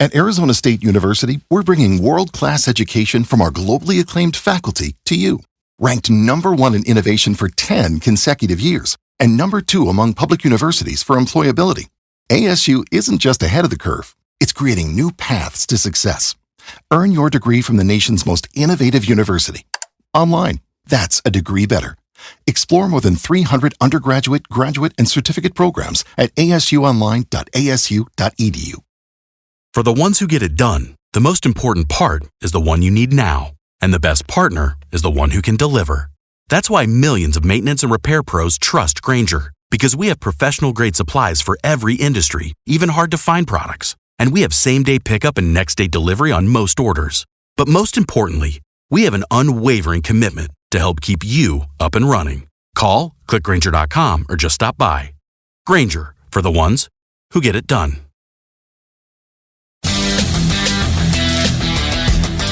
At Arizona State University, we're bringing world-class education from our globally acclaimed faculty to you. Ranked #1 in innovation for 10 consecutive years and #2 among public universities for employability, ASU isn't just ahead of the curve, it's creating new paths to success. Earn your degree from the nation's most innovative university. Online, that's a degree better. Explore more than 300 undergraduate, graduate, and certificate programs at asuonline.asu.edu. For the ones who get it done, the most important part is the one you need now. And the best partner is the one who can deliver. That's why millions of maintenance and repair pros trust Grainger, because we have professional-grade supplies for every industry, even hard-to-find products. And we have same-day pickup and next-day delivery on most orders. But most importantly, we have an unwavering commitment to help keep you up and running. Call, click Grainger.com, or just stop by. Grainger, for the ones who get it done.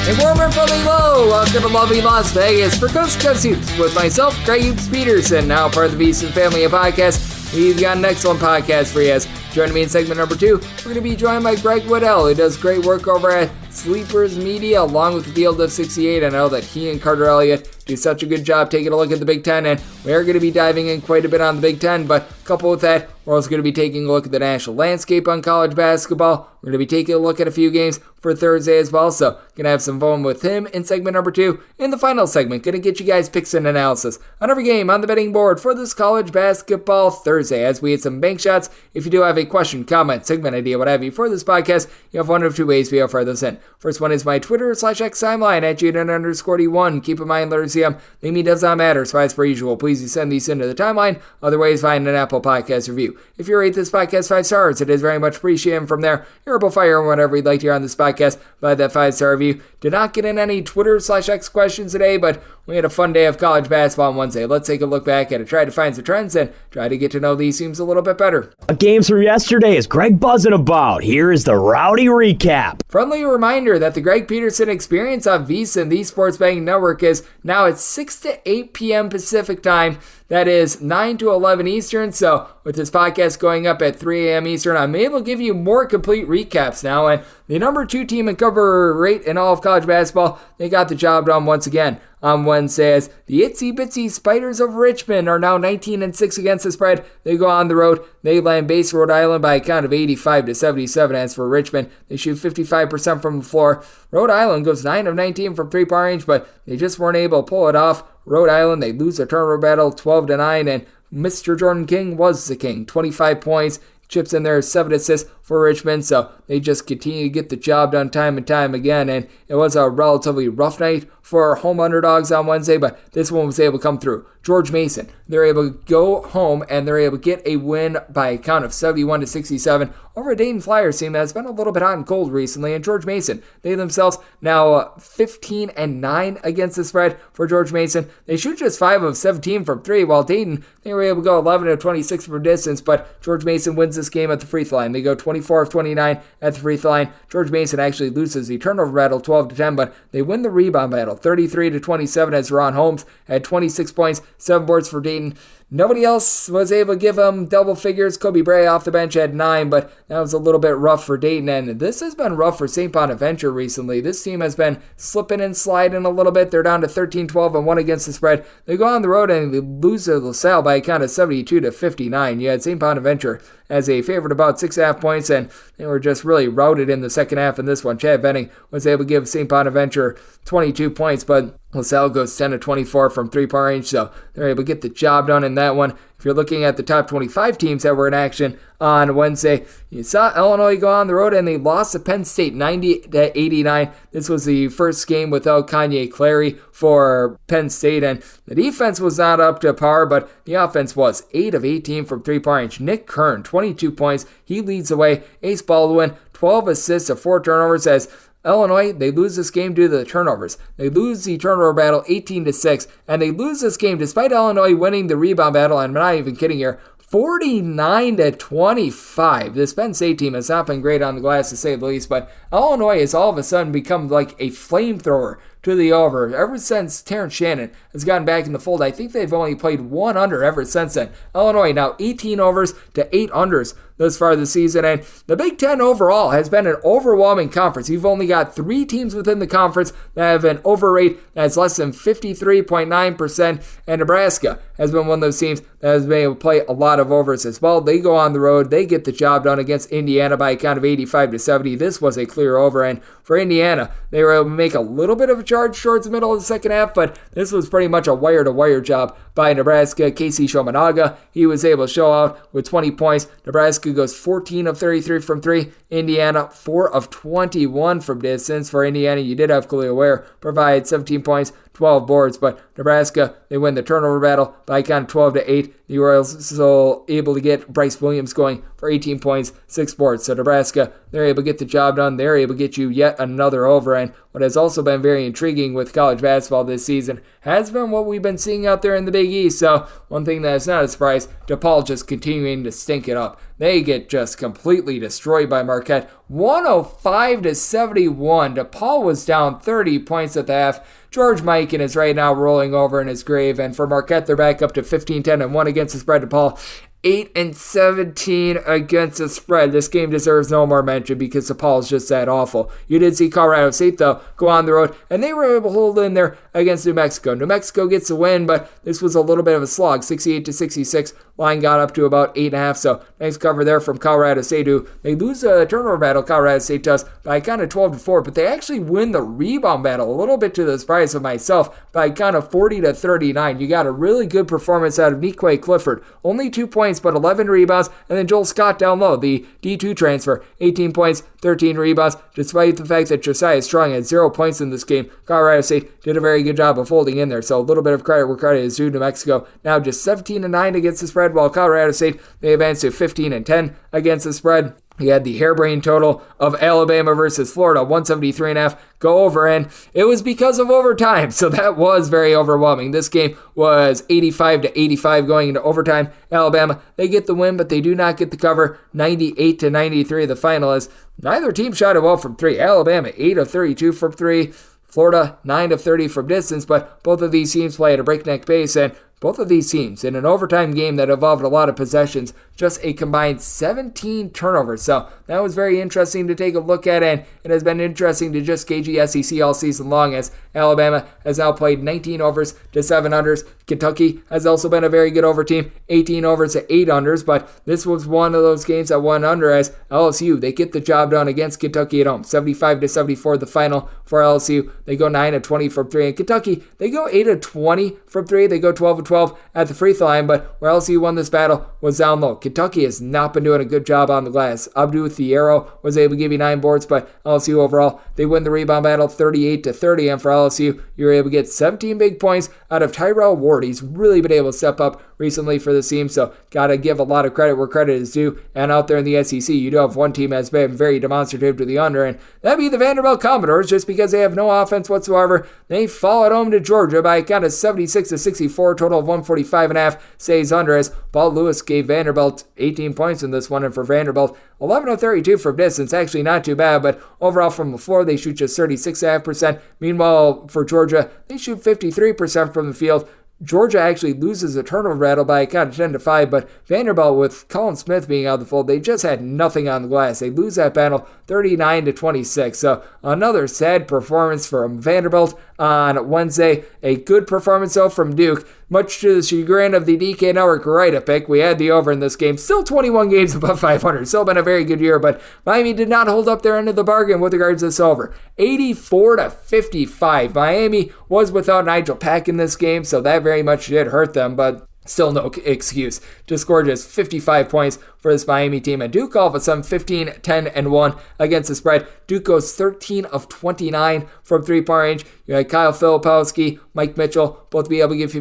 A warmer from below. Welcome to lovely Las Vegas for Coast to Coast Hoops with myself, Greg Peterson, now part of the Beeson family of podcasts. We've got an excellent podcast for you. Joining me in segment number 2, we're going to be joined by Greg Waddell, who does great work over at Sleepers Media, along with the Field of 68. I know that he and Carter Elliott do such a good job taking a look at the Big Ten, and we are going to be diving in quite a bit on the Big Ten, but coupled with that, we're also going to be taking a look at the national landscape on college basketball. We're going to be taking a look at a few games for Thursday as well, so going to have some fun with him in segment number 2. In the final segment, going to get you guys picks and analysis on every game on the betting board for this college basketball Thursday, as we hit some bank shots. If you do have a question, comment, segment idea, what have you for this podcast, you have one of two ways we offer those in. First one is my Twitter/X timeline at Jaden_D1. Keep in mind, letters CM, the me does not matter, so as per usual, please you send these into the timeline. Other ways, find an Apple Podcast review. If you rate this podcast 5 stars, it is very much appreciated. From there, you're able to fire or whatever you'd like to hear on this podcast by that 5-star review. Did not get in any Twitter/X questions today, but we had a fun day of college basketball on Wednesday. Let's take a look back at it, try to find some trends, and try to get to know these teams a little bit better. Games from yesterday is Greg buzzing about. Here is the rowdy recap. Friendly reminder that the Greg Peterson Experience on VSiN, the Sports Betting Network, is now at 6 to 8 p.m. Pacific time. That is 9 to 11 Eastern, so with this podcast going up at 3 a.m. Eastern, I'm able to give you more complete recaps now, and the number 2 team in cover rate in all of college basketball, they got the job done once again on Wednesday, as the Itsy Bitsy Spiders of Richmond are now 19-6 against the spread. They go on the road. They land base Rhode Island by a count of 85 to 77. As for Richmond, they shoot 55% from the floor. Rhode Island goes 9 of 19 from three-point range, but they just weren't able to pull it off. Rhode Island, they lose their turnover battle 12-9, and Mr. Jordan King was the king. 25 points, chips in there, 7 assists for Richmond, so they just continue to get the job done time and time again, and it was a relatively rough night for home underdogs on Wednesday, but this one was able to come through. George Mason, they're able to go home and they're able to get a win by a count of 71 to 67 over a Dayton Flyers team that's been a little bit hot and cold recently. And George Mason, they themselves now 15-9 against the spread for George Mason. They shoot just 5 of 17 from 3, while Dayton, they were able to go 11 of 26 from distance, but George Mason wins this game at the free throw line. They go 24 of 29 at the free throw line. George Mason actually loses the turnover battle 12-10, but they win the rebound battle 33 to 27 as Ron Holmes had 26 points, 7 boards for Dayton. Nobody else was able to give him double figures. Kobe Bray off the bench had 9, but that was a little bit rough for Dayton, and this has been rough for St. Bonaventure recently. This team has been slipping and sliding a little bit. They're down to 13-12 and 1 against the spread. They go on the road and they lose to LaSalle by a count of 72 to 59. You had St. Bonaventure as a favorite about 6.5 points, and they were just really routed in the second half in this one. Chad Benning was able to give St. Bonaventure 22 points, but LaSalle goes 10 to 24 from three-point range, so they're able to get the job done in that one. If you're looking at the top 25 teams that were in action on Wednesday, you saw Illinois go on the road and they lost to Penn State 90 to 89. This was the first game without Kanye Clary for Penn State, and the defense was not up to par, but the offense was 8 of 18 from three-point range. Nick Kern, 22 points. He leads the way. Ace Baldwin, 12 assists to 4 turnovers, as Illinois, they lose this game due to the turnovers. They lose the turnover battle 18-6, and they lose this game despite Illinois winning the rebound battle, and I'm not even kidding here, 49 to 25. This Penn State team has not been great on the glass, to say the least, but Illinois has all of a sudden become like a flamethrower to the over. Ever since Terrence Shannon has gotten back in the fold, I think they've only played one under ever since then. Illinois now 18 overs to 8 unders thus far this season, and the Big Ten overall has been an overwhelming conference. You've only got 3 teams within the conference that have an over rate that's less than 53.9%, and Nebraska has been one of those teams that has been able to play a lot of overs as well. They go on the road, they get the job done against Indiana by a count of 85-70. This was a clear over, and for Indiana, they were able to make a little bit of a charge towards the middle of the second half, but this was pretty much a wire-to-wire job by Nebraska. Casey Shomanaga, he was able to show out with 20 points. Nebraska goes 14 of 33 from 3. Indiana, 4 of 21 from distance. For Indiana, you did have Khalil Ware provide 17 points, 12 boards, but Nebraska, they win the turnover battle by a count of 12-8. You were also able to get Bryce Williams going for 18 points, 6 boards. So Nebraska, they're able to get the job done. They're able to get you yet another over. And what has also been very intriguing with college basketball this season has been what we've been seeing out there in the Big East. So one thing that is not a surprise, DePaul just continuing to stink it up. They get just completely destroyed by Marquette. 105-71. DePaul was down 30 points at the half. George Mikan is right now rolling over in his grave, and for Marquette, they're back up to 15-10-1 against the spread. DePaul 8-17 against the spread. This game deserves no more mention because DePaul is just that awful. You did see Colorado State, though, go on the road, and they were able to hold in there against New Mexico. New Mexico gets the win, but this was a little bit of a slog, 68-66. Line got up to about 8.5, so nice cover there from Colorado State, who they lose a turnover battle, Colorado State does, by a count of 12-4, but they actually win the rebound battle, a little bit to the surprise of myself, by a count of 40-39. You got a really good performance out of Nique Clifford. Only 2 points, but 11 rebounds, and then Joel Scott down low, the D2 transfer, 18 points, 13 rebounds, despite the fact that Josiah Strong had 0 points in this game. Colorado State did a very good job of holding in there, so a little bit of credit where credit is due. New Mexico now just 17-9 against the spread, while Colorado State, they advanced to 15-10 against the spread. You had the harebrained total of Alabama versus Florida, 173.5 go over, and it was because of overtime, so that was very overwhelming. This game was 85-85 going into overtime. Alabama, they get the win, but they do not get the cover. 98-93 the final, as neither team shot it well from 3. Alabama, 8 of 32 from 3. Florida, 9 of 30 from distance, but both of these teams play at a breakneck pace, and both of these teams, in an overtime game that involved a lot of possessions, just a combined 17 turnovers. So that was very interesting to take a look at, and it has been interesting to just gauge the SEC all season long, as Alabama has now played 19 overs to 7 unders. Kentucky has also been a very good over team, 18 overs to 8 unders, but this was one of those games that went under, as LSU, they get the job done against Kentucky at home. 75-74 the final for LSU. They go 9 of 20 from 3, and Kentucky, they go 8 of 20 from 3. They go 12 of 12 at the free throw line, but where LSU won this battle was down low. Kentucky has not been doing a good job on the glass. Abdou Thiero was able to give you 9 boards, but LSU overall, they win the rebound battle 38-30, and for LSU, you're able to get 17 big points out of Tyrell Ward. He's really been able to step up recently for the team, so gotta give a lot of credit where credit is due. And out there in the SEC, you do have one team that's been very demonstrative to the under, and that'd be the Vanderbilt Commodores, just because they have no offense whatsoever. They fall at home to Georgia by a count of 76-64, total of 145.5 stays under, as Paul Lewis gave Vanderbilt 18 points in this one, and for Vanderbilt, 11 of 32 from distance, actually not too bad, but overall from the floor, they shoot just 36.5%. Meanwhile, for Georgia, they shoot 53% from the field. Georgia actually loses a turnover battle by a count of 10-5, but Vanderbilt, with Colin Smith being out of the fold, they just had nothing on the glass. They lose that battle 39-26. So another sad performance from Vanderbilt on Wednesday. A good performance, though, from Duke. Much to the chagrin of the DK Network write-up pick, we had the over in this game. Still 21 games above 500. Still been a very good year, but Miami did not hold up their end of the bargain with regards to this over. 84-55. Miami was without Nigel Pack in this game, so that very much did hurt them, but still no excuse to score just 55 points for this Miami team. And Duke all of a sudden 15-10-1 against the spread. Duke goes 13 of 29 from three-point range. You had Kyle Filipowski, Mike Mitchell, both be able to give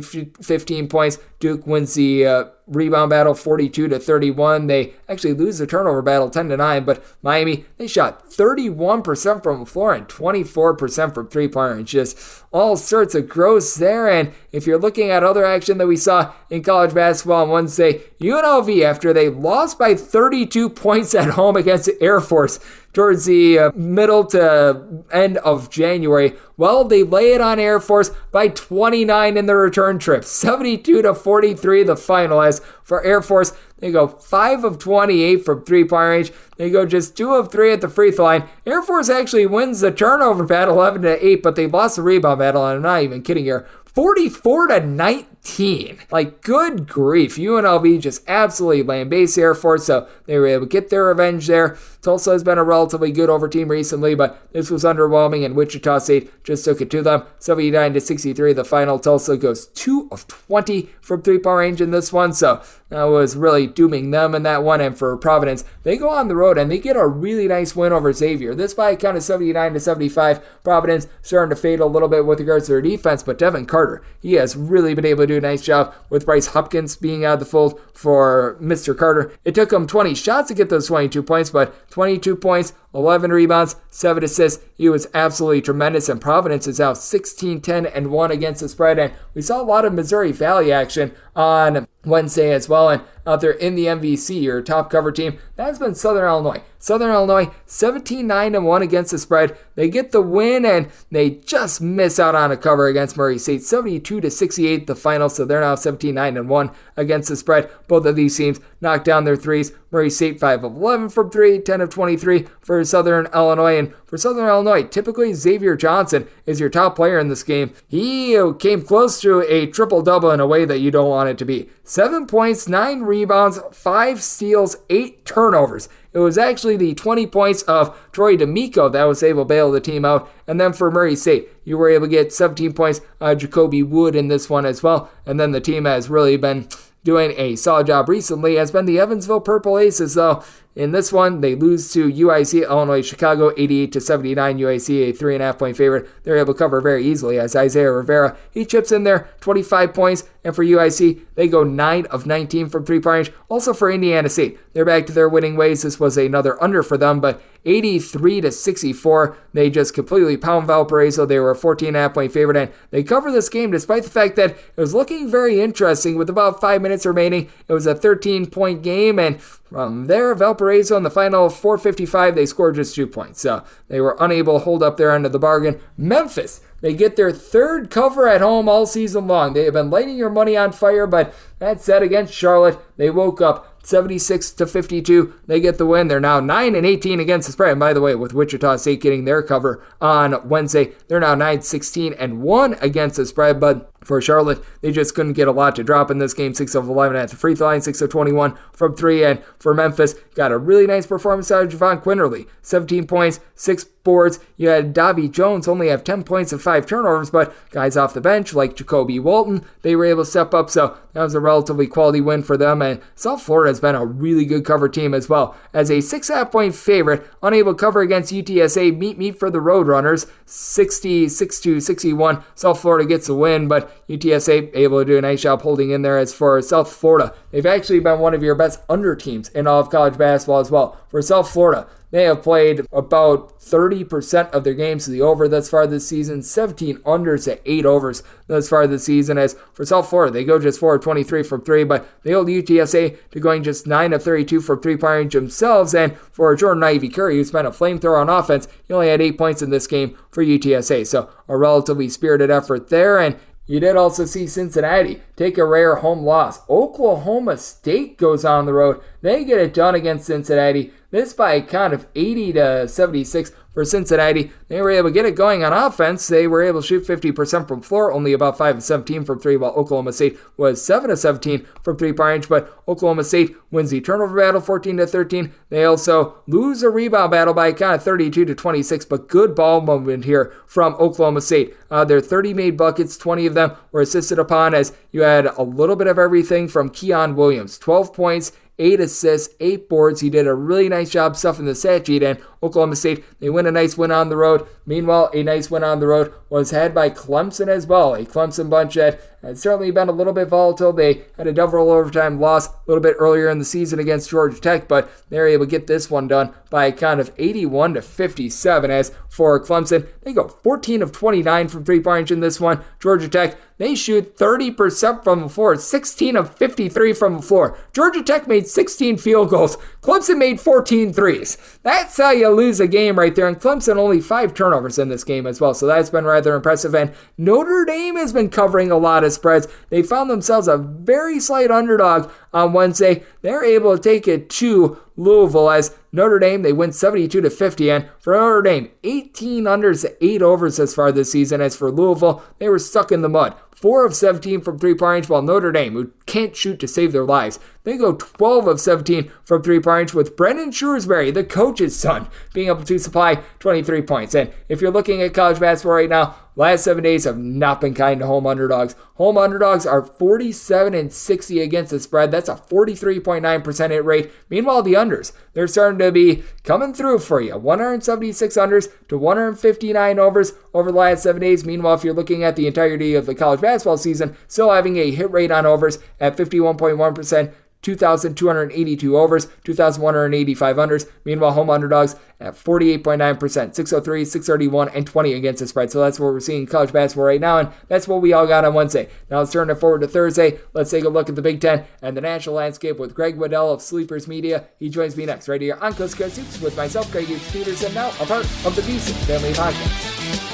15 points. Duke wins the rebound battle 42-31. They actually lose the turnover battle 10-9, but Miami, they shot 31% from the floor and 24% from three-point range. Just all sorts of gross there. And if you're looking at other action that we saw in college basketball on Wednesday, UNLV, after they lost by 32 points at home against the Air Force, towards the middle to end of January. Well, they lay it on Air Force by 29 in the return trip. 72-43 the final, as for Air Force, they go 5 of 28 from three-point range. They go just 2 of 3 at the free throw line. Air Force actually wins the turnover battle 11-8, but they lost the rebound battle, and I'm not even kidding here. 44-19. Like, good grief. UNLV just absolutely lambaste Air Force, so they were able to get their revenge there. Tulsa has been a relatively good over team recently, but this was underwhelming, and Wichita State just took it to them. 79-63 the final. Tulsa goes 2 of 20 from three-point range in this one, so that was really dooming them in that one. And for Providence, they go on the road and they get a really nice win over Xavier. This by a count of 79-75. Providence starting to fade a little bit with regards to their defense, but Devin Carter, he has really been able to do a nice job with Bryce Hopkins being out of the fold for Mr. Carter. It took him 20 shots to get those 22 points, but 22 points, 11 rebounds, 7 assists. He was absolutely tremendous, and Providence is out 16-10-1 against the spread. And we saw a lot of Missouri Valley action on Wednesday as well. And out there in the MVC, your top cover team, that's been Southern Illinois. Southern Illinois 17-9-1 against the spread. They get the win, and they just miss out on a cover against Murray State. 72-68 the final, so they're now 17-9-1 against the spread. Both of these teams knocked down their threes. Murray State 5 of 11 from 3, 10 of 23 for Southern Illinois. And for Southern Illinois, typically Xavier Johnson is your top player in this game. He came close to a triple-double in a way that you don't want it to be. 7 points, 9 rebounds, 5 steals, 8 turnovers. It was actually the 20 points of Troy D'Amico that was able to bail the team out. And then for Murray State, you were able to get 17 points, Jacoby Wood in this one as well. And then the team has really been doing a solid job recently, has been the Evansville Purple Aces, though. In this one, they lose to UIC, Illinois, Chicago, 88-79. UIC, a 3.5-point favorite. They're able to cover very easily as Isaiah Rivera, he chips in there, 25 points. And for UIC, they go 9 of 19 from three-point range. Also for Indiana State, they're back to their winning ways. This was another under for them, but 83-64. They just completely pound Valparaiso. They were a 14.5-point favorite, and they cover this game despite the fact that it was looking very interesting with about 5 minutes remaining. It was a 13-point game, and from there, Valparaiso in the final 4:55, they scored just 2 points. So they were unable to hold up their end of the bargain. Memphis, they get their third cover at home all season long. They have been lighting your money on fire, but that said, against Charlotte, they woke up 76-52. They get the win. They're now 9-18 against the spread. And by the way, with Wichita State getting their cover on Wednesday, they're now 9-16-1 against the spread. But for Charlotte, they just couldn't get a lot to drop in this game. 6 of 11 at the free throw line, 6 of 21 from 3. And for Memphis, got a really nice performance out of Javon Quinterly. 17 points, 6 boards. You had Davy Jones only have 10 points and 5 turnovers, but guys off the bench like Jacoby Walton, they were able to step up. So that was a relatively quality win for them. And South Florida has been a really good cover team as well. As a 6.5-point favorite, unable to cover against UTSA, meet for the Roadrunners, 66-61. South Florida gets a win, but UTSA able to do a nice job holding in there. As for South Florida, they've actually been one of your best under teams in all of college basketball as well. For South Florida, they have played about 30% of their games to the over thus far this season, 17 unders to 8 overs thus far this season. As for South Florida, they go just 4 of 23 from 3, but they hold UTSA to going just 9 of 32 from 3-point range themselves. And for Jordan Ivy Curry, who's been a flamethrower on offense, he only had 8 points in this game for UTSA. So a relatively spirited effort there. And you did also see Cincinnati take a rare home loss. Oklahoma State goes on the road. They get it done against Cincinnati. This by a count of 80-76 for Cincinnati. They were able to get it going on offense. They were able to shoot 50% from floor, only about 5 of 17 from 3, while Oklahoma State was 7 of 17 from 3-point range. But Oklahoma State wins the turnover battle 14-13. They also lose a rebound battle by a count of 32-26, but good ball movement here from Oklahoma State. Their 30 made buckets, 20 of them were assisted upon, as you had a little bit of everything from Keon Williams. 12 points, 8 assists, 8 boards. He did a really nice job stuffing the stat sheet, and Oklahoma State, they win a nice win on the road. Meanwhile, a nice win on the road was had by Clemson as well. A Clemson bunch that had certainly been a little bit volatile. They had a double overtime loss a little bit earlier in the season against Georgia Tech, but they were able to get this one done by a count of 81-57. As for Clemson, they go 14 of 29 from 3-point range in this one. Georgia Tech, they shoot 30% from the floor, 16 of 53 from the floor. Georgia Tech made 16 field goals. Clemson made 14 threes. That's how you lose a game right there. And Clemson only 5 turnovers in this game as well. So that's been rather impressive. And Notre Dame has been covering a lot of spreads. They found themselves a very slight underdog on Wednesday. They're able to take it to Louisville as Notre Dame, they win 72-50. And for Notre Dame, 18 unders, 8 overs as far this season. As for Louisville, they were stuck in the mud. 4 of 17 from three-point range, while Notre Dame, who can't shoot to save their lives, they go 12 of 17 from three-point range, with Brendan Shrewsbury, the coach's son, being able to supply 23 points. And if you're looking at college basketball right now, last 7 days have not been kind to home underdogs. Home underdogs are 47-60 against the spread. That's a 43.9% hit rate. Meanwhile, the unders, they're starting to be coming through for you. 176 unders to 159 overs over the last 7 days. Meanwhile, if you're looking at the entirety of the college basketball season, still having a hit rate on overs at 51.1%. 2,282 overs, 2,185 unders. Meanwhile, home underdogs at 48.9%, 603, 631, and 20 against the spread. So that's what we're seeing in college basketball right now, and that's what we all got on Wednesday. Now let's turn it forward to Thursday. Let's take a look at the Big Ten and the national landscape with Greg Waddell of Sleepers Media. He joins me next right here on Coast to Coast Hoops with myself, Greg Peterson, now a part of the VSiN Family Podcast.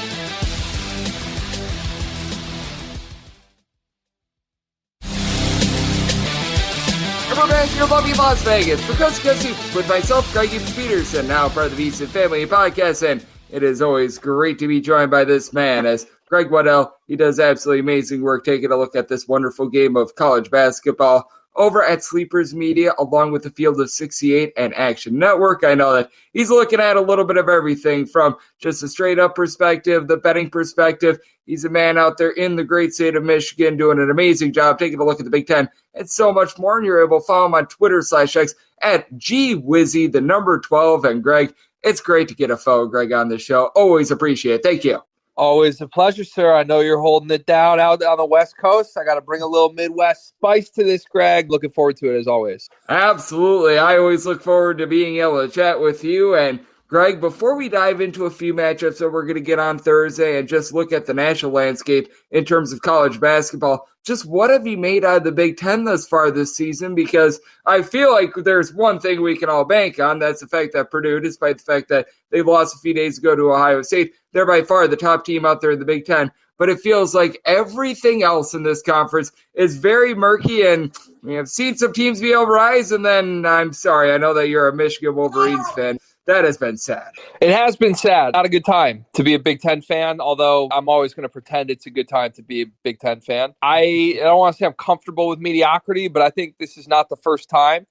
We're back here in lovely Las Vegas for Coast to Coast Hoops with myself, Greg Peterson, now part of the VSiN Family Podcast, and it is always great to be joined by this man, as Greg Waddell, he does absolutely amazing work taking a look at this wonderful game of college basketball over at Sleepers Media, along with the Field of 68 and Action Network. I know that he's looking at a little bit of everything from just a straight-up perspective, the betting perspective. He's a man out there in the great state of Michigan doing an amazing job taking a look at the Big Ten and so much more. And you're able to follow him on Twitter/X at GWizzy, the number 12. And Greg, it's great to get a fellow Greg on the show. Always appreciate it. Thank you. Always a pleasure, sir. I know you're holding it down out on the West Coast. I got to bring a little Midwest spice to this, Greg. Looking forward to it as always. Absolutely. I always look forward to being able to chat with you. And Greg, before we dive into a few matchups that we're going to get on Thursday and just look at the national landscape in terms of college basketball, just what have you made out of the Big Ten thus far this season? Because I feel like there's one thing we can all bank on. That's the fact that Purdue, despite the fact that they lost a few days ago to Ohio State, they're by far the top team out there in the Big Ten. But it feels like everything else in this conference is very murky, and we have seen some teams be able to rise. And then, I'm sorry, I know that you're a Michigan Wolverines fan. That has been sad. It has been sad. Not a good time to be a Big Ten fan, although I'm always going to pretend it's a good time to be a Big Ten fan. I don't want to say I'm comfortable with mediocrity, but I think this is not the first time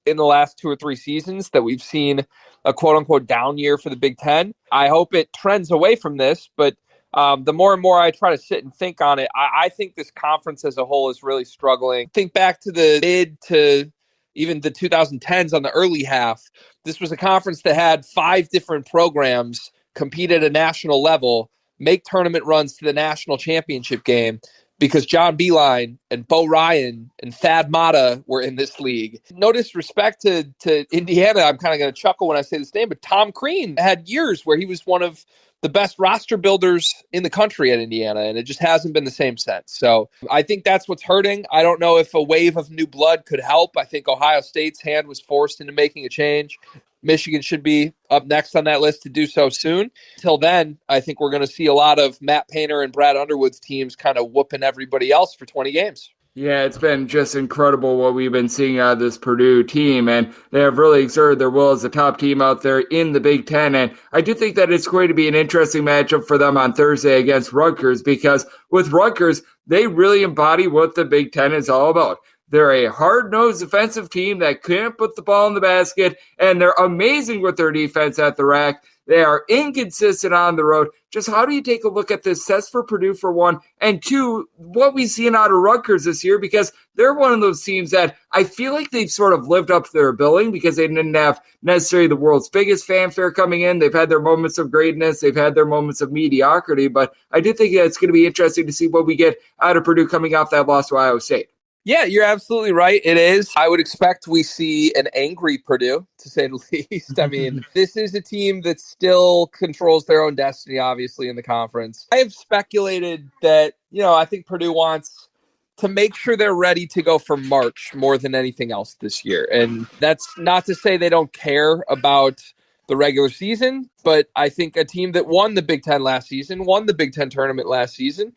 in the last 2 or 3 seasons that we've seen a quote-unquote down year for the Big Ten. I hope it trends away from this, but the more and more I try to sit and think on it, I think this conference as a whole is really struggling. Think back to the mid to even the 2010s on the early half. This was a conference that had 5 different programs compete at a national level, make tournament runs to the national championship game because John Beilein and Bo Ryan and Thad Matta were in this league. No disrespect to Indiana. I'm kind of going to chuckle when I say this name, but Tom Crean had years where he was one of the best roster builders in the country at Indiana, and it just hasn't been the same since. So I think that's what's hurting. I don't know if a wave of new blood could help. I think Ohio State's hand was forced into making a change. Michigan should be up next on that list to do so soon. Till then, I think we're going to see a lot of Matt Painter and Brad Underwood's teams kind of whooping everybody else for 20 games. Yeah, it's been just incredible what we've been seeing out of this Purdue team, and they have really exerted their will as a top team out there in the Big Ten. And I do think that it's going to be an interesting matchup for them on Thursday against Rutgers, because with Rutgers, they really embody what the Big Ten is all about. They're a hard-nosed defensive team that can't put the ball in the basket, and they're amazing with their defense at the rack. They are inconsistent on the road. Just how do you take a look at this test for Purdue, for one, and two, what we've seen out of Rutgers this year, because they're one of those teams that I feel like they've sort of lived up to their billing because they didn't have necessarily the world's biggest fanfare coming in. They've had their moments of greatness. They've had their moments of mediocrity, but I do think that it's going to be interesting to see what we get out of Purdue coming off that loss to Ohio State. Yeah, you're absolutely right. It is. I would expect we see an angry Purdue, to say the least. I mean, this is a team that still controls their own destiny, obviously, in the conference. I have speculated that, I think Purdue wants to make sure they're ready to go for March more than anything else this year. And that's not to say they don't care about the regular season, but I think a team that won the Big Ten last season, won the Big Ten tournament last season,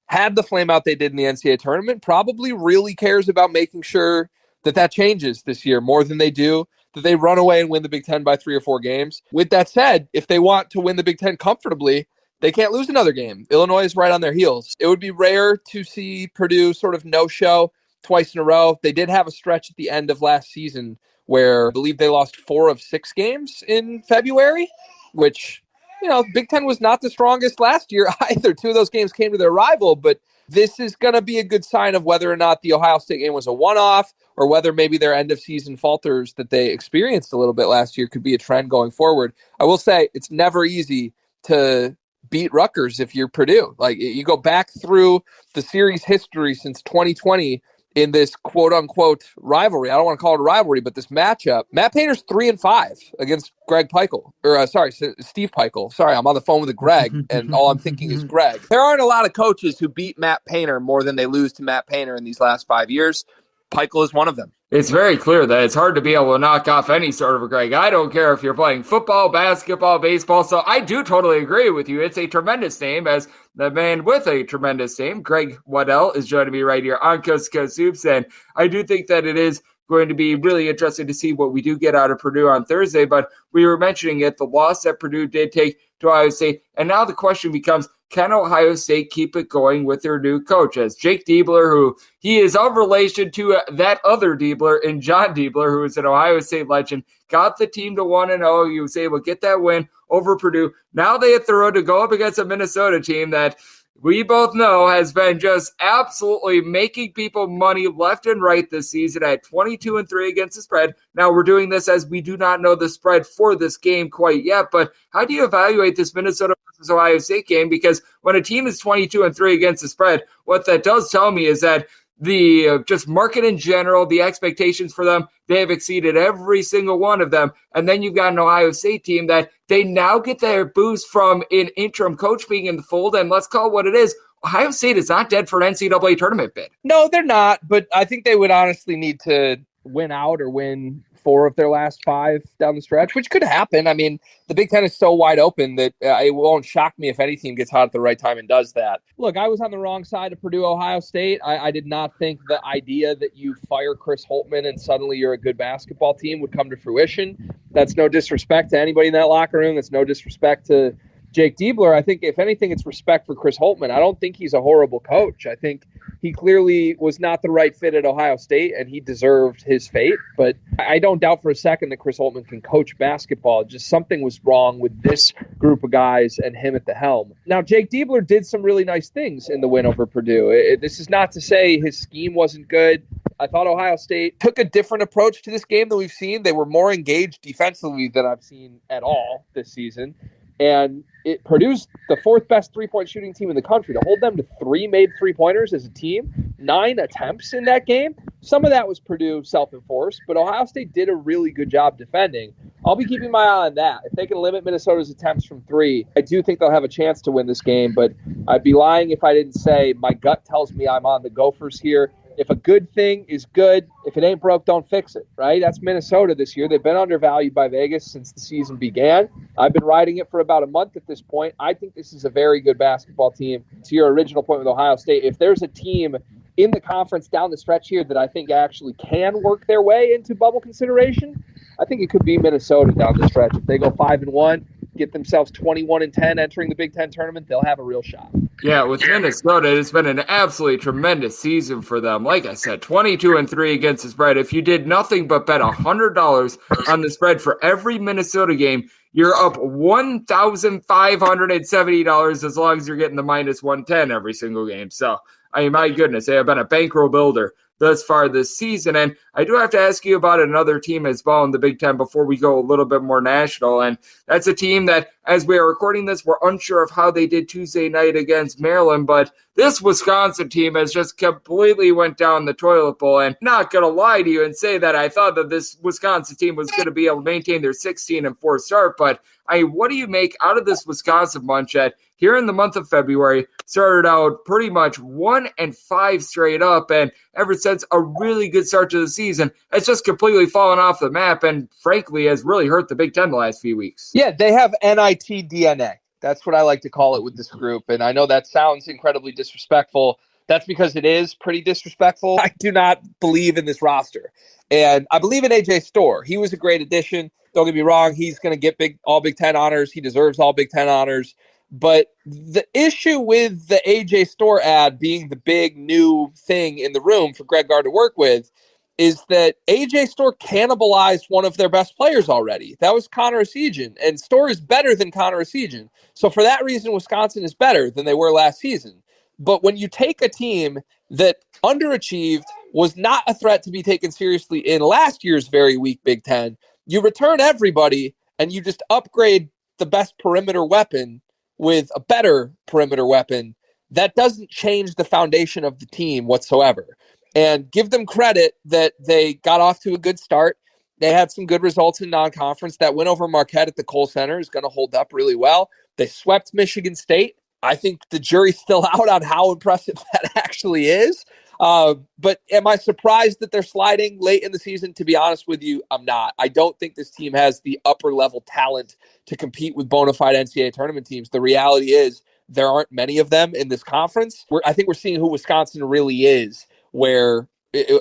had the flame out they did in the NCAA tournament, probably really cares about making sure that changes this year more than they do, that they run away and win the Big Ten by 3 or 4 games. With that said, if they want to win the Big Ten comfortably, they can't lose another game. Illinois is right on their heels. It would be rare to see Purdue sort of no-show twice in a row. They did have a stretch at the end of last season where I believe they lost 4 of 6 games in February, which, Big Ten was not the strongest last year either. 2 of those games came to their rival, but this is going to be a good sign of whether or not the Ohio State game was a one-off or whether maybe their end-of-season falters that they experienced a little bit last year could be a trend going forward. I will say it's never easy to beat Rutgers if you're Purdue. Like, you go back through the series history since 2020 in this quote-unquote rivalry. I don't want to call it a rivalry, but this matchup. Matt Painter's 3-5 against Steve Pikiell. Sorry, I'm on the phone with Greg, and all I'm thinking is Greg. There aren't a lot of coaches who beat Matt Painter more than they lose to Matt Painter in these last 5 years. Pikiell is one of them. It's very clear that it's hard to be able to knock off any sort of a Greg. I don't care if you're playing football, basketball, baseball. So I do totally agree with you. It's a tremendous name, as the man with a tremendous name, Greg Waddell, is joining me right here on Coast to Coast Hoops. And I do think that it is going to be really interesting to see what we do get out of Purdue on Thursday. But we were mentioning it, the loss that Purdue did take to Ohio State. And now the question becomes, can Ohio State keep it going with their new coach? As Jake Diebler, who he is of relation to that other Diebler and John Diebler, who is an Ohio State legend, got the team to 1-0. He was able to get that win over Purdue. Now they hit the road to go up against a Minnesota team that we both know has been just absolutely making people money left and right this season at 22-3 against the spread. Now we're doing this as we do not know the spread for this game quite yet, but how do you evaluate this Minnesota versus Ohio State game? Because when a team is 22-3 against the spread, what that does tell me is that the just market in general, the expectations for them, they have exceeded every single one of them. And then you've got an Ohio State team that they now get their boost from an interim coach being in the fold. And let's call it what it is. Ohio State is not dead for an NCAA tournament bid. No, they're not. But I think they would honestly need to win out or win 4 of their last 5 down the stretch, which could happen. I mean, the Big Ten is so wide open that it won't shock me if any team gets hot at the right time and does that. Look, I was on the wrong side of Purdue, Ohio State. I did not think the idea that you fire Chris Holtmann and suddenly you're a good basketball team would come to fruition. That's no disrespect to anybody in that locker room. That's no disrespect to Jake Diebler. I think, if anything, it's respect for Chris Holtmann. I don't think he's a horrible coach. I think he clearly was not the right fit at Ohio State, and he deserved his fate. But I don't doubt for a second that Chris Holtmann can coach basketball. Just something was wrong with this group of guys and him at the helm. Now, Jake Diebler did some really nice things in the win over Purdue. This is not to say his scheme wasn't good. I thought Ohio State took a different approach to this game than we've seen. They were more engaged defensively than I've seen at all this season. And it produced the 4th best three-point shooting team in the country. To hold them to 3 made three-pointers as a team, 9 attempts in that game. Some of that was Purdue self-enforced, but Ohio State did a really good job defending. I'll be keeping my eye on that. If they can limit Minnesota's attempts from 3, I do think they'll have a chance to win this game, but I'd be lying if I didn't say my gut tells me I'm on the Gophers here. If a good thing is good, if it ain't broke, don't fix it, right? That's Minnesota this year. They've been undervalued by Vegas since the season began. I've been riding it for about a month at this point. I think this is a very good basketball team. To your original point with Ohio State, if there's a team in the conference down the stretch here that I think actually can work their way into bubble consideration, I think it could be Minnesota down the stretch. If they go 5-1, get themselves 21-10 entering the Big Ten tournament, they'll have a real shot. Yeah, with Minnesota, it's been an absolutely tremendous season for them. Like I said, 22-3 against the spread. If you did nothing but bet $100 on the spread for every Minnesota game, you're up $1,570 as long as you're getting the minus 110 every single game. So, I mean, my goodness, they have been a bankroll builder thus far this season. And I do have to ask you about another team as well in the Big Ten before we go a little bit more national. And that's a team that, as we are recording this, we're unsure of how they did Tuesday night against Maryland. But this Wisconsin team has just completely went down the toilet bowl. And not going to lie to you and say that I thought that this Wisconsin team was going to be able to maintain their 16-4 start, but what do you make out of this Wisconsin bunch that here in the month of February started out pretty much 1-5 straight up, and ever since a really good start to the season, it's just completely fallen off the map and frankly has really hurt the Big Ten the last few weeks. Yeah, they have NIT DNA. That's what I like to call it with this group. And I know that sounds incredibly disrespectful. That's because it is pretty disrespectful. I do not believe in this roster. And I believe in AJ Storr. He was a great addition. Don't get me wrong. He's going to get all Big Ten honors. He deserves all Big Ten honors. But the issue with the AJ Storr ad being the big new thing in the room for Greg Gard to work with is that AJ Storr cannibalized one of their best players already. That was Connor Essegian, and Storr is better than Connor Essegian. So for that reason, Wisconsin is better than they were last season. But when you take a team that underachieved, was not a threat to be taken seriously in last year's very weak Big Ten, you return everybody and you just upgrade the best perimeter weapon with a better perimeter weapon, that doesn't change the foundation of the team whatsoever. And give them credit that they got off to a good start. They had some good results in non-conference. That win over Marquette at the Kohl Center is going to hold up really well. They swept Michigan State. I think the jury's still out on how impressive that actually is. But am I surprised that they're sliding late in the season? To be honest with you, I'm not. I don't think this team has the upper level talent to compete with bona fide NCAA tournament teams. The reality is there aren't many of them in this conference. I think we're seeing who Wisconsin really is, where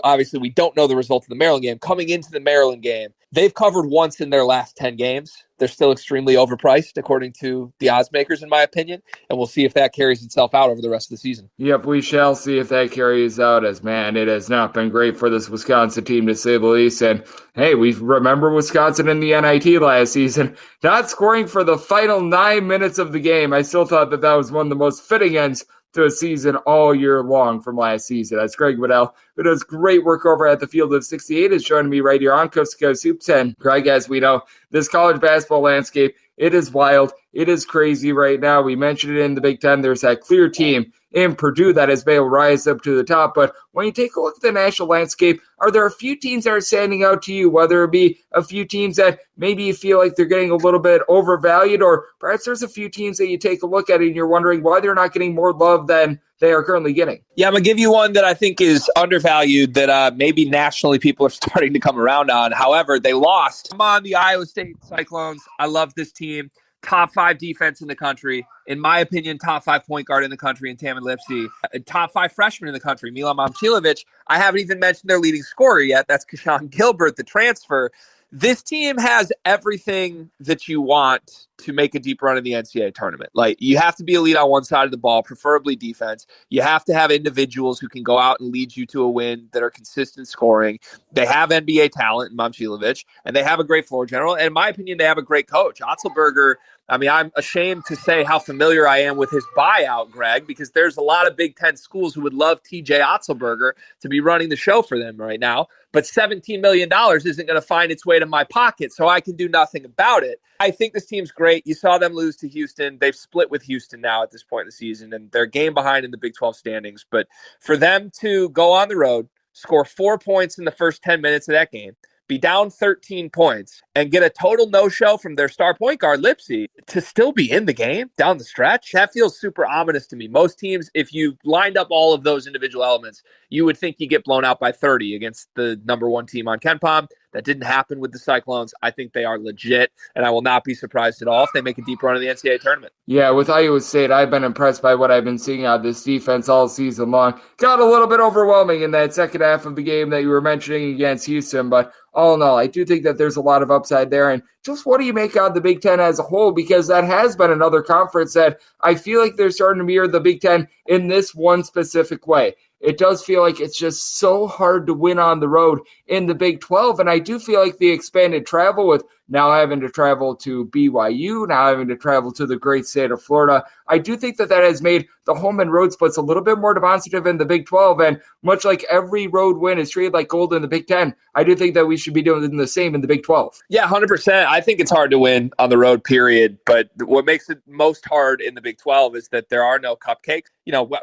obviously we don't know the result of the Maryland game. Coming into the Maryland game, they've covered once in their last 10 games. They're still extremely overpriced, according to the odds makers, in my opinion. And we'll see if that carries itself out over the rest of the season. Yep, we shall see if that carries out, as, man, it has not been great for this Wisconsin team, to say the least. And, hey, we remember Wisconsin in the NIT last season, not scoring for the final 9 minutes of the game. I still thought that was one of the most fitting ends to a season all year long from last season. That's Greg Waddell, who does great work over at the Field of 68, is joining me right here on Coast to Coast Hoops. And Greg, as we know, this college basketball landscape, it is wild. It is crazy right now. We mentioned it in the Big Ten. There's that clear team in Purdue that has been able to rise up to the top. But when you take a look at the national landscape, are there a few teams that are standing out to you, whether it be a few teams that maybe you feel like they're getting a little bit overvalued, or perhaps there's a few teams that you take a look at and you're wondering why they're not getting more love than they are currently getting? Yeah, I'm going to give you one that I think is undervalued that maybe nationally people are starting to come around on. However, they lost. I'm on the Iowa State Cyclones. I love this team. Top 5 defense in the country. In my opinion, top 5 point guard in the country in Tamin Lipsey. Top 5 freshman in the country, Milan Momcilovic. I haven't even mentioned their leading scorer yet. That's Keshawn Gilbert, the transfer. This team has everything that you want to make a deep run in the NCAA tournament. Like, you have to be elite on one side of the ball, preferably defense. You have to have individuals who can go out and lead you to a win that are consistent scoring. They have NBA talent in Momcilovic, and they have a great floor general. And in my opinion, they have a great coach. Otzelberger, I mean, I'm ashamed to say how familiar I am with his buyout, Greg, because there's a lot of Big Ten schools who would love TJ Otzelberger to be running the show for them right now. But $17 million isn't going to find its way to my pocket, so I can do nothing about it. I think this team's great. You saw them lose to Houston. They've split with Houston now at this point in the season, and they're a game behind in the Big 12 standings. But for them to go on the road, score 4 points in the first 10 minutes of that game, be down 13 points, and get a total no-show from their star point guard, Lipsey, to still be in the game down the stretch, that feels super ominous to me. Most teams, if you lined up all of those individual elements, you would think you get blown out by 30 against the number 1 team on KenPom. That didn't happen with the Cyclones. I think they are legit, and I will not be surprised at all if they make a deep run in the NCAA tournament. Yeah, with Iowa State, I've been impressed by what I've been seeing out of this defense all season long. Got a little bit overwhelming in that second half of the game that you were mentioning against Houston, but all in all, I do think that there's a lot of upside there. And just what do you make out of the Big Ten as a whole? Because that has been another conference that I feel like they're starting to mirror the Big Ten in this one specific way. It does feel like it's just so hard to win on the road in the Big 12, and I do feel like the expanded travel with now having to travel to BYU, now having to travel to the great state of Florida. I do think that has made the home and road splits a little bit more demonstrative in the Big 12, and much like every road win is treated like gold in the Big 10, I do think that we should be doing the same in the Big 12. Yeah, 100%. I think it's hard to win on the road, period. But what makes it most hard in the Big 12 is that there are no cupcakes.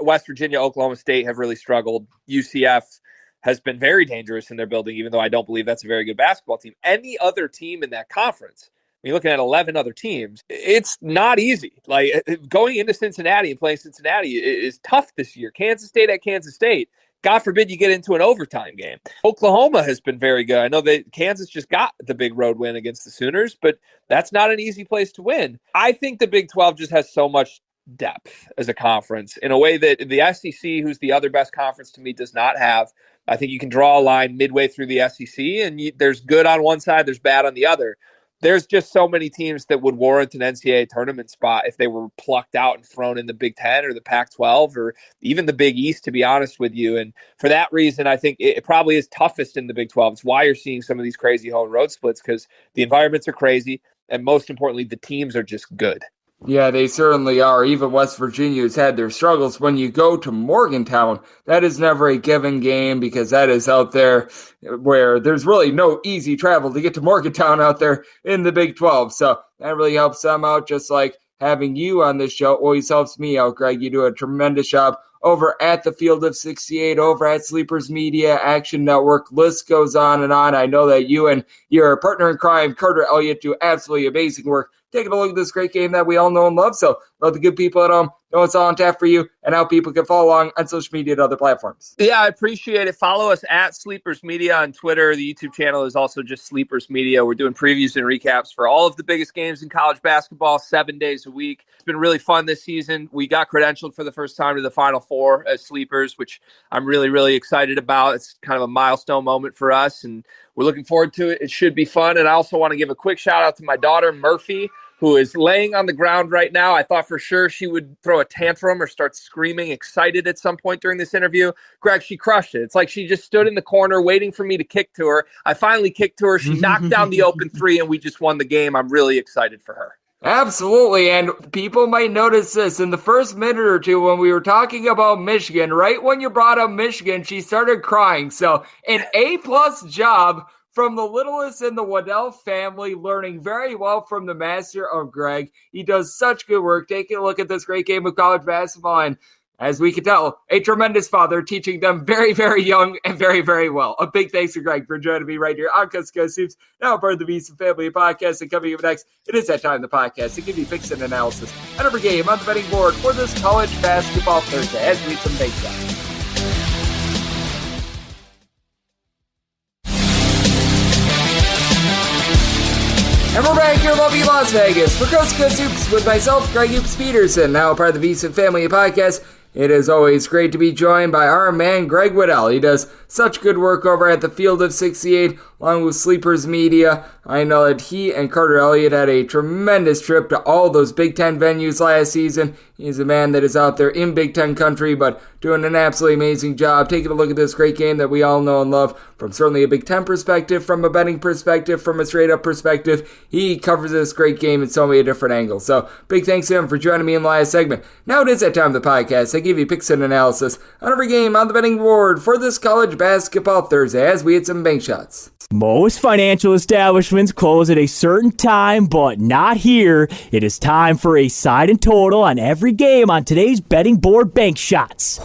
West Virginia, Oklahoma State have really struggled. UCF has been very dangerous in their building, even though I don't believe that's a very good basketball team. Any other team in that conference, you're looking at 11 other teams, it's not easy. Like, going into Cincinnati and playing Cincinnati is tough this year. Kansas State at Kansas State. God forbid you get into an overtime game. Oklahoma has been very good. I know that Kansas just got the big road win against the Sooners, but that's not an easy place to win. I think the Big 12 just has so much depth as a conference in a way that the SEC, who's the other best conference to me, does not have. I think you can draw a line midway through the SEC, and there's good on one side, there's bad on the other. There's just so many teams that would warrant an NCAA tournament spot if they were plucked out and thrown in the Big 10 or the Pac-12 or even the Big East, to be honest with you. And for that reason, I think it probably is toughest in the Big 12. It's why you're seeing some of these crazy home and road splits, because the environments are crazy, and most importantly, the teams are just good. Yeah, they certainly are. Even West Virginia has had their struggles. When you go to Morgantown, that is never a given game because that is out there where there's really no easy travel to get to Morgantown out there in the Big 12. So that really helps them out, just like having you on this show always helps me out, Greg. You do a tremendous job over at the Field of 68, over at Sleepers Media, Action Network. List goes on and on. I know that you and your partner in crime, Carter Elliott, do absolutely amazing work taking a look at this great game that we all know and love. So let the good people at home know it's all on tap for you and how people can follow along on social media and other platforms. Yeah, I appreciate it. Follow us at Sleepers Media on Twitter. The YouTube channel is also just Sleepers Media. We're doing previews and recaps for all of the biggest games in college basketball 7 days a week. It's been really fun this season. We got credentialed for the first time to the Final Four as Sleepers, which I'm really, really excited about. It's kind of a milestone moment for us, and we're looking forward to it. It should be fun. And I also want to give a quick shout out to my daughter, Murphy, who is laying on the ground right now. I thought for sure she would throw a tantrum or start screaming excited at some point during this interview. Greg, she crushed it. It's like she just stood in the corner waiting for me to kick to her. I finally kicked to her. She knocked down the open three, and we just won the game. I'm really excited for her. Absolutely, and people might notice this in the first minute or two when we were talking about Michigan. Right when you brought up Michigan, she started crying. So an A-plus job from the littlest in the Waddell family, learning very well from the master of Greg. He does such good work. Taking a look at this great game of college basketball, and as we can tell, a tremendous father teaching them very, very young and very, very well. A big thanks to Greg for joining me right here on Coast to Coast Hoops, now part of the Beast Family Podcast. And coming up next, it is that time in the podcast to give you picks and analysis on every game on the betting board for this college basketball Thursday as we read some big stuff. And we're back here in lovely Las Vegas for Coast to Coast Hoops with myself, Greg Hoops Peterson, now part of the Beast Family Podcast. It is always great to be joined by our man, Greg Waddell. He does such good work over at the Field of 68, along with Sleepers Media. I know that he and Carter Elliott had a tremendous trip to all those Big Ten venues last season. He's a man that is out there in Big Ten country, but doing an absolutely amazing job. Taking a look at this great game that we all know and love from certainly a Big Ten perspective, from a betting perspective, from a straight-up perspective. He covers this great game in so many different angles. So big thanks to him for joining me in the last segment. Now it is that time of the podcast. I give you picks and analysis on every game on the betting board for this college basketball Thursday as we hit some bank shots. Most financial establishments close at a certain time, but not here. It is time for a side and total on every game on today's betting board bank shots.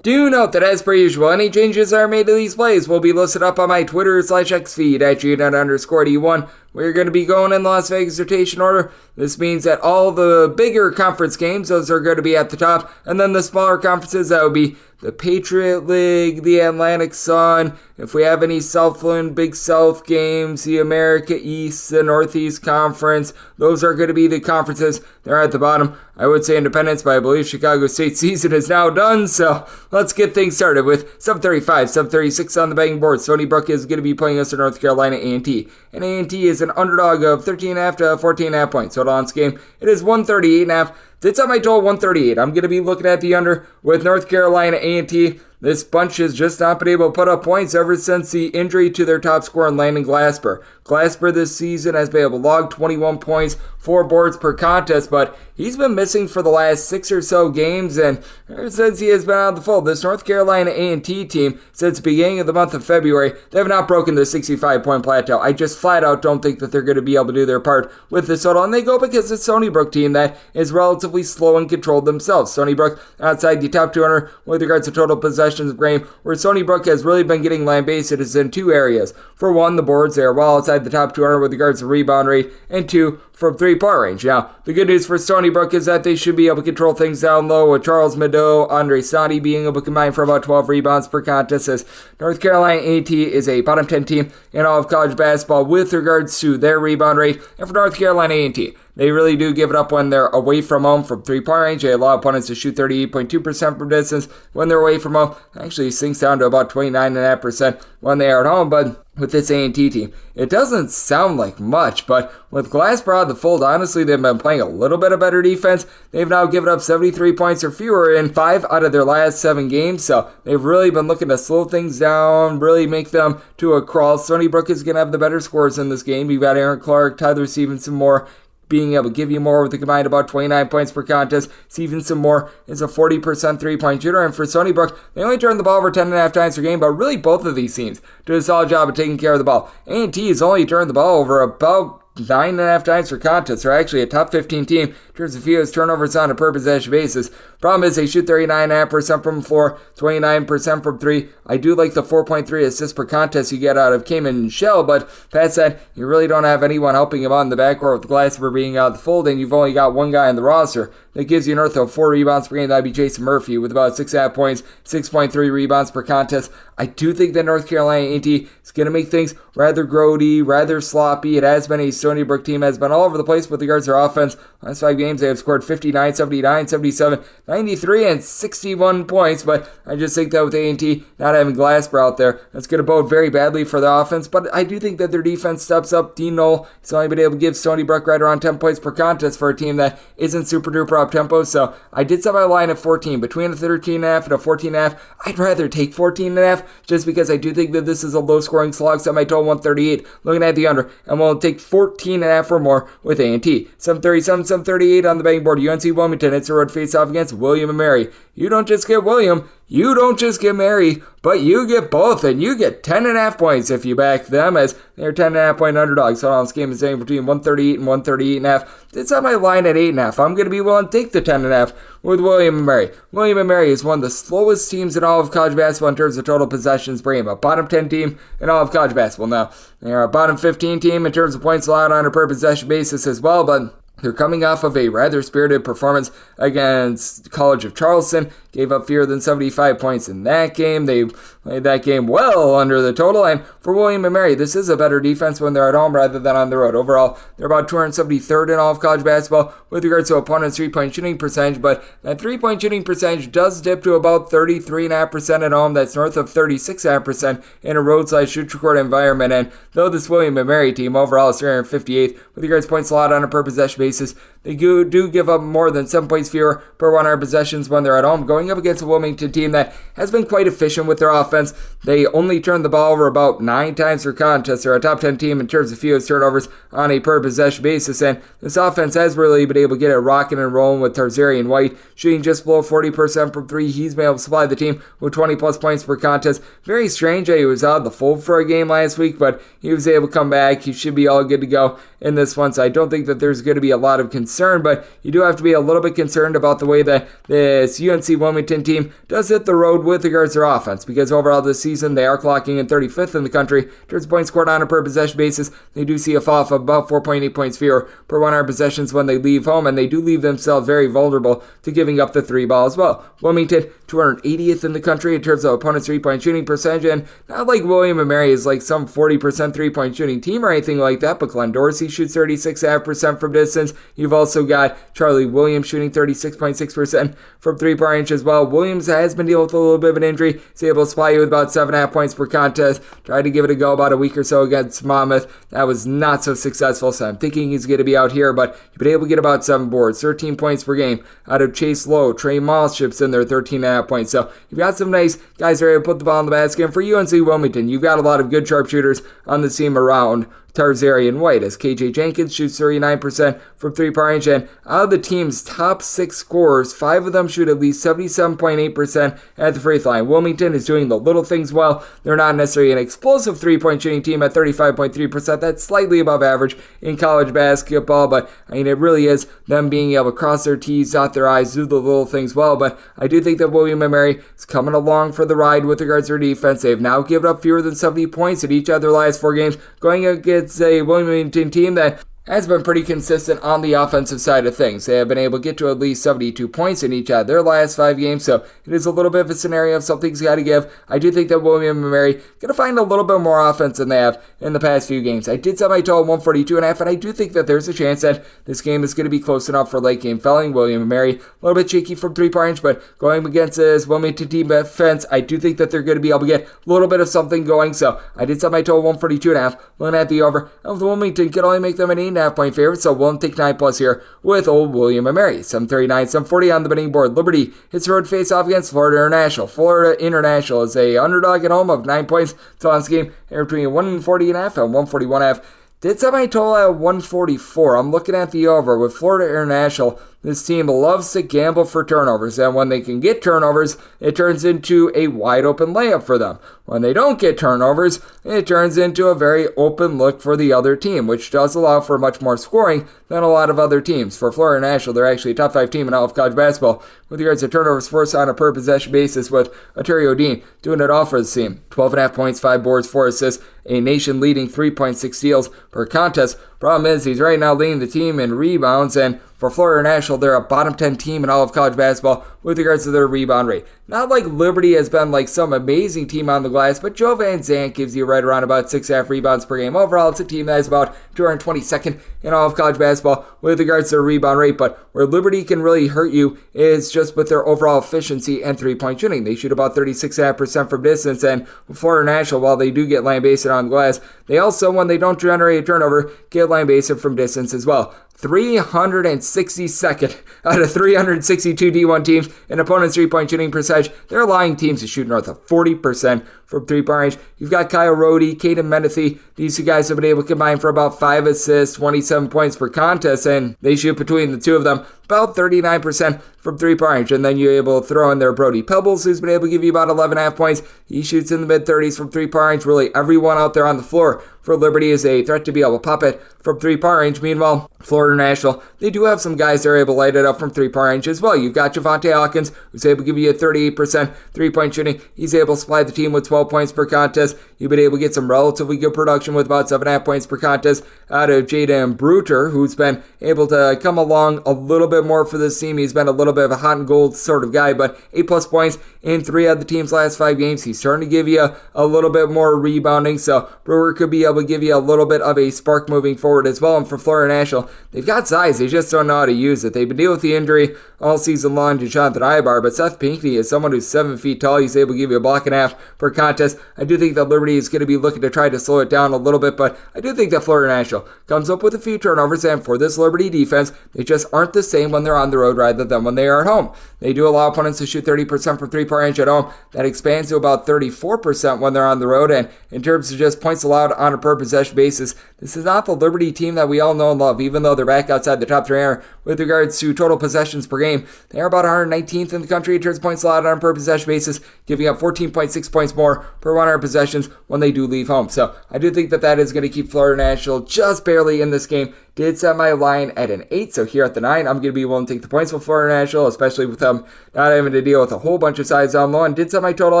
Do note that as per usual, any changes that are made to these plays will be listed up on my Twitter/X feed at GNet_D1. We're going to be going in Las Vegas rotation order. This means that all the bigger conference games, those are going to be at the top. And then the smaller conferences, that would be the Patriot League, the Atlantic Sun. If we have any Southland, Big South games, the America East, the Northeast Conference, those are going to be the conferences. They're at the bottom. I would say Independence, but I believe Chicago State season is now done. So let's get things started with 7:35, 7:36 on the betting board. Stony Brook is going to be playing us in North Carolina A&T. And A&T is an underdog of 13.5 to 14.5 points. Total on this game, it is 138.5. It's on my total 138. I'm going to be looking at the under with North Carolina A&T. This bunch has just not been able to put up points ever since the injury to their top scorer, Landon Glasper. Glasper this season has been able to log 21 points, 4 boards per contest, but he's been missing for the last 6 or so games, and ever since he has been out of the fold, this North Carolina A&T team, since the beginning of the month of February, they have not broken the 65-point plateau. I just flat out don't think that they're going to be able to do their part with this total, and they go because it's a Stony Brook team that is relatively slow and controlled themselves. Stony Brook outside the top 200 with regards to total possessions of game, where Stony Brook has really been getting lambasted is in 2 areas. For one, the boards, they are well outside the top 200 with regards to rebound rate, and 2, from 3-point range. Now, the good news for Stony Brook is that they should be able to control things down low with Charles Mado, Andre Stony being able to combine for about 12 rebounds per contest, as North Carolina A&T is a bottom 10 team in all of college basketball with regards to their rebound rate. And for North Carolina A&T, they really do give it up when they're away from home from 3-point range. They allow opponents to shoot 38.2% from distance when they're away from home. It actually sinks down to about 29.5% when they are at home, but with this A&T team, it doesn't sound like much, but with Glasper out of the fold, honestly, they've been playing a little bit of better defense. They've now given up 73 points or fewer in 5 out of their last 7 games, so they've really been looking to slow things down, really make them to a crawl. Stony Brook is going to have the better scores in this game. You've got Aaron Clark, Tyler Stevenson more, being able to give you more with a combined about 29 points per contest. Stevenson Moore is a 40% 3-point shooter, and for Stony Brook, they only turn the ball over 10.5 times per game, but really both of these teams do a solid job of taking care of the ball. A&T has only turned the ball over about 9.5 times per contest. They're actually a top 15 team in terms of fewest turnovers on a per possession basis. Problem is they shoot 39.5% from the floor, 29% from 3. I do like the 4.3 assists per contest you get out of Cayman Shell, but Pat said you really don't have anyone helping him on the backcourt with Glasper being out of the fold, and you've only got one guy on the roster that gives you north of 4 rebounds per game. That'd be Jason Murphy with about 6.5 points, 6.3 rebounds per contest. I do think that North Carolina A&T is going to make things rather grody, rather sloppy. It has been a Stony Brook team has been all over the place with regards to their offense. Last 5 games, they have scored 59, 79, 77, 93, and 61 points, but I just think that with A&T not having Glasper out there, that's going to bode very badly for the offense, but I do think that their defense steps up. Dean Knoll has only been able to give Stony Brook right around 10 points per contest for a team that isn't super duper up tempo, so I did set my line at 14. Between a 13.5 and a 14.5, I'd rather take 14.5 just because I do think that this is a low scoring slog, so I might total 138 looking at the under, and we'll take 14.5 or more with A&T. 737, 738 on the betting board. UNC Wilmington, it's a road face off against William & Mary. You don't just get William, you don't just get Mary, but you get both, and you get 10.5 points if you back them, as they're 10.5 point underdogs. So this game is saying between 138 and 138.5. It's on my line at 8.5. I'm going to be willing to take the 10.5 with William & Mary. William & Mary is one of the slowest teams in all of college basketball in terms of total possessions per game. A bottom 10 team in all of college basketball. Now, they're a bottom 15 team in terms of points allowed on a per possession basis as well, but they're coming off of a rather spirited performance against College of Charleston. Gave up fewer than 75 points in that game. They played that game well under the total. And for William & Mary, this is a better defense when they're at home rather than on the road. Overall, they're about 273rd in all of college basketball with regards to opponents' 3-point shooting percentage. But that 3-point shooting percentage does dip to about 33.5% at home. That's north of 36.5% in a roadside shoot-record environment. And though this William & Mary team overall is 358th with regards to points allowed on a per possession basis, they do give up more than 7 points fewer per 100 possessions when they're at home, going up against a Wilmington team that has been quite efficient with their offense. They only turn the ball over about 9 times per contest. They're a top 10 team in terms of fewest turnovers on a per possession basis, and this offense has really been able to get it rocking and rolling with Tarzarian White shooting just below 40% from 3. He's been able to supply the team with 20 plus points per contest. Very strange that he was out of the fold for a game last week, but he was able to come back. He should be all good to go in this one, so I don't think that there's going to be a lot of concern, but you do have to be a little bit concerned about the way that this UNC Wilmington team does hit the road with regards to their offense, because overall this season they are clocking in 35th in the country in terms of points scored on a per possession basis. They do see a fall off of about 4.8 points fewer per 100 possessions when they leave home, and they do leave themselves very vulnerable to giving up the 3 ball as well. Wilmington, 280th in the country in terms of opponents' 3-point shooting percentage, and not like William & Mary is like some 40% 3-point shooting team or anything like that, but Glenn Dorsey shoots 36.5% from distance. You've also got Charlie Williams shooting 36.6% from 3-point range as well. Williams has been dealing with a little bit of an injury. He's able to supply you with about 7.5 points per contest. Tried to give it a go about a week or so against Monmouth. That was not so successful, so I'm thinking he's going to be out here, but you've been able to get about 7 boards, 13 points per game out of Chase Lowe. Trey Moss chips in there, 13.5 points. So you've got some nice guys that are able to put the ball in the basket. And for UNC Wilmington, you've got a lot of good sharpshooters on the team around Tarzarian White, as KJ Jenkins shoots 39% from three-point range, and out of the team's top 6 scorers, 5 of them shoot at least 77.8% at the free throw line. Wilmington is doing the little things well. They're not necessarily an explosive three-point shooting team at 35.3%. That's slightly above average in college basketball, but it really is them being able to cross their T's, dot their I's, do the little things well. But I do think that William & Mary is coming along for the ride with regards to their defense. They've now given up fewer than 70 points in each of their last 4 games, going against a Wilmington team that has been pretty consistent on the offensive side of things. They have been able to get to at least 72 points in each of their last 5 games, so it is a little bit of a scenario of something's got to give. I do think that William & Mary going to find a little bit more offense than they have in the past few games. I did set my total 142.5, and I do think that there's a chance that this game is going to be close enough for late game felling. William & Mary, a little bit cheeky from three-point range, but going against this Wilmington team defense, I do think that they're going to be able to get a little bit of something going, so I did set my total 142.5. Looking at the over, of the Wilmington can only make them an 8.5 point favorite, so we'll take 9+ here with old William & Mary. 739, 740 on the betting board. Liberty hits road face-off against Florida International. Florida International is a underdog at home of 9 points. So on this game, between 140.5 and 141.5. Did set my total at 144. I'm looking at the over with Florida International. This team loves to gamble for turnovers, and when they can get turnovers, it turns into a wide open layup for them. When they don't get turnovers, it turns into a very open look for the other team, which does allow for much more scoring than a lot of other teams. For Florida International, they're actually a top 5 team in all of college basketball with regards to turnovers forced on a per possession basis, with Ontario Dean doing it all for the team. 12.5 points, 5 boards, 4 assists, a nation-leading 3.6 steals per contest. Problem is, he's right now leading the team in rebounds, and for Florida International, they're a bottom 10 team in all of college basketball with regards to their rebound rate. Not like Liberty has been like some amazing team on the glass, but Joe Van Zandt gives you right around about 6.5 rebounds per game. Overall, it's a team that is about 222nd in all of college basketball with regards to their rebound rate, but where Liberty can really hurt you is just with their overall efficiency and three-point shooting. They shoot about 36.5% from distance, and Florida International, while they do get line-based on glass, they also, when they don't generate a turnover, get line-based from distance as well. 362nd out of 362 D1 teams in opponents' three-point shooting percentage. They're allowing teams to shoot north of 40% from three-point range. You've got Kyle Rohde, Caden Menethy. These 2 guys have been able to combine for about 5 assists, 27 points per contest, and they shoot between the 2 of them about 39% from three-point range. And then you're able to throw in there Brody Pebbles, who's been able to give you about 11.5 points. He shoots in the mid-30s from three-point range. Really, everyone out there on the floor for Liberty is a threat to be able to pop it from three-point range. Meanwhile, Florida International, they do have some guys that are able to light it up from three-point range as well. You've got Javante Hawkins, who's able to give you a 38% three-point shooting. He's able to supply the team with 12 points per contest. You've been able to get some relatively good production with about 7.5 points per contest out of Jaden Bruter, who's been able to come along a little bit more for this team. He's been a little bit of a hot and gold sort of guy, but 8+ points in 3 of the team's last 5 games. He's starting to give you a little bit more rebounding, so Brewer could be able to give you a little bit of a spark moving forward as well. And for Florida National, they've got size. They just don't know how to use it. They've been dealing with the injury all season long to Jonathan Ibar, but Seth Pinckney is someone who's 7 feet tall. He's able to give you a block and a half per contest. I do think that Liberty is going to be looking to try to slow it down a little bit, but I do think that Florida National comes up with a few turnovers, and for this Liberty defense, they just aren't the same when they're on the road rather than when they are at home. They do allow opponents to shoot 30% from three-point range at home. That expands to about 34% when they're on the road, and in terms of just points allowed on a per possession basis, this is not the Liberty team that we all know and love, even though they're back outside the top 3 with regards to total possessions per game. They are about 119th in the country in terms of points allowed on a per possession basis, giving up 14.6 points more per 100 possessions when they do leave home. So I do think that that is going to keep Florida National just barely in this game. Did set my line at an 8, so here at the 9, I'm going to be willing to take the points with Florida National, especially with them not having to deal with a whole bunch of sides down low, and did set my total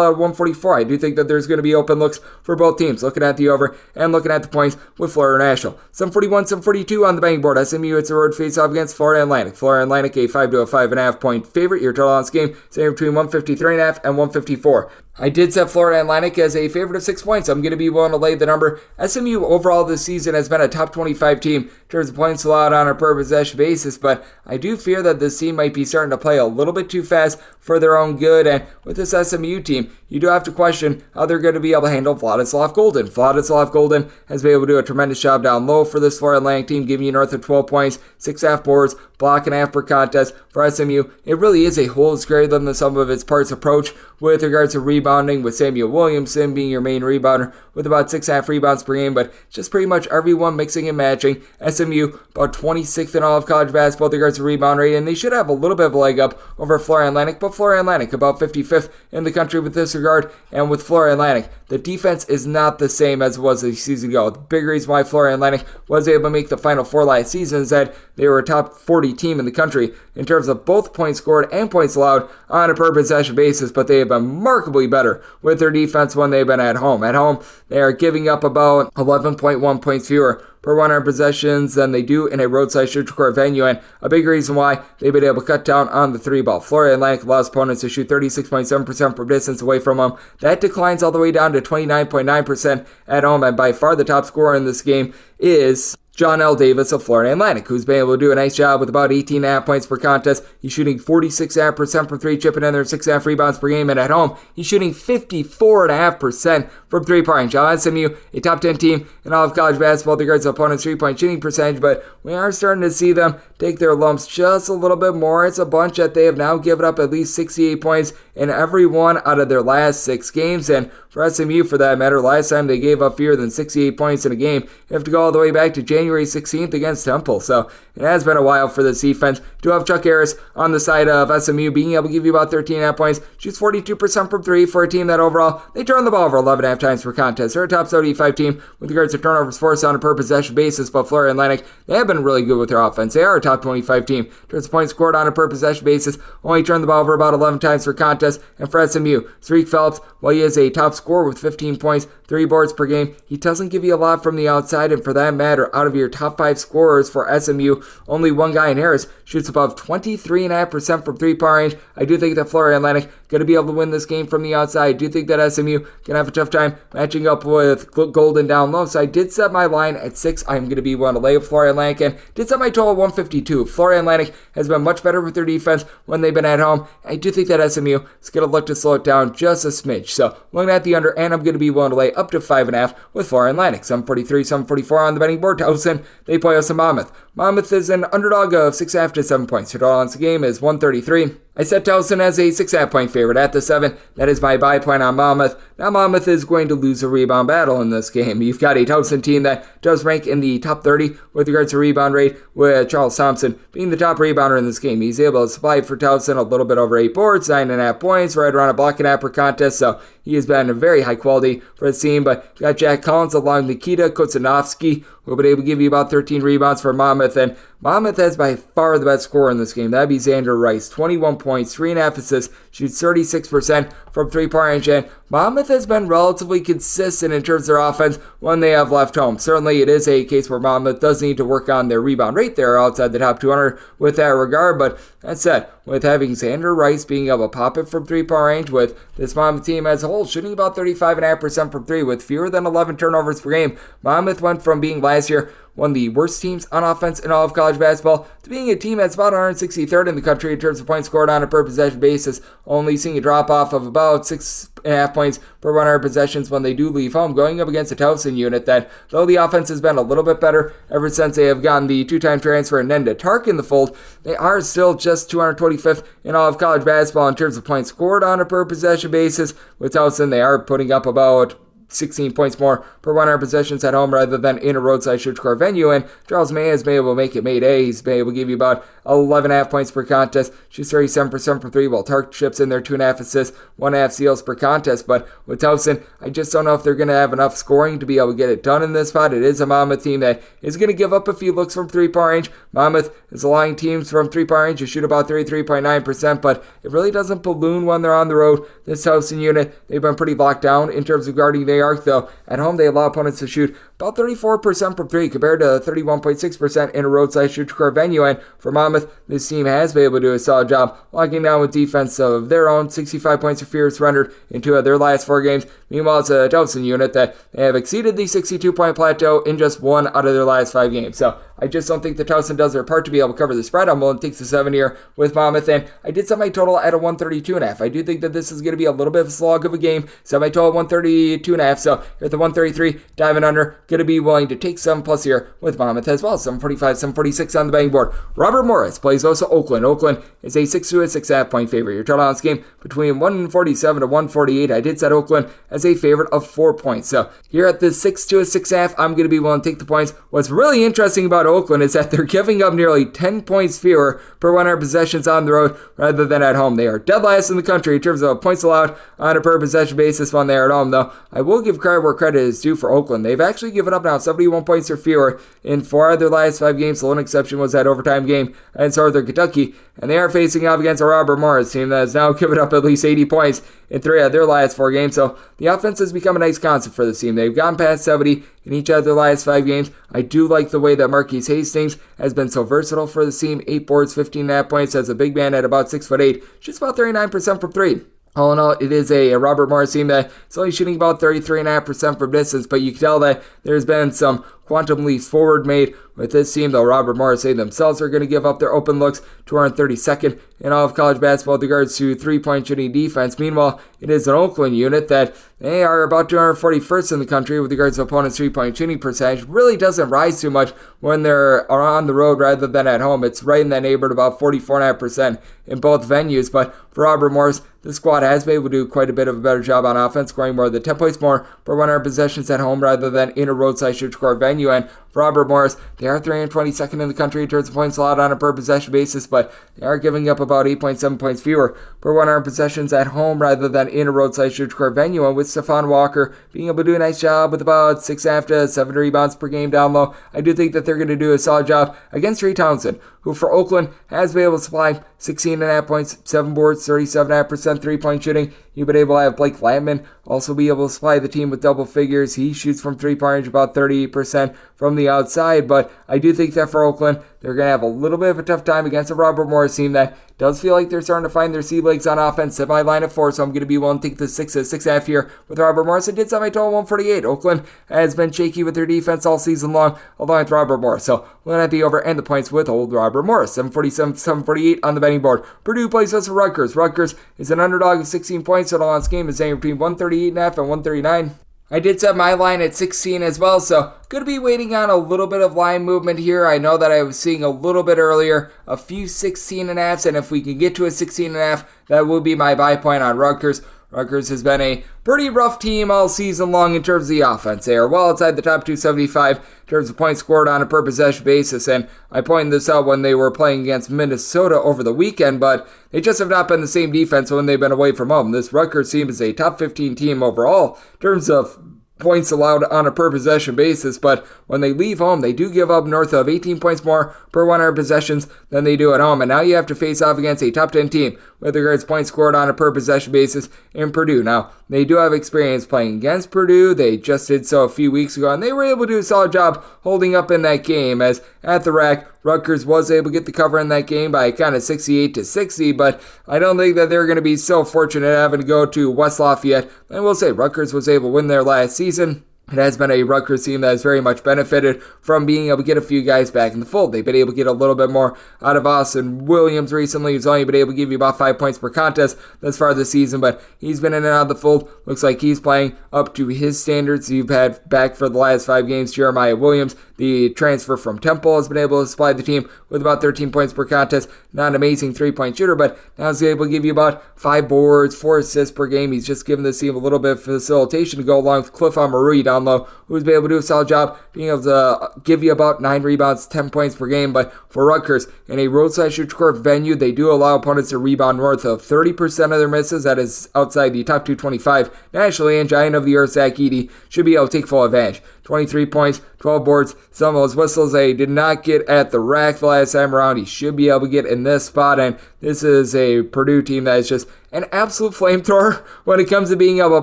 at 144. I do think that there's going to be open looks for both teams, looking at the over and looking at the points with Florida National. 741, 742 on the betting board. SMU, it's a road face-off against Florida Atlantic. Florida Atlantic, a 5 to a 5.5 point favorite. Your total on this game is between 153.5 and 154. I did set Florida Atlantic as a favorite of 6 points. I'm going to be willing to lay the number. SMU overall this season has been a top 25 team in terms terms of points allowed on a per possession basis, but I do fear that this team might be starting to play a little bit too fast for their own good, and with this SMU team, you do have to question how they're going to be able to handle Vladislav Golden. Vladislav Golden has been able to do a tremendous job down low for this Florida Atlantic team, giving you north of 12 points, 6.5 boards, block and a half per contest. For SMU, it really is a whole greater than the sum of its parts approach with regards to rebounding, with Samuel Williamson being your main rebounder with about 6.5 rebounds per game, but just pretty much everyone mixing and matching. SMU about 26th in all of college basketball with regards to rebound rate, and they should have a little bit of a leg up over Florida Atlantic, but Florida Atlantic about 55th in the country with this regard. And with Florida Atlantic, the defense is not the same as it was a season ago. The big reason why Florida Atlantic was able to make the Final Four last season is that they were a top 40 team in the country in terms of both points scored and points allowed on a per possession basis, but they have been remarkably better with their defense when they've been at home. At home, they are giving up about 11.1 points fewer per 100 possessions than they do in a roadside neutral court venue, and a big reason why they've been able to cut down on the three ball. Florida Atlantic allows opponents to shoot 36.7% from distance away from them. That declines all the way down to 29.9% at home, and by far the top scorer in this game is John L. Davis of Florida Atlantic, who's been able to do a nice job with about 18.5 points per contest. He's shooting 46.5% from three, chipping in there 6.5 rebounds per game, and at home, he's shooting 54.5% from three-point range. Now, SMU, a top 10 team in all of college basketball with regards to opponents' three-point shooting percentage, but we are starting to see them take their lumps just a little bit more. It's a bunch that they have now given up at least 68 points in every one out of their last 6 games, and for SMU, for that matter, last time they gave up fewer than 68 points in a game, you have to go all the way back to January 16th against Temple. So it has been a while for this defense. Do have Chuck Harris on the side of SMU being able to give you about 13.5 points. Shoots 42% from three for a team that overall, they turn the ball over 11.5 times per contest. They're a top 75 team with regards to turnovers forced on a per possession basis, but Florida Atlantic, they have been really good with their offense. They are a top 25 team. In terms of points scored on a per possession basis, only turn the ball over about 11 times per contest. And for SMU, Tariq Phelps, while he is a top scorer with 15 points, 3 boards per game, he doesn't give you a lot from the outside, and for that matter, out of your top 5 scorers for SMU, only one guy in Harris shoots above 23.5% from three-point range. I do think that Florida Atlantic going to be able to win this game from the outside. I do think that SMU going to have a tough time matching up with Golden down low, so I did set my line at 6. I'm going to be willing to lay with Florida Atlantic, and did set my total at 152. Florida Atlantic has been much better with their defense when they've been at home. I do think that SMU is going to look to slow it down just a smidge. So looking at the under, and I'm going to be willing to lay up to 5.5 with Florida Atlantic. 743, 744 on the betting board. Towson, they play us in Monmouth. Monmouth is an underdog of 6.5 to 7 points. Their total on this game is 133. I set Towson as a 6.5 point favorite at the 7. That is my buy point on Monmouth. Now Monmouth is going to lose a rebound battle in this game. You've got a Towson team that does rank in the top 30 with regards to rebound rate, with Charles Thompson being the top rebounder in this game. He's able to supply for Towson a little bit over 8 boards, 9.5 points, right around a block and a half per contest, so he has been very high quality for the team. But you got Jack Collins along Nikita Kotsanovsky, who will be able to give you about 13 rebounds for Monmouth, and Monmouth has by far the best scorer in this game. That'd be Xander Rice, 21 points, 3.5 assists, shoots 36% from three-point range, and Monmouth has been relatively consistent in terms of their offense when they have left home. Certainly it is a case where Monmouth does need to work on their rebound rate there outside the top 200 with that regard, but that said, with having Xander Rice being able to pop it from three-point range, with this Monmouth team as a whole shooting about 35.5% from three with fewer than 11 turnovers per game, Monmouth went from being last year one of the worst teams on offense in all of college basketball to being a team that's about 163rd in the country in terms of points scored on a per possession basis, only seeing a drop-off of about 6.5 points per 100 possessions when they do leave home, going up against a Towson unit that, though the offense has been a little bit better ever since they have gotten the two-time transfer Nenda Tark in the fold, they are still just 225th in all of college basketball in terms of points scored on a per possession basis. With Towson, they are putting up about 16 points more per 100 possessions at home rather than in a roadside neutral court venue, and Charles May has been able to make it May Day. He's been able to give you about 11.5 points per contest, shoots 37% from three, while Tark chips in there 2.5 assists, 1.5 steals per contest. But with Towson, I just don't know if they're going to have enough scoring to be able to get it done in this spot. It is a Monmouth team that is going to give up a few looks from three-point range. Monmouth is allowing teams from three-point range to shoot about 33.9%, but it really doesn't balloon when they're on the road. This Towson unit, they've been pretty locked down in terms of guarding the arc, though. At home, they allow opponents to shoot about 34% from three compared to 31.6% in a roadside neutral court venue. And for Monmouth, this team has been able to do a solid job locking down with defense of their own. 65 points of fear surrendered in 2 of their last 4 games. Meanwhile, it's a Towson unit that they have exceeded the 62-point plateau in just 1 out of their last 5 games. So I just don't think the Towson does their part to be able to cover the spread. I'm willing to take the 7 here with Monmouth, and I did set my total at a 132.5. I do think that this is going to be a little bit of a slog of a game. Set my total at 132.5, so here at the 133, diving under, going to be willing to take 7+ here with Monmouth as well. 745, 746 on the betting board. Robert Morris plays also Oakland. Oakland is a 6 to a 6.5 point favorite. Your total on this game between 147 to 148. I did set Oakland as a favorite of 4 points. So here at the 6 to a 6.5, I'm going to be willing to take the points. What's really interesting about Oakland is that they're giving up nearly 10 points fewer per 100 possessions on the road rather than at home. They are dead last in the country in terms of points allowed on a per possession basis when they're at home, though. I will give credit where credit is due for Oakland. They've actually given up now 71 points or fewer in 4 of their last 5 games. The one exception was that overtime game against Northern Kentucky, and they are facing off against a Robert Morris team that has now given up at least 80 points in 3 of their last 4 games. So the offense has become a nice concept for this team. They've gone past 70 in each of their last 5 games. I do like the way that Marquise Hastings has been so versatile for the team. 8 boards, 15.5 points as a big man at about 6'8", just about 39% from 3. All in all, it is a Robert Morris team that is only shooting about 33.5% from distance, but you can tell that there's been some quantum leaps forward made with this team, though Robert Morris, they themselves are going to give up their open looks, 232nd in all of college basketball with regards to three-point shooting defense. Meanwhile, it is an Oakland unit that they are about 241st in the country with regards to opponents' three-point shooting percentage. Really doesn't rise too much when they're on the road rather than at home. It's right in that neighborhood, about 44.5% in both venues. But for Robert Morris, the squad has been able to do quite a bit of a better job on offense, scoring more than 10 points more per 100 possessions at home rather than in a roadside shoot score venue. And for Robert Morris, they are 322nd in the country in terms of points allowed on a per possession basis, but they are giving up about 8.7 points fewer per 100 possessions at home rather than in a roadside shoot score venue. And with Stephon Walker being able to do a nice job with about 6.5 to 7 rebounds per game down low, I do think that they're going to do a solid job against Towson, who for Oakland has been able to supply 16.5 points, 7 boards, 37.5% three-point shooting. You've been able to have Blake Lampman also be able to supply the team with double figures. He shoots from three-point range about 38% from the outside, but I do think that for Oakland, they're going to have a little bit of a tough time against a Robert Morris team that does feel like they're starting to find their sea legs on offense. Set my line at 4, so I'm going to be willing to take the 6.5 here with Robert Morris. I did set my total 148. Oakland has been shaky with their defense all season long, along with Robert Morris. So we'll at the over and the points with old Robert Morris. 747, 748 on the betting board. Purdue plays us for Rutgers. Rutgers is an underdog of 16 points. Total on this game is saying between 138.5 and 139. I did set my line at 16 as well, so going to be waiting on a little bit of line movement here. I know that I was seeing a little bit earlier, a few 16.5s, and if we can get to a 16.5, that will be my buy point on Rutgers. Rutgers has been a pretty rough team all season long in terms of the offense. They are well outside the top 275 in terms of points scored on a per possession basis, and I pointed this out when they were playing against Minnesota over the weekend, but they just have not been the same defense when they've been away from home. This Rutgers team is a top 15 team overall in terms of points allowed on a per possession basis, but when they leave home, they do give up north of 18 points more per 100 possessions than they do at home. And now you have to face off against a top 10 team with regards to points scored on a per possession basis in Purdue. Now, they do have experience playing against Purdue. They just did so a few weeks ago, and they were able to do a solid job holding up in that game, as at the rack, Rutgers was able to get the cover in that game by kind of 68-60, but I don't think that they're going to be so fortunate having to go to West Lafayette. And we'll say Rutgers was able to win their last season. It has been a Rutgers team that has very much benefited from being able to get a few guys back in the fold. They've been able to get a little bit more out of Austin Williams recently. He's only been able to give you about 5 points per contest thus far this season, but he's been in and out of the fold. Looks like he's playing up to his standards. You've had back for the last 5 games Jeremiah Williams, the transfer from Temple, has been able to supply the team with about 13 points per contest. Not an amazing three-point shooter, but now he's able to give you about 5 boards, 4 assists per game. He's just given this team a little bit of facilitation to go along with Cliff Amarui down low, who's been able to do a solid job being able to give you about 9 rebounds, 10 points per game. But for Rutgers, in a roadside shoot score venue, they do allow opponents to rebound north of 30% of their misses. That is outside the top 225 nationally, and Giant of the Earth Zach Edey should be able to take full advantage. 23 points, 12 boards, some of those whistles they did not get at the rack the last time around. He should be able to get in this spot, and this is a Purdue team that is just an absolute flamethrower when it comes to being able to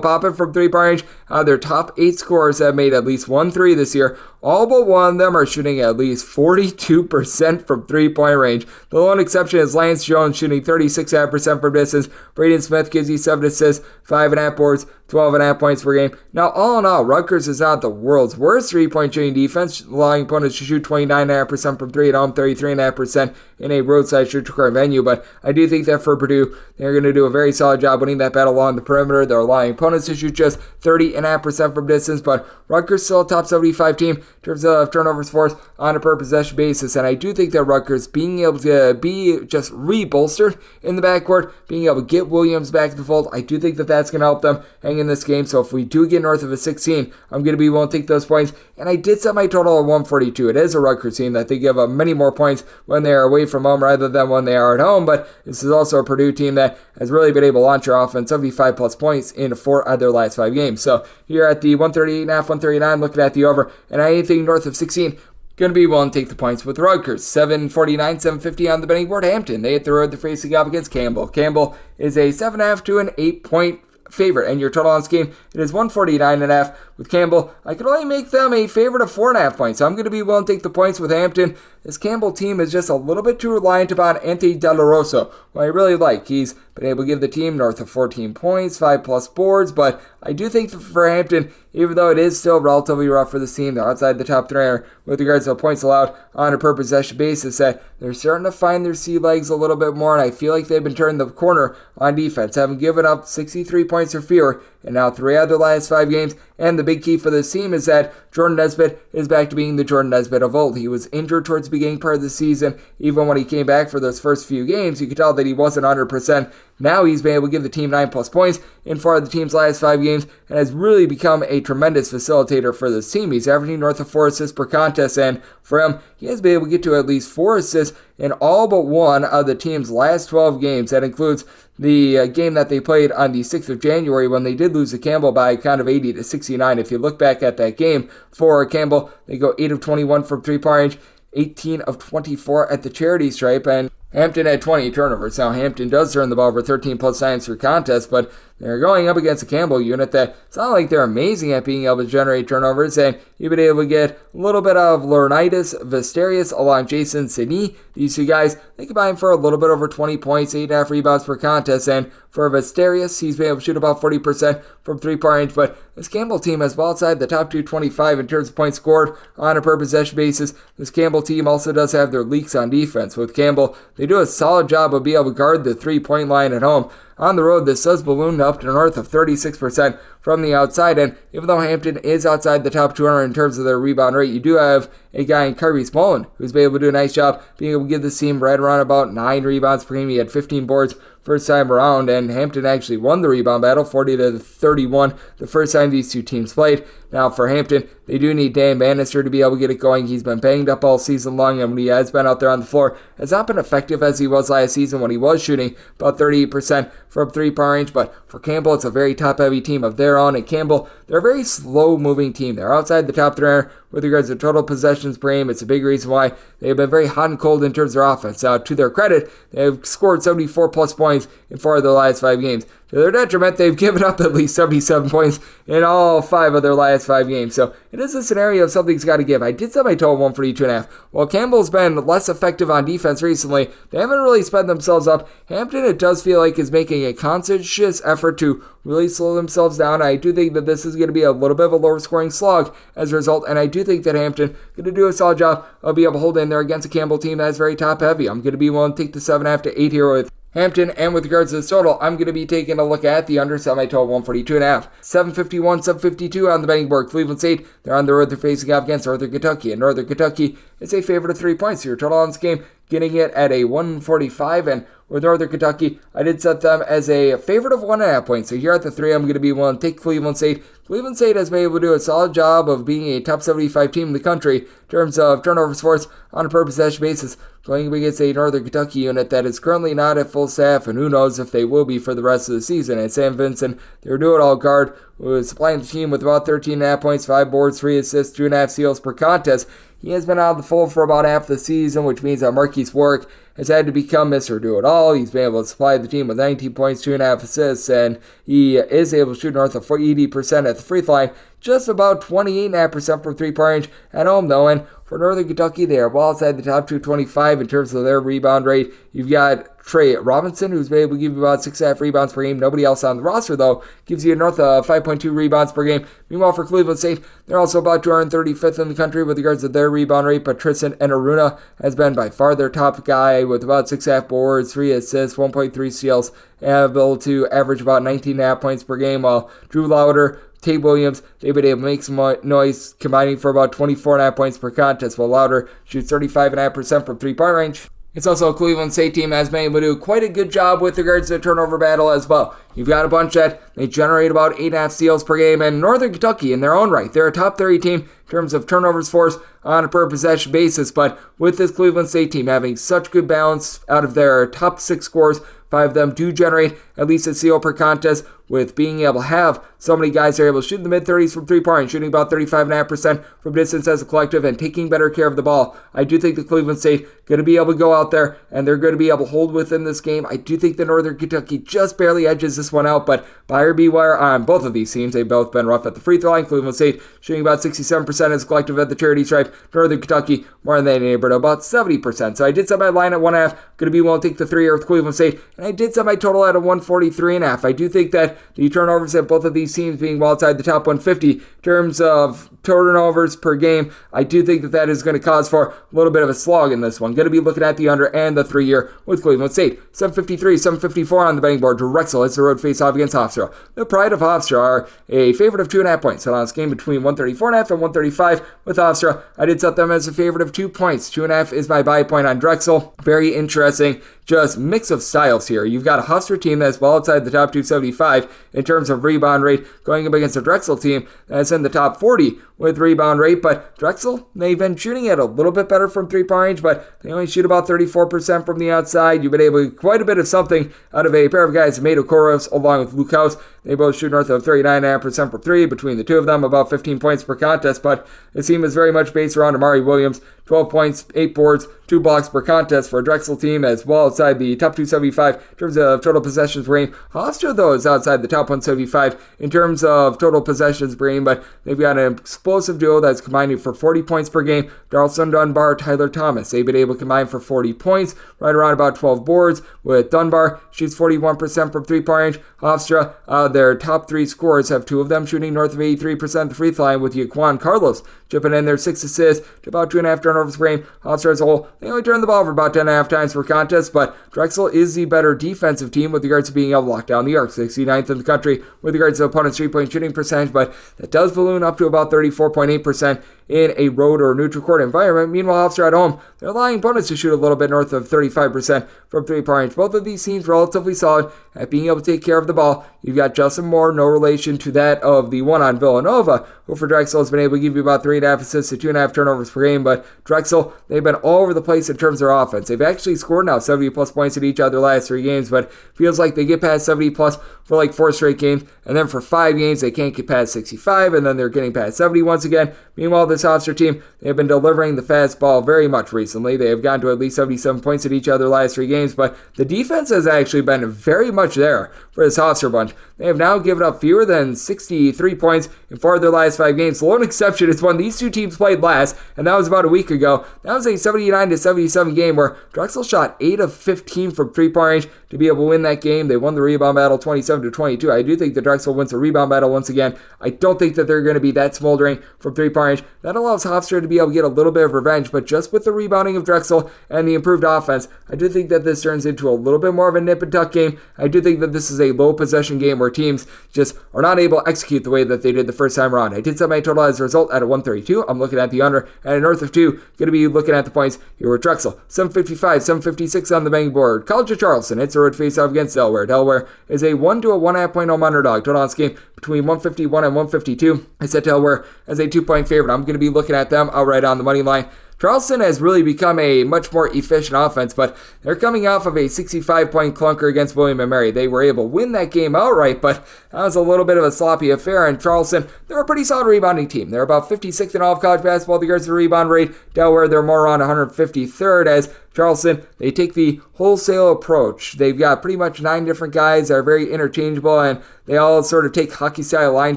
pop it from three-point range. Their top 8 scorers have made at least 1 3 this year. All but one of them are shooting at least 42% from three-point range. The lone exception is Lance Jones shooting 36.5% from distance. Braden Smith gives you 7 assists, 5.5 boards, 12.5 points per game. Now, all in all, Rutgers is not the world's worst three-point shooting defense, allowing opponents to shoot 29.5% from 3 at home, 33.5% in a roadside shoot-to-court venue. But I do think that for Purdue, they're going to do a very solid job winning that battle along the perimeter. They're allowing opponents to shoot just 30.5% from distance, but Rutgers still a top 75 team in terms of turnovers forced on a per possession basis. And I do think that Rutgers being able to be just re-bolstered in the backcourt, being able to get Williams back in the fold, I do think that that's going to help them hang in this game. So if we do get north of a 16, I'm going to be willing to take those points. And I did set my total at 142. It is a Rutgers team that they give up many more points when they are away from home rather than when they are at home. But this is also a Purdue team that has really been able to launch their offense 75 plus points in 4 of their last 5 games. So here at the 138.5, 139, looking at the over, and anything north of 16, going to be willing to take the points with Rutgers. 749, 750 on the betting board. Hampton, they hit the road to facing up against Campbell. Campbell is a 7.5 to an 8-point favorite, and your total on this game, it is 149.5. With Campbell, I could only make them a favorite of 4.5 points, so I'm going to be willing to take the points with Hampton. This Campbell team is just a little bit too reliant upon Anthony De La Rosa, who I really like. He's been able to give the team north of 14 points, 5 plus boards, but I do think for Hampton, even though it is still relatively rough for this team, they're outside the top 3 with regards to points allowed on a per possession basis, that they're starting to find their sea legs a little bit more, and I feel like they've been turning the corner on defense, having given up 63 points or fewer, and now 3 out of their last 5 games. And the big key for this team is that Jordan Nesbitt is back to being the Jordan Nesbitt of old. He was injured towards the beginning part of the season. Even when he came back for those first few games, you could tell that he wasn't 100%. Now he's been able to give the team 9 plus points in 4 of the team's last 5 games and has really become a tremendous facilitator for this team. He's averaging north of 4 assists per contest, and for him, he has been able to get to at least 4 assists in all but one of the team's last 12 games. That includes the game that they played on the 6th of January when they did lose to Campbell by kind of 80 to 69. If you look back at that game for Campbell, they go 8 of 21 from 3-point range, 18 of 24 at the charity stripe, and Hampton had 20 turnovers. Now, Hampton does turn the ball over 13 plus times per contest, but they're going up against a Campbell unit that it's not like they're amazing at being able to generate turnovers, and you've been able to get a little bit of Leonidas Visterius along Jason Stony. These 2 guys, they combine for a little bit over 20 points, 8.5 rebounds per contest, and for Visterius, he's been able to shoot about 40% from 3-point range, but this Campbell team has ball outside the top 225 in terms of points scored on a per possession basis. This Campbell team also does have their leaks on defense. With Campbell, they do a solid job of being able to guard the 3-point line at home. On the road, this does balloon up to north of 36% from the outside, and even though Hampton is outside the top 200 in terms of their rebound rate, you do have a guy in Kirby Smolin who's been able to do a nice job being able to give this team right around about 9 rebounds per game. He had 15 boards first time around, and Hampton actually won the rebound battle 40 to 31 the first time these 2 teams played. Now for Hampton, they do need Dan Bannister to be able to get it going. He's been banged up all season long, and when he has been out there on the floor, has not been effective as he was last season when he was shooting about 38% from 3-point range. But for Campbell, it's a very top-heavy team of their own, and Campbell, they're a very slow-moving team. They're outside the top 3 with regards to total possessions per game. It's a big reason why they've been very hot and cold in terms of their offense. Now, to their credit, they've scored 74-plus points in 4 of their last 5 games. To their detriment, they've given up at least 77 points in all 5 of their last 5 games. So it is a scenario of something's got to give. I did set my total 142.5. While Campbell's been less effective on defense recently, they haven't really sped themselves up. Hampton, it does feel like, is making a conscious effort to really slow themselves down. I do think that this is going to be a little bit of a lower scoring slog as a result, and I do think that Hampton going to do a solid job of being able to hold in there against a Campbell team that is very top heavy. I'm going to be willing to take the 7.5 to 8 here with Hampton, and with regards to the total, I'm going to be taking a look at the under, set my total 142.5. 751, 752 on the betting board. Cleveland State, they're on the road, they're facing off against Northern Kentucky, and Northern Kentucky is a favorite of 3 points. So your total on this game, getting it at a 145, and with Northern Kentucky, I did set them as a favorite of 1.5 points. So here at the 3, I'm going to be willing to take Cleveland State. Cleveland State has been able to do a solid job of being a top 75 team in the country in terms of turnovers forced on a per possession basis, going up against a Northern Kentucky unit that is currently not at full staff, and who knows if they will be for the rest of the season. And Sam Vincent, their do-it-all guard, was supplying the team with about 13.5 points, 5 boards, 3 assists, 2.5 steals per contest. He has been out of the fold for about half the season, which means that Marquise Warwick has had to become Mr. Do-It-All. He's been able to supply the team with 19 points, 2.5 assists, and he is able to shoot north of 80% at the free throw line, just about 28.5% from three-point range at home, though. And for Northern Kentucky, they are well outside the top 225 in terms of their rebound rate. You've got Trey Robinson, who's been able to give you about 6.5 rebounds per game. Nobody else on the roster, though, gives you north of 5.2 rebounds per game. Meanwhile, for Cleveland State, they're also about 235th in the country with regards to their rebound rate, but Tristan Enaruna has been by far their top guy with about 6.5 boards, 3 assists, 1.3 steals, able to average about 19.5 points per game, while Drew Lauder, Tate Williams, they've been able to make some noise, combining for about 24.5 points per contest, while Lauder shoots 35.5% from three-point range. It's also a Cleveland State team that has been able to do quite a good job with regards to the turnover battle as well. You've got a bunch that they generate about 8.5 steals per game, and Northern Kentucky, in their own right, they're a top 30 team in terms of turnovers forced on a per possession basis, but with this Cleveland State team having such good balance out of their top 6 scorers, 5 of them do generate at least a steal per contest, with being able to have so many guys that are able to shoot in the mid-30s from three-point, shooting about 35.5% from distance as a collective, and taking better care of the ball. I do think the Cleveland State going to be able to go out there, and they're going to be able to hold within this game. I do think the Northern Kentucky just barely edges this one out, but buyer beware on both of these teams. They've both been rough at the free throw line. Cleveland State shooting about 67% as a collective at the charity stripe. Northern Kentucky more than they neighborhood, about 70%. So I did set my line at 1.5. Going to be willing to take the 3 here with Cleveland State, and I did set my total at a 143.5. I do think that the turnovers at both of these teams being well outside the top 150 in terms of turnovers per game, I do think that is going to cause for a little bit of a slog in this one. Going to be looking at the under and the 3 here with Cleveland State. 753, 754 on the betting board. Drexel is the road face-off against Hofstra. The Pride of Hofstra are a favorite of 2.5 points. So on this game between 134.5 and 135 with Hofstra, I did set them as a favorite of 2 points. 2.5 is my buy point on Drexel. Very interesting. Just mix of styles here. You've got a Hofstra team that's well outside the top 275 in terms of rebound rate, going up against a Drexel team that's in the top 40 with rebound rate, but Drexel, they've been shooting it a little bit better from three-point range, but they only shoot about 34% from the outside. You've been able to get quite a bit of something out of a pair of guys, Mato Koros along with Luke House. They both shoot north of 39.5% for 3 between the two of them, about 15 points per contest, but the team is very much based around Amari Williams, 12 points, 8 boards, 2 blocks per contest for a Drexel team as well outside the top 275 in terms of total possessions per game. Hofstra, though, is outside the top 175 in terms of total possessions per game, but they've got an explosive duo that's combining for 40 points per game. Darlston Dunbar, Tyler Thomas. They've been able to combine for 40 points, right around about 12 boards, with Dunbar shoots 41% from three-point range. Hofstra, their top 3 scorers have 2 of them shooting north of 83% the free throw line, with Yaquan Carlos chipping in their 6 assists to about 2.5 turnovers per game. Hofstra as a whole, they only turn the ball over about 10.5 times per contest, but Drexel is the better defensive team with regards to being able to lock down the arc. 69th in the country with regards to opponent's 3-point shooting percentage, but that does balloon up to about 34.8% in a road or neutral court environment. Meanwhile, Hofstra at home, they're allowing opponents to shoot a little bit north of 35% from three-point range. Both of these teams relatively solid at being able to take care of the ball. You've got Justin Moore, no relation to that of the one on Villanova, who for Drexel has been able to give you about 3.5 assists to 2.5 turnovers per game, but Drexel, they've been all over the place in terms of their offense. They've actually scored now 70-plus points in each of their last 3 games, but feels like they get past 70-plus for like 4 straight games, and then for 5 games they can't get past 65, and then they're getting past 70 once again. Meanwhile, this Hofstra team, they have been delivering the fastball very much recently. They have gotten to at least 77 points in each of their last 3 games, but the defense has actually been very much there for this Hofstra bunch. They have now given up fewer than 63 points in 4 of their last 5 games. The lone exception is when these 2 teams played last, and that was about a week ago. That was a 79-77 game where Drexel shot 8 of 15 from three-point range to be able to win that game. They won the rebound battle 27-22. I do think that Drexel wins the rebound battle once again. I don't think that they're going to be that smoldering from three-point range. That allows Hofstra to be able to get a little bit of revenge, but just with the rebounding of Drexel and the improved offense, I do think that this turns into a little bit more of a nip-and-tuck game. I do think that this is a low-possession game where teams just are not able to execute the way that they did the first time around. I did set my total as a result at a 132. I'm looking at the under, and a north of 2, going to be looking at the points here with Drexel. 755, 756 on the betting board. College of Charleston, it's a road face-off against Delaware. Delaware is a 1 to a 1.5 point home underdog. Total on this game between 151 and 152. I set Delaware as a 2-point favorite. I'm going to be looking at them outright on the money line. Charleston has really become a much more efficient offense, but they're coming off of a 65-point clunker against William & Mary. They were able to win that game outright, but that was a little bit of a sloppy affair, and Charleston, they're a pretty solid rebounding team. They're about 56th in all of college basketball with regards to the rebound rate. Delaware, they're more around 153rd, as Charleston, they take the wholesale approach. They've got pretty much 9 different guys that are very interchangeable, and they all sort of take hockey-style line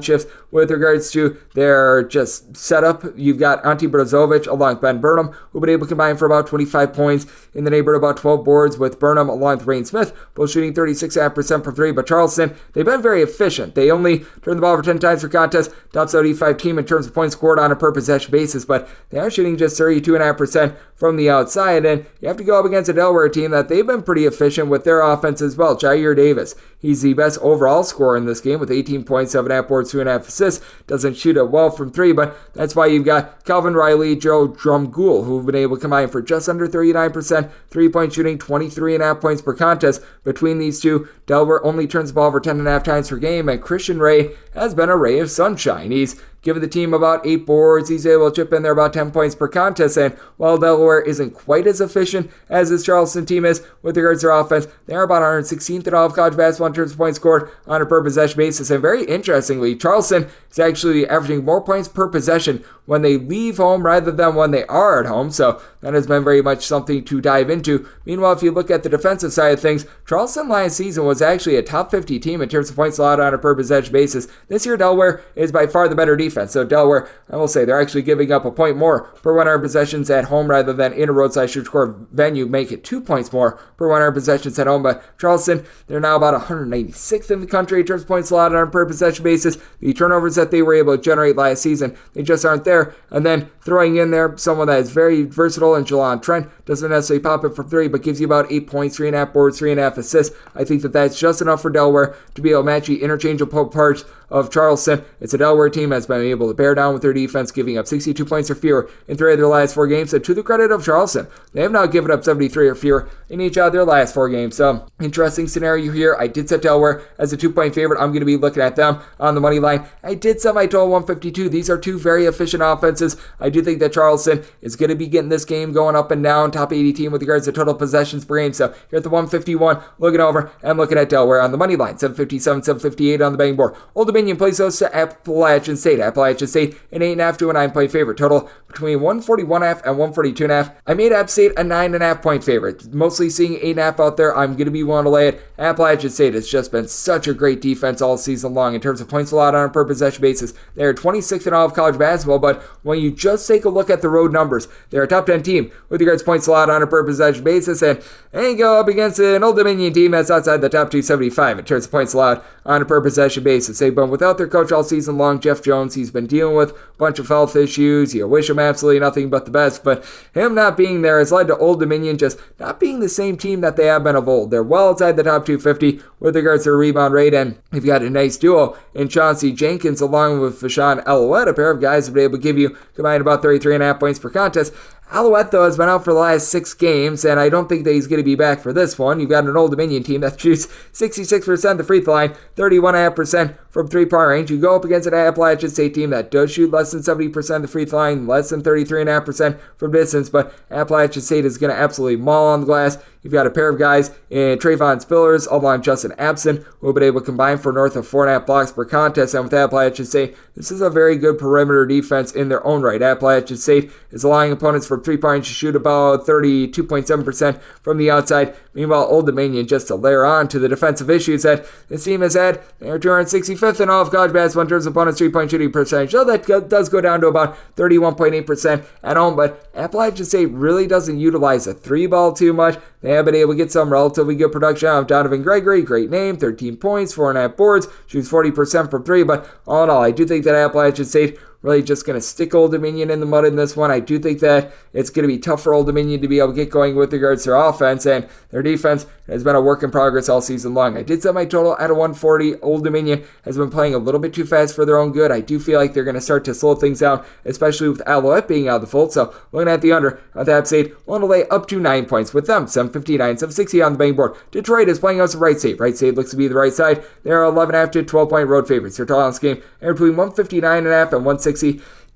shifts with regards to their just setup. You've got Ante Brozovic along with Ben Burnham, who've been able to combine for about 25 points in the neighborhood of about 12 boards, with Burnham along with Rain Smith, both shooting 36.5% from 3. But Charleston, they've been very efficient. They only turn the ball over 10 times per contest, top 75 team in terms of points scored on a per possession basis, but they are shooting just 32.5% from the outside, and you have to go up against a Delaware team that they've been pretty efficient with their offense as well. Jair Davis, he's the best overall scorer in this game with 18 points, 7.5 boards, 2.5 assists. Doesn't shoot it well from 3, but that's why you've got Calvin Riley, Joe Drumgoole, who've been able to combine for just under 39% 3-point shooting, 23.5 points per contest. Between these two, Delaware only turns the ball over 10.5 times per game, and Christian Ray has been a ray of sunshine. He's given the team about 8 boards. He's able to chip in there about 10 points per contest, and while Delaware isn't quite as efficient as this Charleston team is with regards to their offense, they are about 116th in all of college basketball in terms of points scored on a per possession basis. And very interestingly, Charleston is actually averaging more points per possession when they leave home rather than when they are at home, so that has been very much something to dive into. Meanwhile, if you look at the defensive side of things, Charleston last season was actually a top 50 team in terms of points allowed on a per possession basis. This year, Delaware is by far the better defense. So Delaware, I will say, they're actually giving up a point more per 100 possessions at home rather than in a roadside shoot score venue, make it 2 points more per 100 possessions at home. But Charleston, they're now about 196th in the country in terms of points allowed on a per possession basis. The turnovers that they were able to generate last season, they just aren't there. And then throwing in there someone that is very versatile in Jelon Trent, doesn't necessarily pop it from 3, but gives you about 8 points, 3.5 boards, 3.5 assists. I think that that's just enough for Delaware to be able to match the interchangeable parts of Charleston. It's a Delaware team that's been able to bear down with their defense, giving up 62 points or fewer in 3 of their last 4 games. And to the credit of Charleston, they have now given up 73 or fewer in each of their last 4 games. So, interesting scenario here. I did set Delaware as a 2-point favorite. I'm going to be looking at them on the money line. I did set my total 152. These are 2 very efficient offenses. I do think that Charleston is going to be getting this game going up and down, top 80 team with regards to total possessions per game. So, here at the 151, looking over and looking at Delaware on the money line. 757, 758 on the betting board. Old Dominion plays those to Appalachian State. Appalachian State, an 8.5 to a 9-point favorite. Total between 141.5 and 142.5. I made App State a 9.5-point favorite. Mostly seeing 8.5 out there. I'm going to be willing to lay it. Appalachian State has just been such a great defense all season long in terms of points allowed on a per possession basis. They're 26th in all of college basketball, but when you just take a look at the road numbers, they're a top 10 team with regards to points allowed on a per possession basis, and they go up against an Old Dominion team that's outside the top 275 in terms of points allowed on a per possession basis. They've been without their coach all season long, Jeff Jones. He's been dealing with a bunch of health issues. You wish him absolutely nothing but the best, but him not being there has led to Old Dominion just not being the same team that they have been of old. They're well outside the top 250 with regards to their rebound rate, and you've got a nice duo in Chauncey Jenkins along with Fashawn Alouette, a pair of guys who have been able to give you combined about 33.5 points per contest. Alouette, though, has been out for the last 6 games, and I don't think that he's going to be back for this one. You've got an Old Dominion team that shoots 66% the free throw line, 31.5% from 3-point range. You go up against an Appalachian State team that does shoot less than 70% the free throw line, less than 33.5% from distance, but Appalachian State is going to absolutely maul on the glass. You've got a pair of guys in Trayvon Spillers along Justin Abson who have been able to combine for north of 4.5 blocks per contest. And with Appalachian State, this is a very good perimeter defense in their own right. Appalachian State is allowing opponents from 3-point range to shoot about 32.7% from the outside. Meanwhile, Old Dominion, just to layer on to the defensive issues that this team has had, they're 265th in all of college basketball in terms of opponents' 3-point shooting percentage. So that does go down to about 31.8% at home, but Appalachian State really doesn't utilize the 3-ball too much. They have been able to get some relatively good production out of Donovan Gregory. Great name, 13 points, 4.5 boards, shoots 40% from 3. But all in all, I do think that Appalachian State really just going to stick Old Dominion in the mud in this one. I do think that it's going to be tough for Old Dominion to be able to get going with regards to their offense, and their defense has been a work in progress all season long. I did set my total at a 140. Old Dominion has been playing a little bit too fast for their own good. I do feel like they're going to start to slow things down, especially with Alouette being out of the fold. So looking at the under at App State, want to lay up to 9 points with them. 759, 760 on the betting board. Detroit is playing us the right state. Right state looks to be the right side. They're 11.5 to 12-point road favorites. Their total on this game are between 159.5 and 160.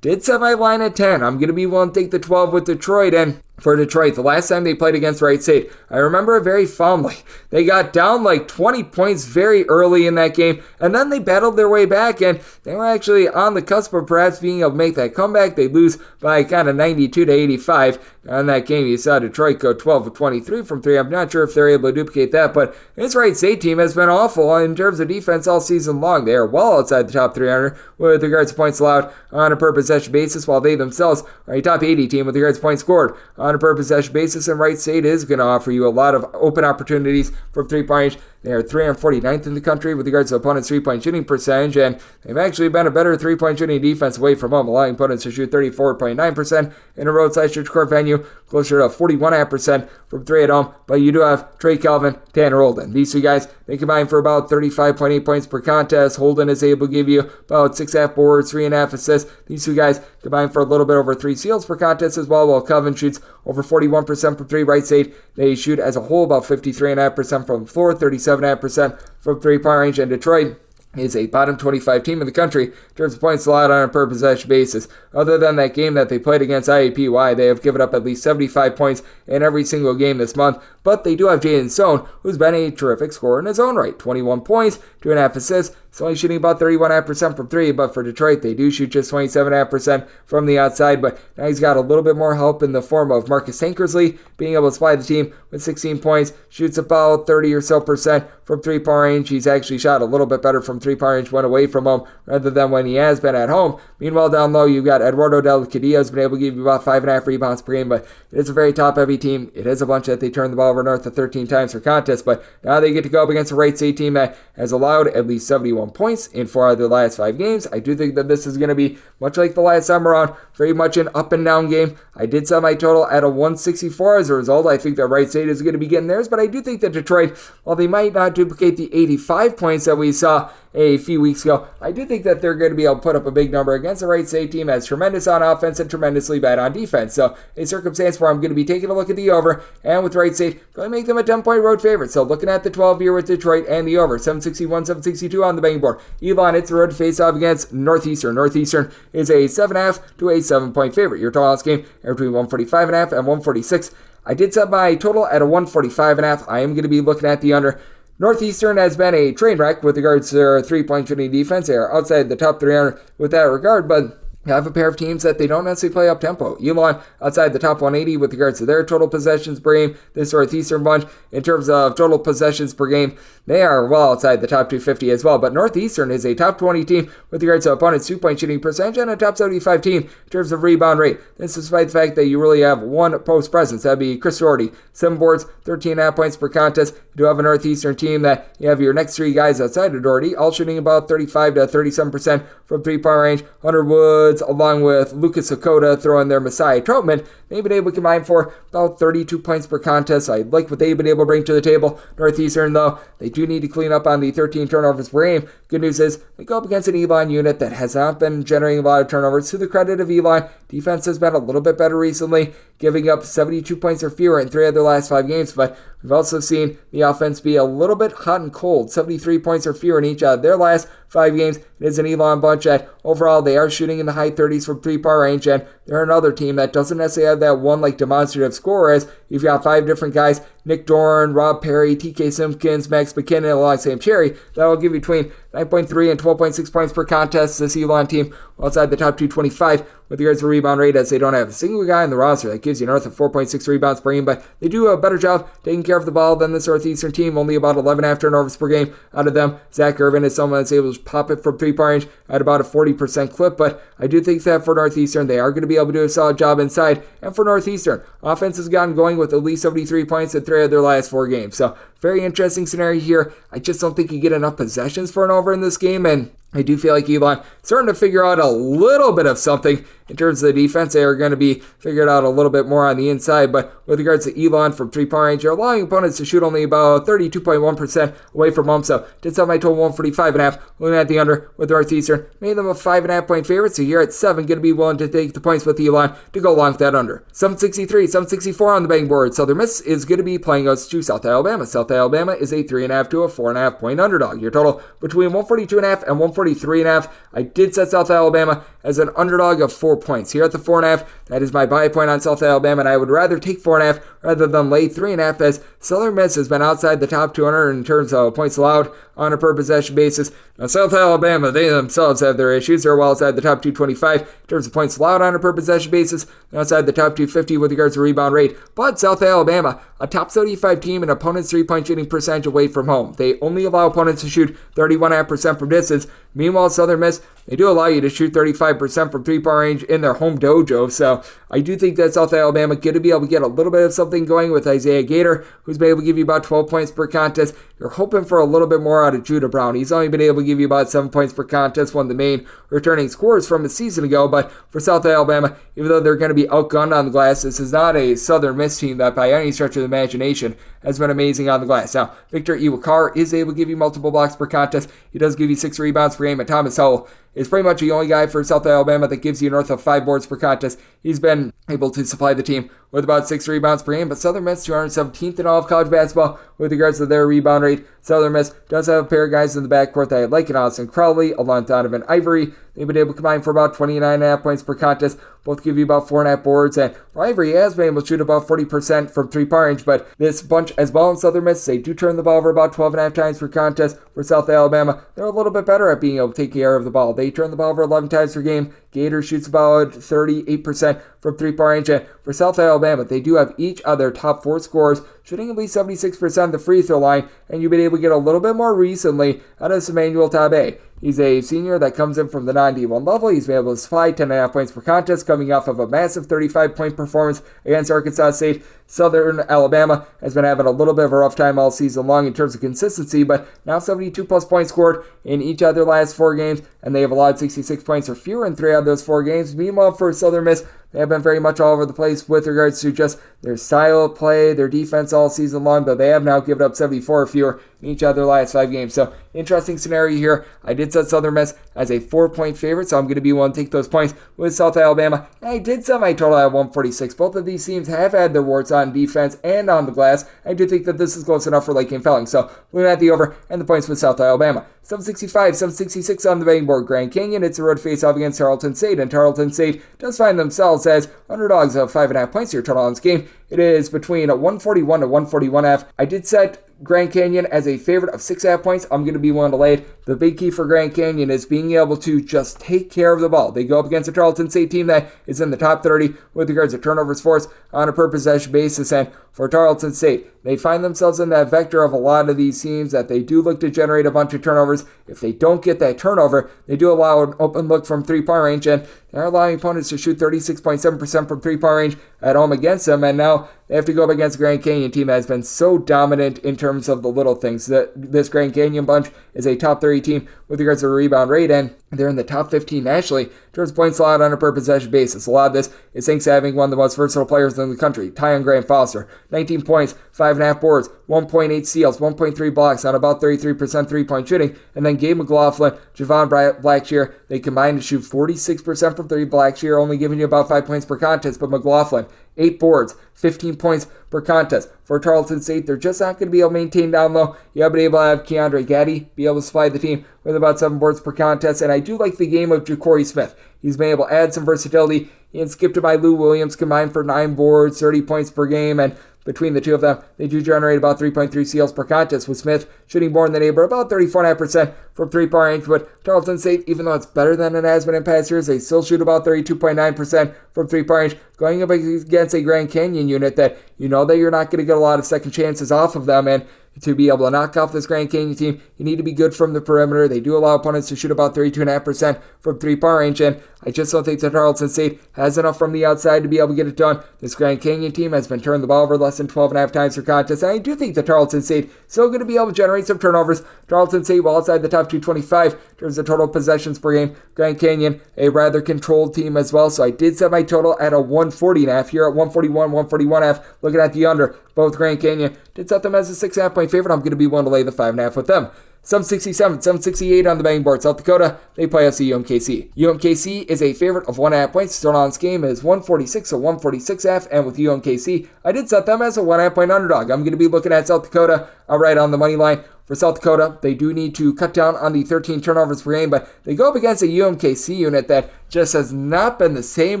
Did set my line at 10. I'm going to be willing to take the 12 with Detroit, and for Detroit. The last time they played against Wright State, I remember it very fondly. They got down like 20 points very early in that game, and then they battled their way back, and they were actually on the cusp of perhaps being able to make that comeback. They lose by kind of 92-85. In that game, you saw Detroit go 12 of 23 from 3. I'm not sure if they're able to duplicate that, but this Wright State team has been awful in terms of defense all season long. They are well outside the top 300 with regards to points allowed on a per possession basis, while they themselves are a top 80 team with regards to points scored on a per possession basis, and Wright State is going to offer you a lot of open opportunities from three-point range. They are 349th in the country with regards to opponents' three-point shooting percentage, and they've actually been a better three-point shooting defense away from home, allowing opponents to shoot 34.9% in a roadside church court venue, closer to 41.5% from three at home. But you do have Trey Calvin, Tanner Holden. These two guys, they combine for about 35.8 points per contest. Holden is able to give you about 6.5 boards, 3.5 assists. These two guys combine for a little bit over 3 steals per contest as well, while Calvin shoots over 41% from three. Wright State, they shoot as a whole about 53.5% from the floor, 37.5% from three-point range, and Detroit is a bottom 25 team in the country in terms of points allowed on a per possession basis. Other than that game that they played against IAPY, they have given up at least 75 points in every single game this month, but they do have Jaden Stone, who's been a terrific scorer in his own right. 21 points, 2.5 assists. He's only shooting about 31.5% from three, but for Detroit, they do shoot just 27.5% from the outside. But now he's got a little bit more help in the form of Marcus Tankersley being able to supply the team with 16 points, shoots about 30 or so percent from three-point range. He's actually shot a little bit better from three-point range when away from home rather than when he has been at home. Meanwhile, down low, you've got Eduardo Del Cadillo, has been able to give you about 5.5 rebounds per game, but it is a very top-heavy team. It is a bunch that they turn the ball over north of 13 times per contest, but now they get to go up against a Wright State team that has allowed at least 71 points in 4 out of their last 5 games. I do think that this is going to be, much like the last time around, very much an up-and-down game. I did set my total at a 164 as a result. I think that Wright State is going to be getting theirs, but I do think that Detroit, while they might not duplicate the 85 points that we saw a few weeks ago, I do think that they're going to be able to put up a big number against the Wright State team that's tremendous on offense and tremendously bad on defense. So a circumstance where I'm going to be taking a look at the over, and with Wright State, going to make them a 10-point road favorite. So looking at the 12 here with Detroit and the over, 761, 762 on the betting board. Elon hits the road to face off against Northeastern. Northeastern is a 7.5 to a 7-point favorite. Your total on this game are between 145.5 and 146. I did set my total at a 145.5. I am going to be looking at the under. Northeastern has been a train wreck with regards to their three-point shooting defense. They are outside the top 300 with that regard, but you have a pair of teams that they don't necessarily play up-tempo. Elon outside the top 180 with regards to their total possessions per game. This Northeastern bunch, in terms of total possessions per game, they are well outside the top 250 as well. But Northeastern is a top 20 team with regards to opponents' two-point shooting percentage and a top 75 team in terms of rebound rate. This despite the fact that you really have one post presence. That'd be Chris Doherty. 7 boards, 13.5 points per contest. You do have a Northeastern team that you have your next 3 guys outside of Doherty, all shooting about 35 to 37% from three-point range. Hunter Woods, along with Lucas Okota, throwing their Messiah Troutman, they've been able to combine for about 32 points per contest. I like what they've been able to bring to the table. Northeastern, though, they do need to clean up on the 13 turnovers per game. Good news is they go up against an Elon unit that has not been generating a lot of turnovers. To the credit of Elon, defense has been a little bit better recently, giving up 72 points or fewer in 3 of their last 5 games, but we've also seen the offense be a little bit hot and cold, 73 points or fewer in each of their last 5 games. It is an Elon bunch that overall they are shooting in the high 30s from three-point range, and they're another team that doesn't necessarily have that one like demonstrative scorer, as you've got 5 different guys, Nick Dorn, Rob Perry, TK Simpkins, Max McKinnon, along Sam Cherry. That will give you between 9.3 and 12.6 points per contest. This Elon team outside the top 225 with regards to rebound rate, as they don't have a single guy in the roster that gives you north of 4.6 rebounds per game, but they do a better job taking care of the ball than this Northeastern team. Only about 11.5 turnovers per game out of them. Zach Irvin is someone that's able to pop it from three-point range at about a 40% clip, but I do think that for Northeastern, they are going to be able to do a solid job inside. And for Northeastern, offense has gotten going with at least 73 points in 3 of their last 4 games. So very interesting scenario here. I just don't think you get enough possessions for an over in this game, and I do feel like Elon starting to figure out a little bit of something in terms of the defense. They are going to be figured out a little bit more on the inside, but with regards to Elon from three-point range, you're allowing opponents to shoot only about 32.1% away from home, so did set my total 145.5, looking at the under with Northeastern, made them a 5.5 point favorite, so here at 7, going to be willing to take the points with Elon to go along with that under. 763, 764 on the betting board. Southern Miss is going to be playing us to South Alabama. South Alabama is a 3.5 to a 4.5 point underdog. Your total between 142.5 and 143.5. I did set South Alabama as an underdog of 4 points. Here at the 4.5, that is my buy point on South Alabama, and I would rather take 4.5 rather than lay 3.5, as Southern Miss has been outside the top 200 in terms of points allowed on a per possession basis. Now, South Alabama, they themselves have their issues. They're well outside the top 225 in terms of points allowed on a per possession basis, and outside the top 250 with regards to rebound rate. But South Alabama, a top 75 team in opponents' three-point shooting percentage away from home. They only allow opponents to shoot 31.5% from distance. Meanwhile, Southern Miss, they do allow you to shoot 35% from three-point range in their home dojo. So I do think that South Alabama going to be able to get a little bit of something going with Isaiah Gator, who's been able to give you about 12 points per contest. You're hoping for a little bit more out of Judah Brown. He's only been able to give you about 7 points per contest, one of the main returning scorers from a season ago. But for South Alabama, even though they're going to be outgunned on the glass, this is not a Southern Miss team that by any stretch of the imagination has been amazing on the glass. Now, Victor Iwakar is able to give you multiple blocks per contest. He does give you 6 rebounds per game, and Thomas Howell is pretty much the only guy for South Alabama that gives you north of 5 boards per contest. He's been able to supply the team with about 6 rebounds per game, but Southern Miss 217th in all of college basketball with regards to their rebound rate. Southern Miss does have a pair of guys in the backcourt that I like in Austin Crowley, along with Donovan Ivory. They've been able to combine for about 29.5 points per contest. Both give you about 4.5 boards, and Ivory has been able to shoot about 40% from three-point range, but this bunch as well in Southern Miss, they do turn the ball over about 12.5 times per contest. For South Alabama, they're a little bit better at being able to take care of the ball. They turn the ball over 11 times per game. Gator shoots about 38% from three-point range, and for South Alabama, they do have each of their top 4 scorers shooting at least 76% of the free throw line, and you've been able to get a little bit more recently out of Emmanuel Tabe. He's a senior that comes in from the non-D1 level. He's been able to supply 10.5 points per contest, coming off of a massive 35-point performance against Arkansas State. Southern Alabama has been having a little bit of a rough time all season long in terms of consistency, but now 72-plus points scored in each of their last 4 games, and they have allowed 66 points or fewer in 3 out of those 4 games. Meanwhile, for Southern Miss, they have been very much all over the place with regards to just their style of play, their defense all season long, though they have now given up 74 or fewer in each of their last 5 games. So, interesting scenario here. I did set Southern Miss as a 4-point favorite, so I'm going to be willing to take those points with South Alabama. And I did set my total at 146. Both of these teams have had their warts on defense and on the glass. I do think that this is close enough for late game felling. So, looking at the over and the points with South Alabama. 765, 766 on the betting board. Grand Canyon, it's a road face-off against Tarleton State, and Tarleton State does find themselves as underdogs of 5.5 points here total on this game. It is between 141 to 141.5. I did set Grand Canyon as a favorite of 6.5 points. I'm going to be willing to lay it. The big key for Grand Canyon is being able to just take care of the ball. They go up against a Tarleton State team that is in the top 30 with regards to turnovers forced on a per possession basis, and for Tarleton State, they find themselves in that vector of a lot of these teams that they do look to generate a bunch of turnovers. If they don't get that turnover, they do allow an open look from three-point range, and they're allowing opponents to shoot 36.7% from three-point range at home against them, and now they have to go up against a Grand Canyon team that has been so dominant in terms of the little things. This Grand Canyon bunch is a top 30 team with regards to rebound rate, and they're in the top 15 nationally in terms of points allowed on a per possession basis. A lot of this is thanks to having one of the most versatile players in the country, Tyon Graham-Foster. 19 points, 5.5 boards, 1.8 steals, 1.3 blocks on about 33% three-point shooting, and then Gabe McLaughlin, Javon Blackshear, they combined to shoot 46% from three. Blackshear only giving you about 5 points per contest, but McLaughlin, 8 boards, 15 points per contest. For Tarleton State, they're just not going to be able to maintain down low. You have been able to have Keandre Gaddy be able to supply the team with about 7 boards per contest, and I do like the game of Ja'Cory Smith. He's been able to add some versatility. He and skipped by Lou Williams combined for 9 boards, 30 points per game, and between the two of them, they do generate about 3.3 steals per contest, with Smith shooting more in the neighborhood, about 34.5% from three-point range. But Tarleton State, even though it's better than it has been in past years, they still shoot about 32.9% from three-point range, going up against a Grand Canyon unit that you know that you're not going to get a lot of second chances off of them, and to be able to knock off this Grand Canyon team, you need to be good from the perimeter. They do allow opponents to shoot about 32.5% from three-point range, and I just don't think that Tarleton State has enough from the outside to be able to get it done. This Grand Canyon team has been turning the ball over less than 12.5 times per contest, and I do think that Tarleton State is still going to be able to generate some turnovers. Tarleton State, well outside the top 225 in terms of total possessions per game. Grand Canyon, a rather controlled team as well, so I did set my total at a 140.5 here at 141, 141.5. Looking at the under, both Grand Canyon did set them as a 6.5 point favorite. I'm going to be willing to lay the 5.5 with them. 767, 768 on the betting board. South Dakota, they play us the UMKC. UMKC is a favorite of 1.5 points. Total on this game is 146 or 146.5, and with UMKC, I did set them as a 1.5 point underdog. I'm going to be looking at South Dakota right on the money line For South Dakota, they do need to cut down on the 13 turnovers per game, but they go up against a UMKC unit that just has not been the same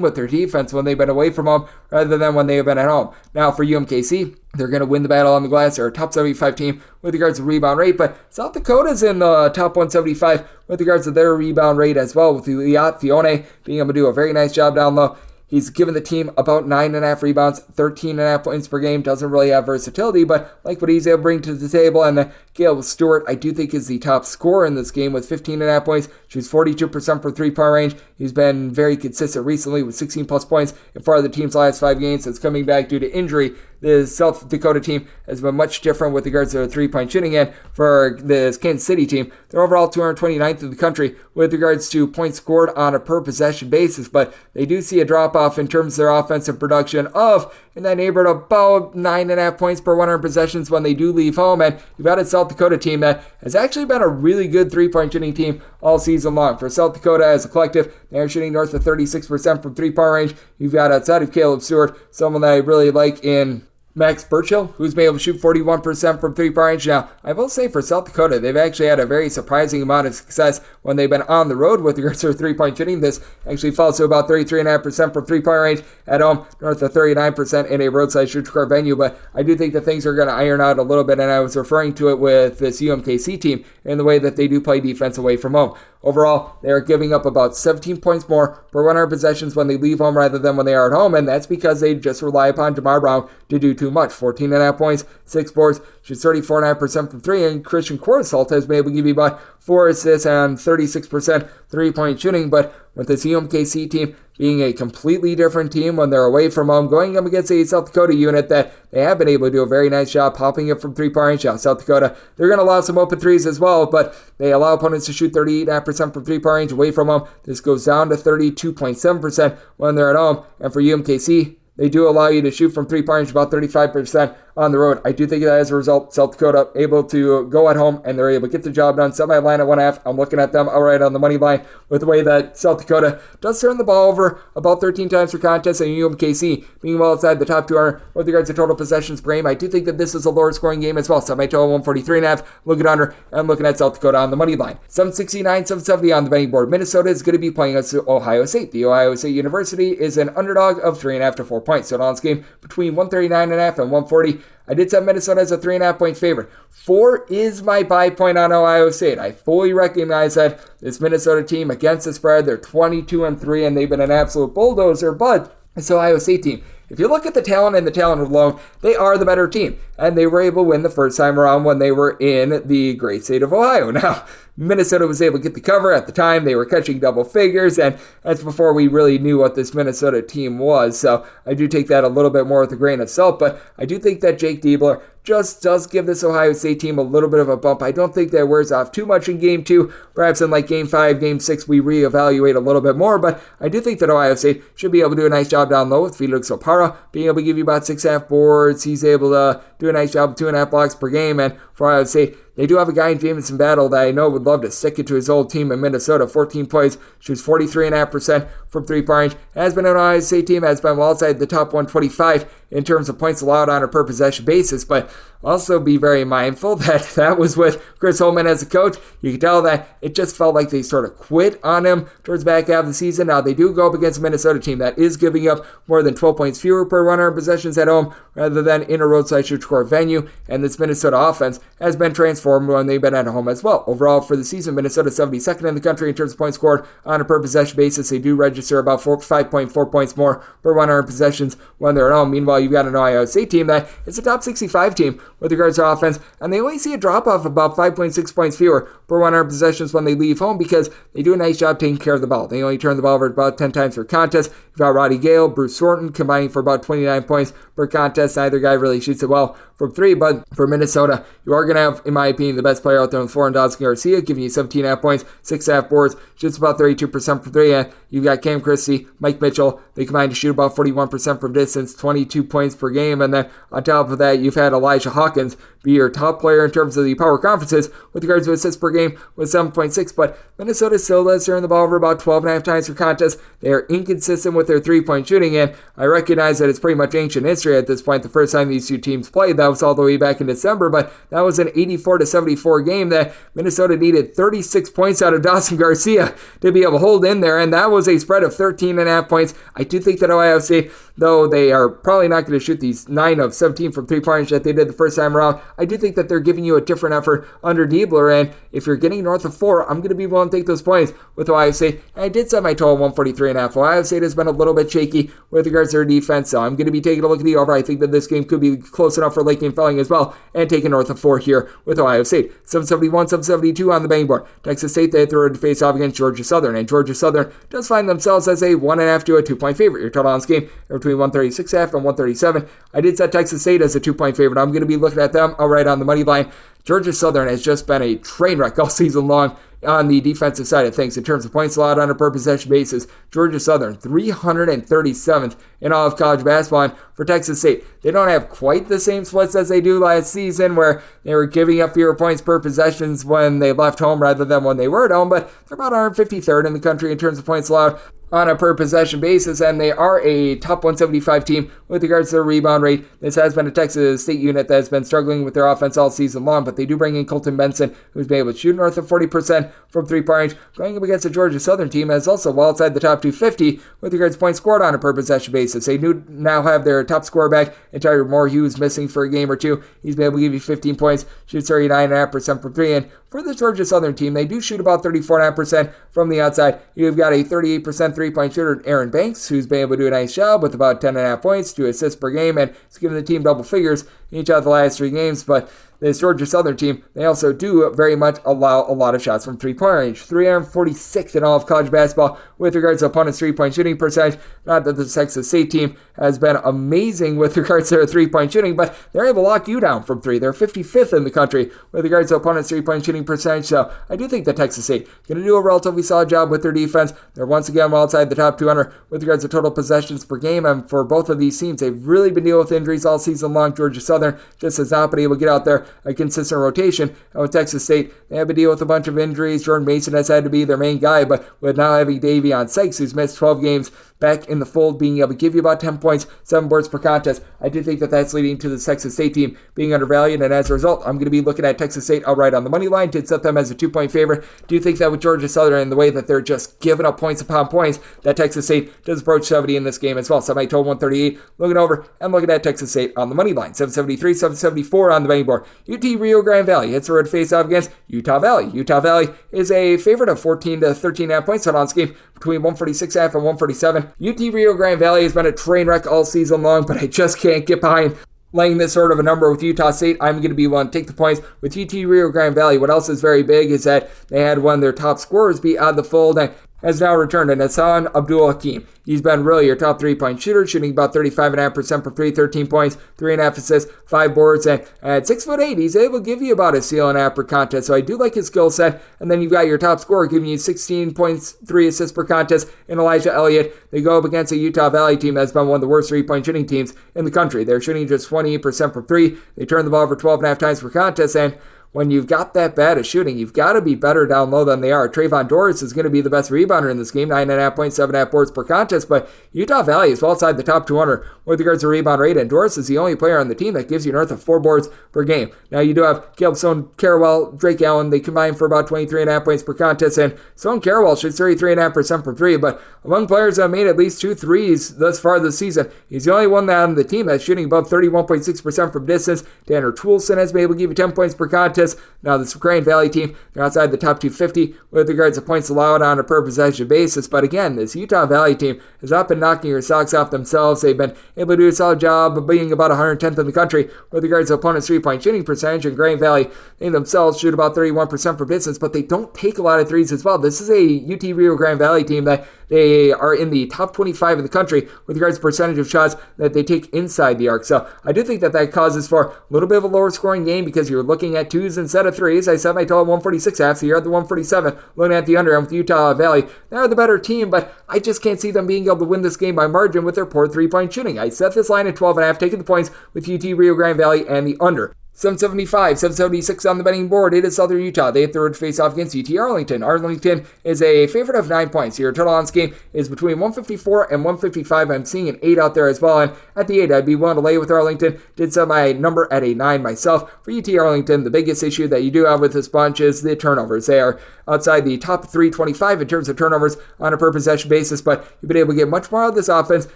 with their defense when they've been away from home rather than when they've been at home. Now for UMKC, they're going to win the battle on the glass. They're a top 75 team with regards to rebound rate, but South Dakota's in the top 175 with regards to their rebound rate as well, with Liat Fione being able to do a very nice job down low. He's given the team about 9.5 rebounds, 13.5 points per game. Doesn't really have versatility, but like what he's able to bring to the table. And then Gale Stewart, I do think, is the top scorer in this game with 15.5 points. Shoots 42% from three-point range. He's been very consistent recently with 16-plus points in 4 of the team's last 5 games since coming back due to injury. The South Dakota team has been much different with regards to their three-point shooting end. For this Kansas City team, they're overall 229th in the country with regards to points scored on a per-possession basis, but they do see a drop-off in terms of their offensive production of in that neighborhood about 9.5 points per 100 possessions when they do leave home. And you've got a South Dakota team that has actually been a really good three-point shooting team all season long. For South Dakota as a collective, they're shooting north of 36% from three-point range. You've got, outside of Caleb Stewart, someone that I really like in Max Burchill, who's been able to shoot 41% from three-point range. Now, I will say for South Dakota, they've actually had a very surprising amount of success when they've been on the road with regards to their three-point shooting. This actually falls to about 33.5% from three-point range at home, north of 39% in a roadside shoot-to-court venue. But I do think that things are going to iron out a little bit, and I was referring to it with this UMKC team in the way that they do play defense away from home. Overall, they are giving up about 17 points more per 100 possessions when they leave home rather than when they are at home, and that's because they just rely upon Jamar Brown to do too much. 14.5 points, 6 boards, shoots 34.5% from 3, and Christian Coruscant has been able to give you about 4 assists and 36% three-point shooting. But with this UMKC team being a completely different team when they're away from home, going up against a South Dakota unit that they have been able to do a very nice job popping it from three-point range. Now, South Dakota, they're going to allow some open threes as well, but they allow opponents to shoot 38.5% from three-point range away from home. This goes down to 32.7% when they're at home. And for UMKC, they do allow you to shoot from three-point range about 35% on the road. I do think that as a result, South Dakota able to go at home and they're able to get the job done. Semi-line at 1.5. I'm looking at them outright on the money line with the way that South Dakota does turn the ball over about 13 times per contest, and UMKC being well outside the top 200 with regards to total possessions per game. I do think that this is a lower scoring game as well. Semi-total 143.5. Looking under and looking at South Dakota on the money line. 769, 770 on the betting board. Minnesota is going to be playing against Ohio State. The Ohio State University is an underdog of 3.5 to 4 points. So on this game between 139.5 and 140. I did set Minnesota as a 3.5 point favorite. 4 is my buy point on Ohio State. I fully recognize that this Minnesota team against the spread, they're 22-3 and they've been an absolute bulldozer, but this Ohio State team, if you look at the talent and the talent alone, they are the better team. And they were able to win the first time around when they were in the great state of Ohio. Now, Minnesota was able to get the cover at the time. They were catching double figures, and that's before we really knew what this Minnesota team was. So I do take that a little bit more with a grain of salt, but I do think that Jake Diebler just does give this Ohio State team a little bit of a bump. I don't think that wears off too much in Game 2. Perhaps in like Game 5, Game 6, we reevaluate a little bit more, but I do think that Ohio State should be able to do a nice job down low with Felix Opara being able to give you about 6.5 boards. He's able to do a nice job of 2.5 blocks per game, and for Ohio State, they do have a guy in Jamison Battle that I know would love to stick it to his old team in Minnesota. 14 plays, shoots 43.5% from three-point range. Has been an Ohio State team, has been well outside the top 125 in terms of points allowed on a per-possession basis, but also be very mindful that was with Chris Holtmann as a coach. You can tell that it just felt like they sort of quit on him towards the back half of the season. Now, they do go up against a Minnesota team that is giving up more than 12 points fewer per 100 possessions at home rather than in a roadside shoot-to-court venue, and this Minnesota offense has been transformed when they've been at home as well. Overall, for the season, Minnesota 72nd in the country in terms of points scored on a per-possession basis. They do register about 5.4 points more per 100 possessions when they're at home. Meanwhile, you've got an Ohio State team that is a top 65 team with regards to offense, and they only see a drop-off of about 5.6 points fewer per 100 possessions when they leave home because they do a nice job taking care of the ball. They only turn the ball over about 10 times per contest. You've got Roddy Gale, Bruce Thornton combining for about 29 points per contest. Neither guy really shoots it well from 3, but for Minnesota, you are going to have, in my opinion, the best player out there with Foreign Dawson Garcia, giving you 17.5 points, 6.5 boards, shoots about 32% from 3, and you've got Cam Christie, Mike Mitchell. They combine to shoot about 41% from distance, 22 points per game, and then on top of that, you've had Elijah Hawkins be your top player in terms of the power conferences with regards to assists per game game with 7.6, but Minnesota still does turn the ball over about 12.5 times per contest. They are inconsistent with their three-point shooting, and I recognize that it's pretty much ancient history at this point. The first time these two teams played, that was all the way back in December, but that was an 84-74 game that Minnesota needed 36 points out of Dawson Garcia to be able to hold in there, and that was a spread of 13.5 points. I do think that Ohio State, though they are probably not going to shoot these 9 of 17 from three-point range that they did the first time around, I do think that they're giving you a different effort under Diebler, and if you're getting north of 4, I'm going to be willing to take those points with Ohio State. And I did set my total 143.5. Ohio State has been a little bit shaky with regards to their defense, so I'm going to be taking a look at the over. I think that this game could be close enough for late game felling as well, and taking north of 4 here with Ohio State. 771, 772 on the betting board. Texas State, they throw a face off against Georgia Southern, and Georgia Southern does find themselves as a 1.5 to a 2-point favorite. Your total on this game are between 136.5 and 137. I did set Texas State as a 2-point favorite. I'm going to be looking at them outright on the money line. Georgia Southern has just been a train wreck all season long on the defensive side of things in terms of points allowed on a per possession basis. Georgia Southern, 337th in all of college basketball. And for Texas State, they don't have quite the same splits as they do last season, where they were giving up fewer points per possessions when they left home rather than when they were at home, but they're about 153rd in the country in terms of points allowed on a per possession basis, and they are a top 175 team with regards to their rebound rate. This has been a Texas State unit that has been struggling with their offense all season long, but they do bring in Colton Benson, who's been able to shoot north of 40% from three-point range, going up against a Georgia Southern team that's also well outside the top 250 with regards to points scored on a per possession basis. They do now have their top scorer back, and Tyler Moore, who's missing for a game or two. He's been able to give you 15 points, shoots 39.5% from three, and for the Georgia Southern team, they do shoot about 34.5% from the outside. You've got a 38% three-point shooter, Aaron Banks, who's been able to do a nice job with about 10.5 points, 2 assists per game, and it's given the team double figures in each of the last 3 games. But this Georgia Southern team, they also do very much allow a lot of shots from three-point range. 346th in all of college basketball with regards to opponents' three-point shooting percentage. Not that the Texas State team has been amazing with regards to their three-point shooting, but they're able to lock you down from 3. They're 55th in the country with regards to opponents' three-point shooting percentage. So I do think that Texas State going to do a relatively solid job with their defense. They're once again well outside the top 200 with regards to total possessions per game. And for both of these teams, they've really been dealing with injuries all season long. Georgia Southern just has not been able to get out there a consistent rotation. And with Texas State, they have to deal with a bunch of injuries. Jordan Mason has had to be their main guy, but with now having Davion Sykes, who's missed 12 games, back in the fold, being able to give you about 10 points, 7 boards per contest, I do think that that's leading to the Texas State team being undervalued, and as a result, I'm going to be looking at Texas State outright on the money line to set them as a 2-point favorite. Do you think that with Georgia Southern and the way that they're just giving up points upon points, that Texas State does approach 70 in this game as well? So I total 138, looking over and looking at Texas State on the money line. 773, 774 on the betting board. UT Rio Grande Valley hits the road face-off against Utah Valley. Utah Valley is a favorite of 14 to 13.5 points on this game, between 146.5 and 147. UT Rio Grande Valley has been a train wreck all season long, but I just can't get behind laying this sort of a number with Utah State. I'm going to be willing to take the points with UT Rio Grande Valley. What else is very big is that they had one of their top scorers be out of the fold and has now returned, and Hassan Abdul Hakim. He's been really your top 3-point shooter, shooting about 35.5% for 3, 13 points, 3.5 assists, 5 boards, and at 6'8", he's able to give you about a steal and a half per contest. So I do like his skill set. And then you've got your top scorer giving you 16 points, 3 assists per contest in Elijah Elliott. They go up against a Utah Valley team that's been one of the worst 3-point shooting teams in the country. They're shooting just 28% from 3. They turn the ball over 12.5 times per contest, and when you've got that bad at shooting, you've got to be better down low than they are. Trayvon Doris is going to be the best rebounder in this game, 9.5 points, 7.5 boards per contest, but Utah Valley is well outside the top 200 with regards to rebound rate, and Doris is the only player on the team that gives you north of 4 boards per game. Now you do have Caleb Stone, Carrawell, Drake Allen. They combine for about 23.5 points per contest, and Stone Carrawell shoots 33.5% from 3, but among players that have made at least 2 threes thus far this season, he's the only one on the team that's shooting above 31.6% from distance. Tanner Toolson has been able to give you 10 points per contest. Now this Grand Valley team, they're outside the top 250 with regards to points allowed on a per possession basis. But again, this Utah Valley team has not been knocking your socks off themselves. They've been able to do a solid job of being about 110th in the country with regards to opponents' 3-point shooting percentage. And Grand Valley, they themselves shoot about 31% from distance, but they don't take a lot of threes as well. This is a UT Rio Grande Valley team that they are in the top 25 in the country with regards to percentage of shots that they take inside the arc. So I do think that that causes for a little bit of a lower scoring game because you're looking at 2s instead of 3s. I set my total 146.5, so you're at the 147. Looking at the under, I'm with Utah Valley. They're the better team, but I just can't see them being able to win this game by margin with their poor 3-point shooting. I set this line at 12.5, taking the points with UT Rio Grande Valley and the under. 775, 776 on the betting board. It is Southern Utah. They hit the road to face off against UT Arlington. Arlington is a favorite of 9 points. Your total on this game is between 154 and 155. I'm seeing an 8 out there as well. And at the 8, I'd be willing to lay with Arlington. Did set my number at a 9 myself. For UT Arlington, the biggest issue that you do have with this bunch is the turnovers. They are outside the top 325 in terms of turnovers on a per possession basis, but you've been able to get much more out of this offense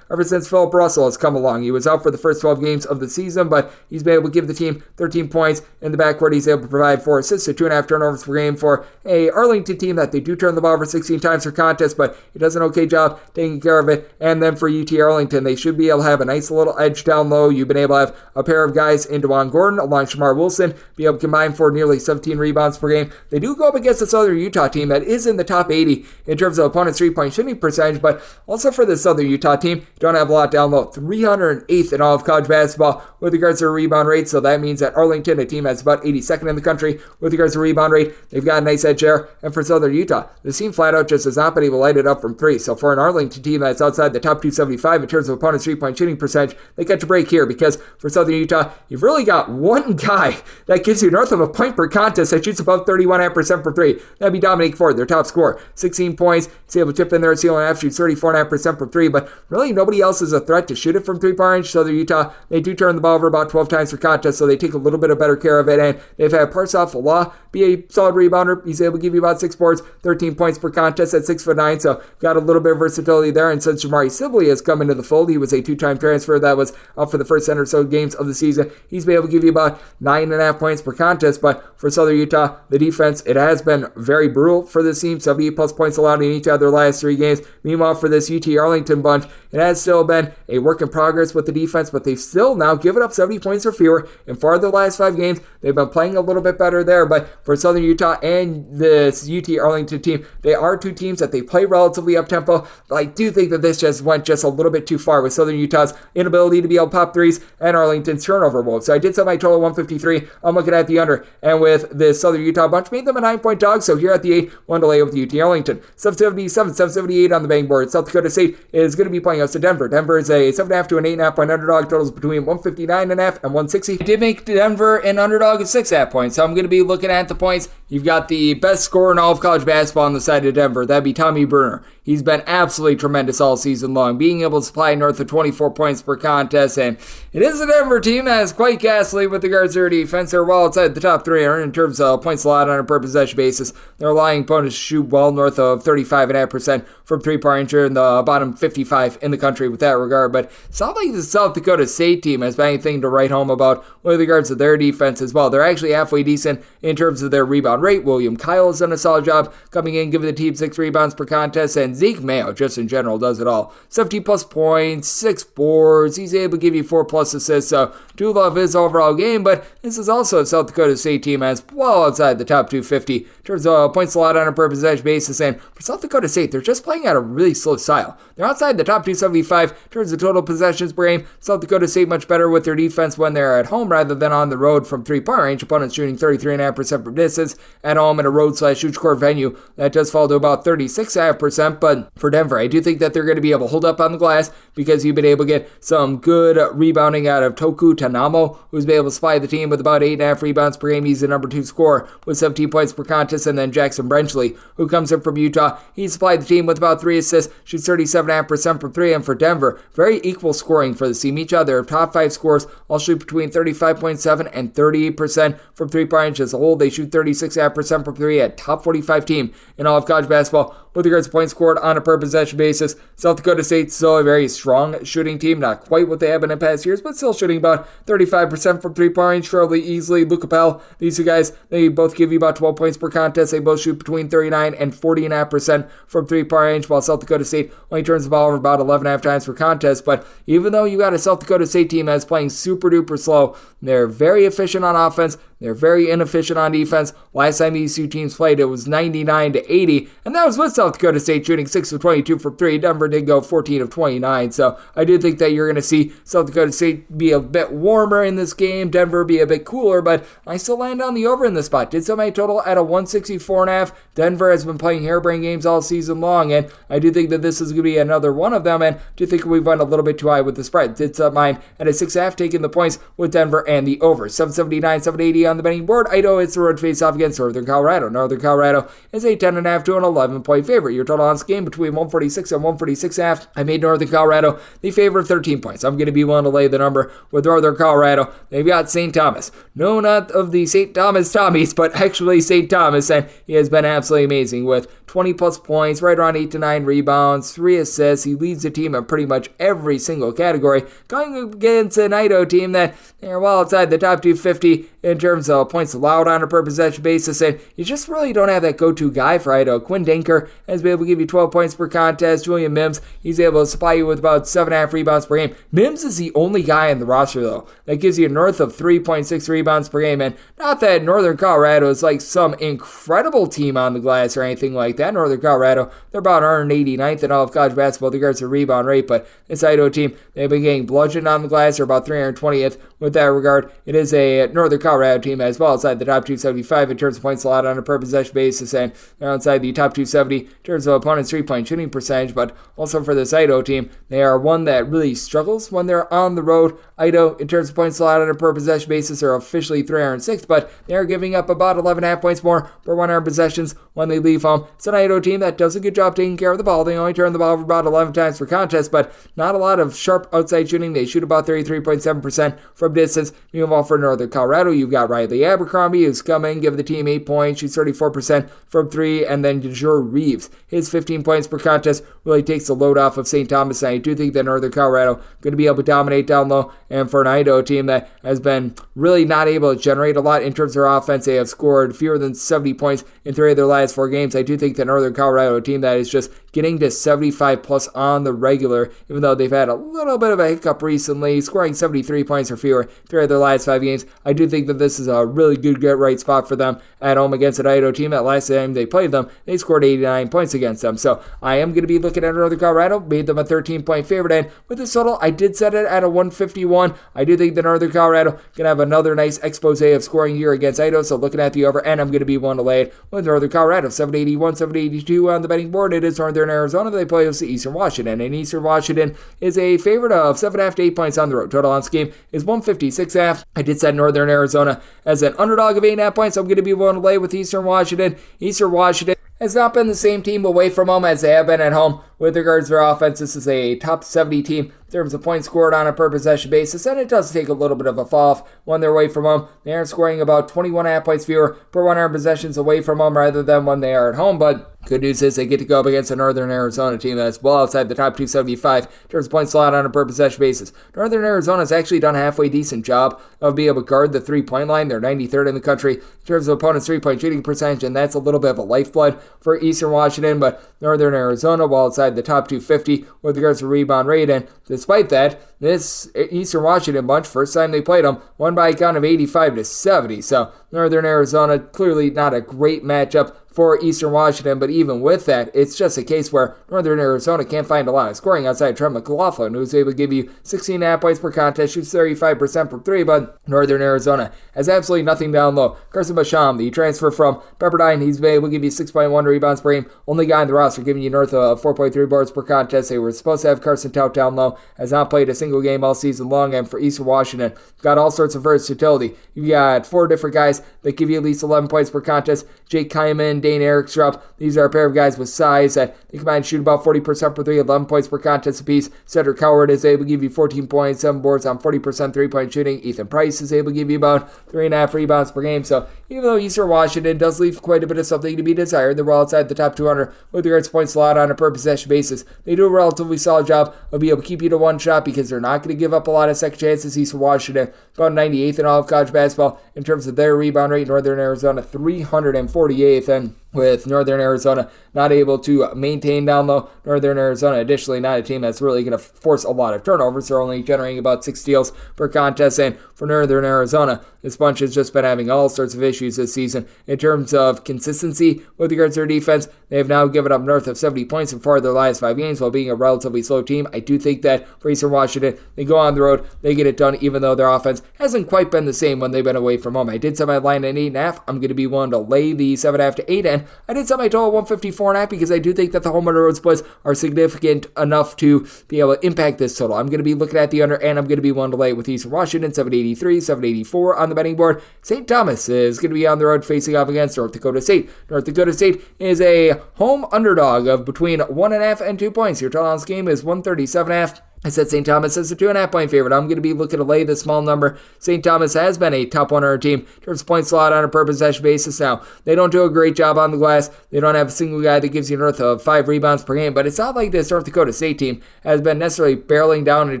ever since Philip Russell has come along. He was out for the first 12 games of the season, but he's been able to give the team 13 points in the backcourt. He's able to provide 4 assists to 2.5 turnovers per game for a Arlington team that they do turn the ball over 16 times per contest, but he does an okay job taking care of it. And then for UT Arlington, they should be able to have a nice little edge down low. You've been able to have a pair of guys in DeJuan Gordon along Shamar Wilson, be able to combine for nearly 17 rebounds per game. They do go up against this other Utah team that is in the top 80 in terms of opponent's 3-point shooting percentage, but also for this other Utah team, you don't have a lot down low. 308th in all of college basketball with regards to rebound rate, so that means that Arlington, a team that's about 82nd in the country with regards to rebound rate, they've got a nice edge there. And for Southern Utah, the team flat out just has not been able to light it up from 3. So for an Arlington team that's outside the top 275 in terms of opponent's 3-point shooting percentage, they catch a break here because for Southern Utah, you've really got one guy that gives you north of a point per contest that shoots above 31.5% for 3. That'd be Dominique Ford, their top scorer. 16 points. He's able to chip in there at ceiling and half, shoots 34.5% for 3, but really nobody else is a threat to shoot it from 3-point range. Southern Utah, they do turn the ball over about 12 times per contest, so they take a little bit of better care of it, and they've had Parsoff-Law be a solid rebounder. He's able to give you about 6 boards, 13 points per contest at 6'9", so got a little bit of versatility there. And since Jamari Sibley has come into the fold, he was a 2-time transfer that was out for the first 10 or so games of the season. He's been able to give you about 9.5 points per contest, but for Southern Utah, the defense, it has been very brutal for this team, 78 plus points allowed in each of their last 3 games. Meanwhile, for this UT Arlington bunch, it has still been a work in progress with the defense, but they've still now given up 70 points or fewer in 4 of their last 5 games. They've been playing a little bit better there, but for Southern Utah and this UT Arlington team, they are 2 teams that they play relatively up-tempo, but I do think that this just went just a little bit too far with Southern Utah's inability to be able to pop 3s and Arlington's turnover woes. So I did set my total 153. I'm looking at the under, and with this Southern Utah bunch, made them a 9-point dog, so here at the 8, one to lay with UT Arlington. 777, 778 on the betting board. South Dakota State is going to be playing us to Denver. Denver is a 7.5 to an 8.5 point underdog. Totals between 159.5 and 160. I did make Denver an underdog of 6.5 points, so I'm going to be looking at the points. You've got the best scorer in all of college basketball on the side of Denver. That'd be Tommy Bruner. He's been absolutely tremendous all season long, being able to supply north of 24 points per contest, and it is a Denver team that is quite ghastly with regards to their defense. They're well outside the top 300 in terms of points allowed on a per possession basis. They're allowing opponents to shoot well north of 35.5% from 3-point range, in the bottom 55 in the country with that regard, but it's not like the South Dakota State team has been anything to write home about with regards to their defense as well. They're actually halfway decent in terms of their rebound rate. William Kyle has done a solid job coming in, giving the team 6 rebounds per contest, and Zeke Mayo, just in general, does it all. 17 plus points, 6 boards. He's able to give you 4 plus assists, so do love his overall game, but this is also a South Dakota State team that's well outside the top 250 in terms of points allowed on a per possession basis, and for South Dakota State, they're just playing at a really slow style. They're outside the top 275 in terms of total possessions per game. South Dakota State much better with their defense when they're at home rather than on the road from 3-point range. Opponents shooting 33.5% from distance at home in a road/huge court venue. That does fall to about 36.5%, but for Denver, I do think that they're going to be able to hold up on the glass because you've been able to get some good rebounding out of Toku Tanamo, who's been able to supply the team with about 8.5 rebounds per game. He's the number 2 scorer with 17 points per contest, and then Jackson Brenchley, who comes in from Utah. He supplied the team with about 3 assists, shoots 37.5% from 3, and for Denver, very equal scoring for the team. Each other top 5 scores all shoot between 35.7 and 38% from 3-point range as a whole. They shoot 36.5% from 3, at top 45 team in all of college basketball with regards to points scored on a per possession basis. South Dakota State's still a very strong shooting team, not quite what they have been in past years, but still shooting about 35% from 3-point range, fairly easily. Luke Capel, these 2 guys, they both give you about 12 points per contest. They both shoot between 39 and 40.5% from 3-point range, while South Dakota State only turns the ball over about 11.5 times per contest. But even though you got a South Dakota State team that's playing super duper slow, they're very efficient on offense. They're very inefficient on defense. Last time these two teams played, it was 99-80, and that was with South Dakota State shooting 6 of 22 from 3. Denver did go 14 of 29, so I do think that you're going to see South Dakota State be a bit warmer in this game, Denver be a bit cooler, but I still land on the over in this spot. Did set my total at a 164.5. Denver has been playing harebrained games all season long, and I do think that this is going to be another one of them, and do think we've went a little bit too high with the spread. Did set mine at a 6.5, taking the points with Denver and the over. 779, 780 on the betting board. Idaho hits the road face-off against Northern Colorado. Northern Colorado is a 10.5 to an 11-point favorite. Your total on this game between 146 and 146.5. I made Northern Colorado the favorite of 13 points. I'm going to be willing to lay the number with Northern Colorado. They've got St. Thomas. No, not of the St. Thomas Tommies, but actually St. Thomas, and he has been absolutely amazing with 20-plus points, right around 8 to 9 rebounds, 3 assists. He leads the team in pretty much every single category, going against an Idaho team that they're well outside the top 250 in terms of points allowed on a per possession basis, and you just really don't have that go-to guy for Idaho. Quinn Danker has been able to give you 12 points per contest. Julian Mims, he's able to supply you with about 7.5 rebounds per game. Mims is the only guy in the roster, though, that gives you north of 3.6 rebounds per game, and not that Northern Colorado is like some incredible team on the glass or anything like that. Northern Colorado, they're about 189th in all of college basketball with regards to rebound rate, but this Idaho team, they've been getting bludgeoned on the glass. They're about 320th with that regard. It is a Northern Colorado team as well outside the top 275 in terms of points allowed on a per possession basis, and they're outside the top 270 in terms of opponents' three-point shooting percentage, but also for this Idaho team, they are one that really struggles when they're on the road. Idaho, in terms of points allowed on a per possession basis, are officially 306th, but they are giving up about 11.5 points more per 100 possessions when they leave home. It's an Idaho team that does a good job taking care of the ball. They only turn the ball over about 11 times per contest, but not a lot of sharp outside shooting. They shoot about 33.7% from distance. Meanwhile, for Northern Colorado, you've got Riley Abercrombie, who's come in, give the team 8 points, shoots 34% from 3, and then DeJure Reeves, his 15 points per contest, really takes the load off of St. Thomas, and I do think that Northern Colorado going to be able to dominate down low, and for an Idaho team that has been really not able to generate a lot in terms of their offense, they have scored fewer than 70 points in 3 of their last 4 games. I do think that Northern Colorado, a team that is just getting to 75 plus on the regular, even though they've had a little bit of a hiccup recently, scoring 73 points or fewer 3 of their last 5 games. I do think that this is a really good get-right spot for them at home against an Idaho team that last time they played them, they scored 89 points against them. So I am going to be looking at Northern Colorado, made them a 13-point favorite, and with this total, I did set it at a 151. I do think that Northern Colorado going to have another nice expose of scoring here against Idaho, so looking at the over, and I'm going to be one to lay it with Northern Colorado. 781, 782 on the betting board. It is Northern Arizona. They play with Eastern Washington, and Eastern Washington is a favorite of 7.5 to 8 points on the road. Total on this game is 156.5. I did set Northern Arizona as an underdog of 8.5 points. I'm going to be one to lay with Eastern Washington. Eastern Washington has not been the same team away from home as they have been at home with regards to their offense. This is a top 70 team in terms of points scored on a per possession basis, and it does take a little bit of a fall off when they're away from home. They are scoring about 21.5 points fewer per 100 possessions away from home rather than when they are at home, but good news is they get to go up against a Northern Arizona team that's well outside the top 275 in terms of points allowed on a per possession basis. Northern Arizona has actually done a halfway decent job of being able to guard the three-point line. They're 93rd in the country in terms of opponents' three-point shooting percentage, and that's a little bit of a lifeblood for Eastern Washington, but Northern Arizona, well outside the top 250 with regards to rebound rate, and despite that, this Eastern Washington bunch, first time they played them, won by a count of 85-70, so Northern Arizona, clearly not a great matchup for Eastern Washington, but even with that, it's just a case where Northern Arizona can't find a lot of scoring outside Trent McLaughlin, who's able to give you 16.5 points per contest, shoots 35% from 3, but Northern Arizona has absolutely nothing down low. Carson Basham, the transfer from Pepperdine, he's been able to give you 6.1 rebounds per game, only guy in the roster giving you north of 4.3 boards per contest. They were supposed to have Carson Tout down low, has not played a single game all season long, and for Eastern Washington, got all sorts of versatility. You've got 4 different guys that give you at least 11 points per contest. Jake Kyman, Dane Erickstrup, these are a pair of guys with size that they combine to shoot about 40% per 3, 11 points per contest apiece. Cedric Howard is able to give you 14 points, 7 boards on 40% three-point shooting. Ethan Price is able to give you about 3.5 rebounds per game. So even though Eastern Washington does leave quite a bit of something to be desired, they're well outside the top 200 with regards to points allowed on a per possession basis. They do a relatively solid job of being able to keep you to one shot because they're not going to give up a lot of second chances. Eastern Washington, about 98th in all of college basketball in terms of their rebound rate. Northern Arizona, 348th. And with Northern Arizona not able to maintain down low. Northern Arizona, additionally, not a team that's really going to force a lot of turnovers. They're only generating about 6 steals per contest, and for Northern Arizona, this bunch has just been having all sorts of issues this season in terms of consistency with regards to their defense. They have now given up north of 70 points in 4 of their last 5 games while being a relatively slow team. I do think that for Eastern Washington, they go on the road, they get it done, even though their offense hasn't quite been the same when they've been away from home. I did set my line at 8.5. I'm going to be willing to lay the 7.5 to 8, and I did set my total 154.5 because I do think that the home and road splits are significant enough to be able to impact this total. I'm going to be looking at the under, and I'm going to be willing to lay with Eastern Washington, 783, 784 on the betting board. St. Thomas is going to be on the road facing off against North Dakota State. North Dakota State is a home underdog of between 1.5 and 2 points. Your total on this game is 137.5. I said St. Thomas as a 2.5 point favorite. I'm going to be looking to lay the small number. St. Thomas has been a top 100 team in terms of points allowed on a per possession basis. Now, they don't do a great job on the glass. They don't have a single guy that gives you north of 5 rebounds per game, but it's not like this North Dakota State team has been necessarily barreling down in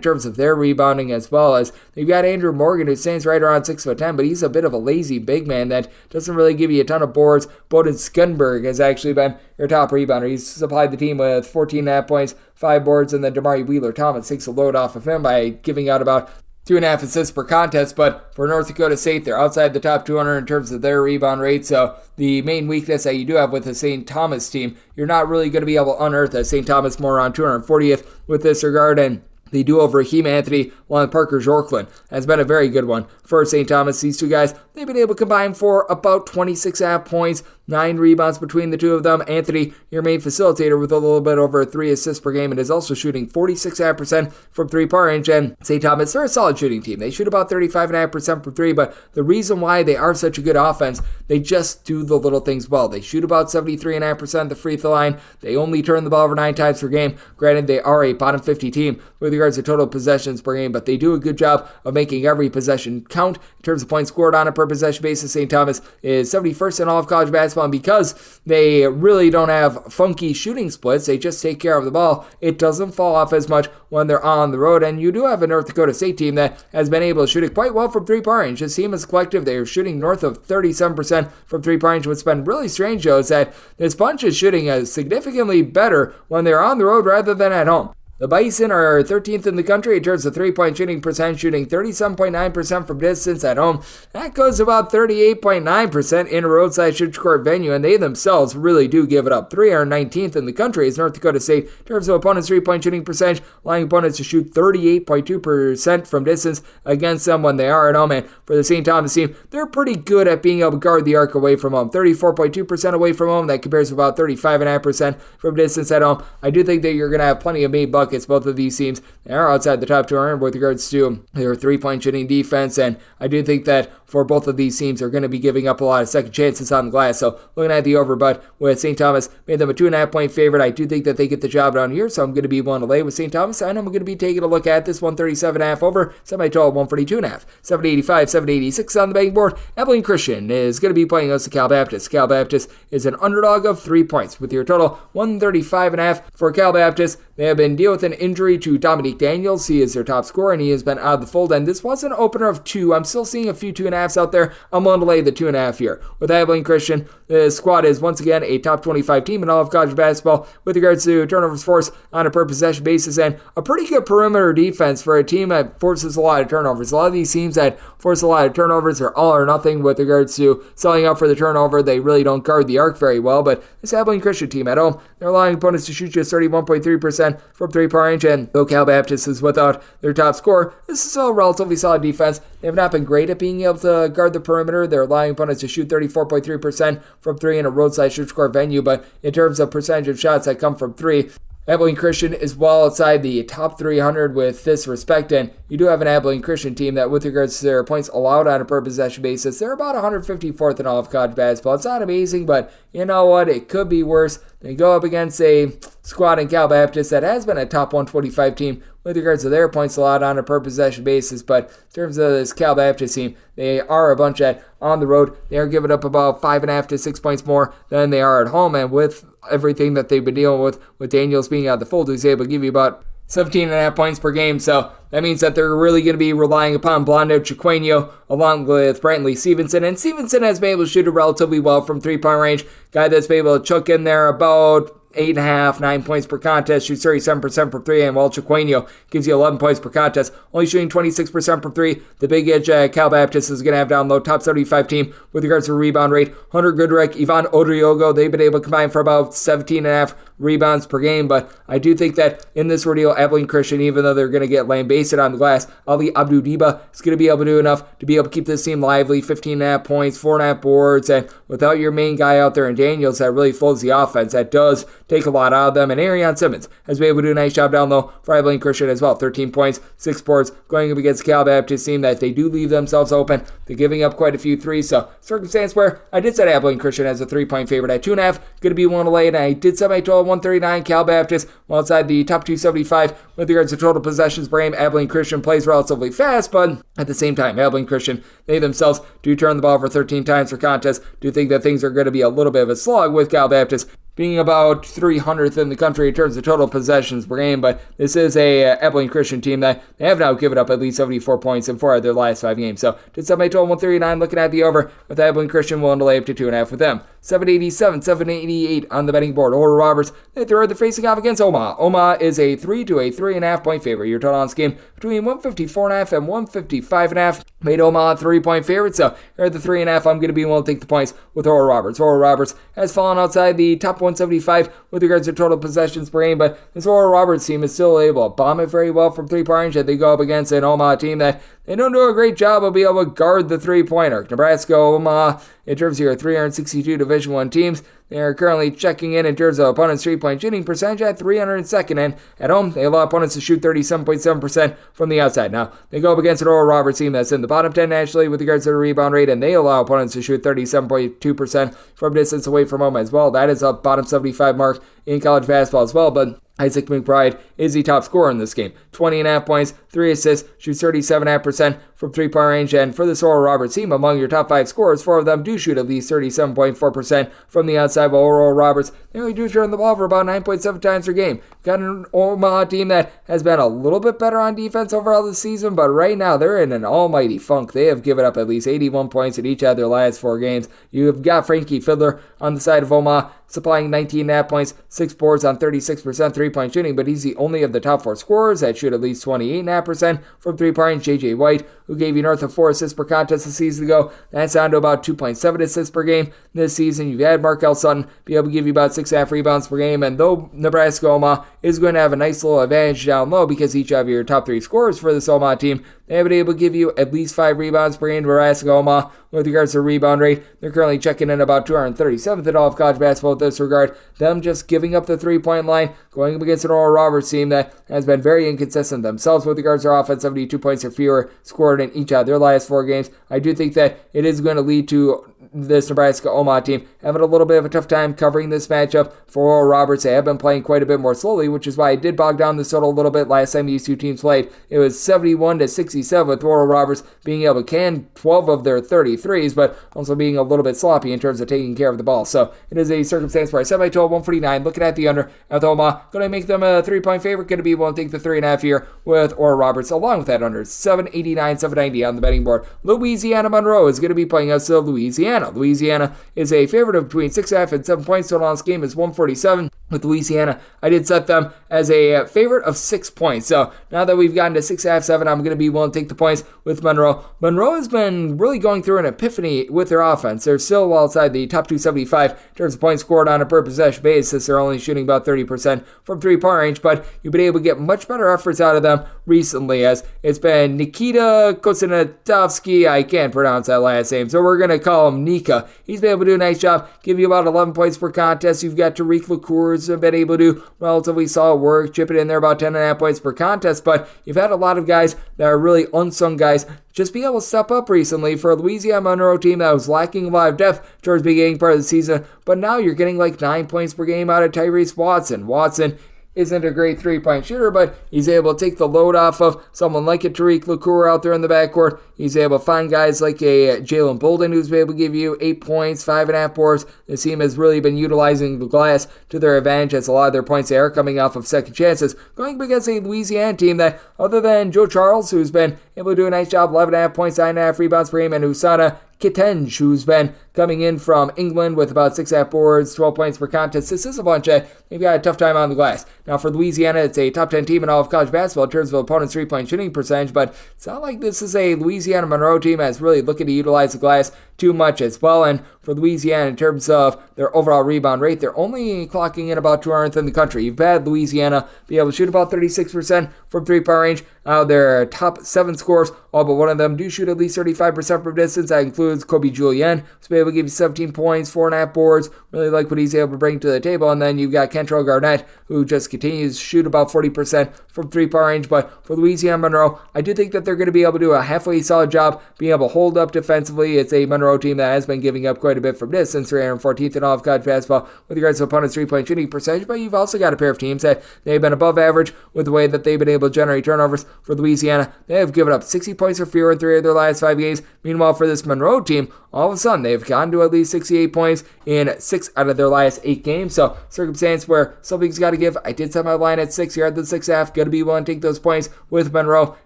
terms of their rebounding, as well as they've got Andrew Morgan, who stands right around 6'10", but he's a bit of a lazy big man that doesn't really give you a ton of boards. Bowden Skunberg has actually been your top rebounder. He's supplied the team with 14.5 points, 5 boards, and then Damari Wheeler-Thomas takes a load off of him by giving out about 2.5 assists per contest. But for North Dakota State, they're outside the top 200 in terms of their rebound rate. So the main weakness that you do have with the St. Thomas team, you're not really going to be able to unearth as St. Thomas more around 240th with this regard. And they do over Raheem Anthony, along with Parker Jorklin. Has been a very good one for St. Thomas. These two guys, they've been able to combine for about 26.5 points, 9 rebounds between the two of them. Anthony, your main facilitator, with a little bit over 3 assists per game, and is also shooting 46.5% from three-point range. And St. Thomas, they're a solid shooting team. They shoot about 35.5% from 3, but the reason why they are such a good offense, they just do the little things well. They shoot about 73.5% at the free throw line. They only turn the ball over 9 times per game. Granted, they are a bottom 50 team with regards to total possessions per game, but they do a good job of making every possession count in terms of points scored on a per possession basis. St. Thomas is 71st in all of college basketball, and because they really don't have funky shooting splits, they just take care of the ball. It doesn't fall off as much when they're on the road, and you do have a North Dakota State team that has been able to shoot it quite well from three-point range. This team as a collective, they are shooting north of 37% from three-point range. What's been really strange, though, is that this bunch is shooting significantly better when they're on the road rather than at home. The Bison are 13th in the country in terms of three-point shooting percent, shooting 37.9% from distance at home. That goes about 38.9% in a roadside shoot court venue, and they themselves really do give it up. 319th in the country is North Dakota State in terms of opponents' three-point shooting percentage, allowing opponents to shoot 38.2% from distance against them when they are at home. And for the St. Thomas team, they're pretty good at being able to guard the arc away from home. 34.2% away from home. That compares to about 35.5% from distance at home. I do think that you're going to have plenty of made buckets. Both of these teams are outside the top 200 with regards to their three-point shooting defense, and I do think that for both of these teams, they're going to be giving up a lot of second chances on the glass. So looking at the over, but with St. Thomas, made them a 2.5 point favorite. I do think that they get the job down here, so I'm going to be willing to lay with St. Thomas, and I'm going to be taking a look at this 137.5 over, semi-total 142.5, 785, 786 on the betting board. Abilene Christian is going to be playing against the Cal Baptist. Cal Baptist is an underdog of 3 points with your total 135.5 for Cal Baptist. They have been dealing with an injury to Dominique Daniels. He is their top scorer, and he has been out of the fold, and this was an opener of 2. I'm still seeing a few 2.5s out there. I'm willing to lay the 2.5 here. With Abilene Christian, the squad is once again a top 25 team in all of college basketball with regards to turnovers forced on a per possession basis, and a pretty good perimeter defense for a team that forces a lot of turnovers. A lot of these teams that force a lot of turnovers are all or nothing with regards to selling up for the turnover. They really don't guard the arc very well, but this Abilene Christian team at home, they're allowing opponents to shoot just 31.3% from three-point range, and though Cal Baptist is without their top scorer, this is still a relatively solid defense. They have not been great at being able to guard the perimeter. They're allowing opponents to shoot 34.3% from 3 in a roadside shoot court venue, but in terms of percentage of shots that come from 3, Abilene Christian is well outside the top 300 with this respect, and you do have an Abilene Christian team that, with regards to their points allowed on a per possession basis, they're about 154th in all of college basketball. It's not amazing, but you know what? It could be worse. They go up against a squad in Cal Baptist that has been a top 125 team with regards to their points allowed on a per possession basis, but in terms of this Cal Baptist team, they are a bunch that on the road, they are giving up about 5.5 to 6 points more than they are at home, and with everything that they've been dealing with Daniels being out of the fold, he's able to give you about 17.5 points per game. So that means that they're really going to be relying upon Blondo Chiqueno along with Brantley Stevenson. And Stevenson has been able to shoot it relatively well from three-point range. Guy that's been able to chuck in there about 8.5, 9 points per contest, shoots 37% from three, and while Chiqueno gives you 11 points per contest, only shooting 26% from three. The big edge Cal Baptist is going to have down low, top 75 team with regards to rebound rate. Hunter Goodrick, Ivan Odriogo, they've been able to combine for about 17.5 rebounds per game, but I do think that in this ordeal, Abilene Christian, even though they're going to get lambasted on the glass, Ali Abdu-Diba is going to be able to do enough to be able to keep this team lively, 15.5 points, 4.5 boards, and without your main guy out there in Daniels that really flows the offense, that does take a lot out of them, and Arion Simmons has been able to do a nice job down low for Abilene Christian as well, 13 points, 6 boards, going up against Cal Baptist team that they do leave themselves open. They're giving up quite a few threes, so circumstance where I did set Abilene Christian as a 3-point favorite at 2.5, going to be one to lay, and I did set my total 139. Cal Baptist, while outside the top 275 with regards to total possessions per game. Abilene Christian plays relatively fast, but at the same time, Abilene Christian, they themselves do turn the ball over 13 times per contest. Do think that things are going to be a little bit of a slog with Cal Baptist being about 300th in the country in terms of total possessions per game, but this is a Abilene Christian team that they have now given up at least 74 points in 4 of their last 5 games. So, did set my total 139, looking at the over, with Abilene Christian willing to lay up to 2.5 with them. 787, 788 on the betting board. Oral Roberts, they're facing off against Omaha. Omaha is a 3 to a 3.5 point favorite. Your total on this game between 154.5 and 155.5. Made Omaha 3-point favorite, so here at the 3.5, I'm going to be willing to take the points with Oral Roberts. Oral Roberts has fallen outside the top 175 with regards to total possessions per game, but this Oral Roberts team is still able to bomb it very well from 3-point range, that they go up against an Omaha team that they don't do a great job of being able to guard the 3-pointer. Nebraska, Omaha, in terms of your 362 Division I teams, they are currently checking in terms of opponents' 3-point shooting percentage at 302nd, and at home, they allow opponents to shoot 37.7% from the outside. Now, they go up against an Oral Roberts team that's in the bottom 10 nationally with regards to the rebound rate, and they allow opponents to shoot 37.2% from distance away from home as well. That is a bottom 75 mark in college basketball as well, but Isaac McBride is the top scorer in this game. 20.5 points, 3 assists, shoots 37.5% from 3-point range, and for this Oral Roberts team, among your top 5 scorers, 4 of them do shoot at least 37.4% from the outside, while Oral Roberts, they only do turn the ball for about 9.7 times per game. Got an Omaha team that has been a little bit better on defense overall this season, but right now they're in an almighty funk. They have given up at least 81 points in each of their last 4 games. You've got Frankie Fiddler on the side of Omaha, supplying 19.5 points, 6 boards on 36% 3-point shooting, but he's the only of the top 4 scorers that shoot at least 28.5% from 3-point range. J.J. White, who gave you north of 4 assists per contest a season ago, that's down to about 2.7 assists per game this season. You've had Markel Sutton be able to give you about 6.5 rebounds per game, and though Nebraska Omaha is going to have a nice little advantage down low because each of your top 3 scorers for this Omaha team, they have been able to give you at least 5 rebounds per game. Nebraska Omaha, with regards to rebound rate, they're currently checking in about 237th in all of college basketball in this regard. Them just giving up the 3-point line, going up against an Oral Roberts team that has been very inconsistent themselves with regards to their offense, 72 points or fewer scored in each of their last 4 games. I do think that it is going to lead to this Nebraska Omaha team having a little bit of a tough time covering this matchup for Oral Roberts. They have been playing quite a bit more slowly, which is why I did bog down this total a little bit last time these two teams played. It was 71-67 with Oral Roberts being able to can 12 of their 33s, but also being a little bit sloppy in terms of taking care of the ball. So it is a circumstance where I set my total 149, looking at the under at Omaha. Going to make them a 3-point favorite. Going to be willing to take the 3.5 here with Oral Roberts along with that under. 789, 790 on the betting board. Louisiana Monroe is going to be playing us to Louisiana. Louisiana is a favorite of between 6.5 and 7 points. Total on this game is 147. With Louisiana, I did set them as a favorite of 6 points. So now that we've gotten to 6.5, 7, I'm going to be willing to take the points with Monroe. Monroe has been really going through an epiphany with their offense. They're still well outside the top 275 in terms of points scored on a per possession basis. They're only shooting about 30% from 3-point range, but you've been able to get much better efforts out of them recently, as it's been Nikita Kosinatovsky. I can't pronounce that last name, so we're going to call him Nika. He's been able to do a nice job, give you about 11 points per contest. You've got Tariq LaCours have been able to do relatively solid work, chip it in there about 10.5 points per contest, but you've had a lot of guys that are really unsung guys just be able to step up recently for a Louisiana Monroe team that was lacking a lot of depth towards the beginning part of the season, but now you're getting like 9 points per game out of Tyrese Watson. Watson isn't a great three-point shooter, but he's able to take the load off of someone like a Tariq Lacour out there in the backcourt. He's able to find guys like a Jalen Bolden who's been able to give you 8 points, 5.5 boards. This team has really been utilizing the glass to their advantage as a lot of their points are coming off of second chances. Going against a Louisiana team that, other than Joe Charles, who's been able to do a nice job, 11.5 points, 9.5 rebounds per game, and Usana Kitenge, who's been coming in from England with about 6.5 boards, 12 points per contest. This is a bunch that they've got a tough time on the glass. Now for Louisiana, it's a top 10 team in all of college basketball in terms of opponents' three-point shooting percentage, but it's not like this is a Louisiana Monroe team that's really looking to utilize the glass too much as well. And for Louisiana, in terms of their overall rebound rate, they're only clocking in about 200th in the country. You've had Louisiana be able to shoot about 36% from three-point range. Their top 7 scorers, all but one of them, do shoot at least 35% from distance. That includes Kobe Julien, who's been able to give you 17 points, 4.5 boards. Really like what he's able to bring to the table. And then you've got Kentrell Garnett, who just continues to shoot about 40% from three-point range. But for Louisiana Monroe, I do think that they're going to be able to do a halfway solid job being able to hold up defensively. It's a Monroe team that has been giving up quite a bit from distance, 314th in all of college basketball with regards to opponents' three-point shooting percentage. But you've also got a pair of teams that they've been above average with the way that they've been able to generate turnovers. For Louisiana, they have given up 60 points or fewer in 3 of their last 5 games. Meanwhile, for this Monroe team, all of a sudden, they've gotten to at least 68 points in 6 out of their last 8 games. So, circumstance where something's got to give. I did set my line at 6 here at the 6.5. Going to be willing to take those points with Monroe.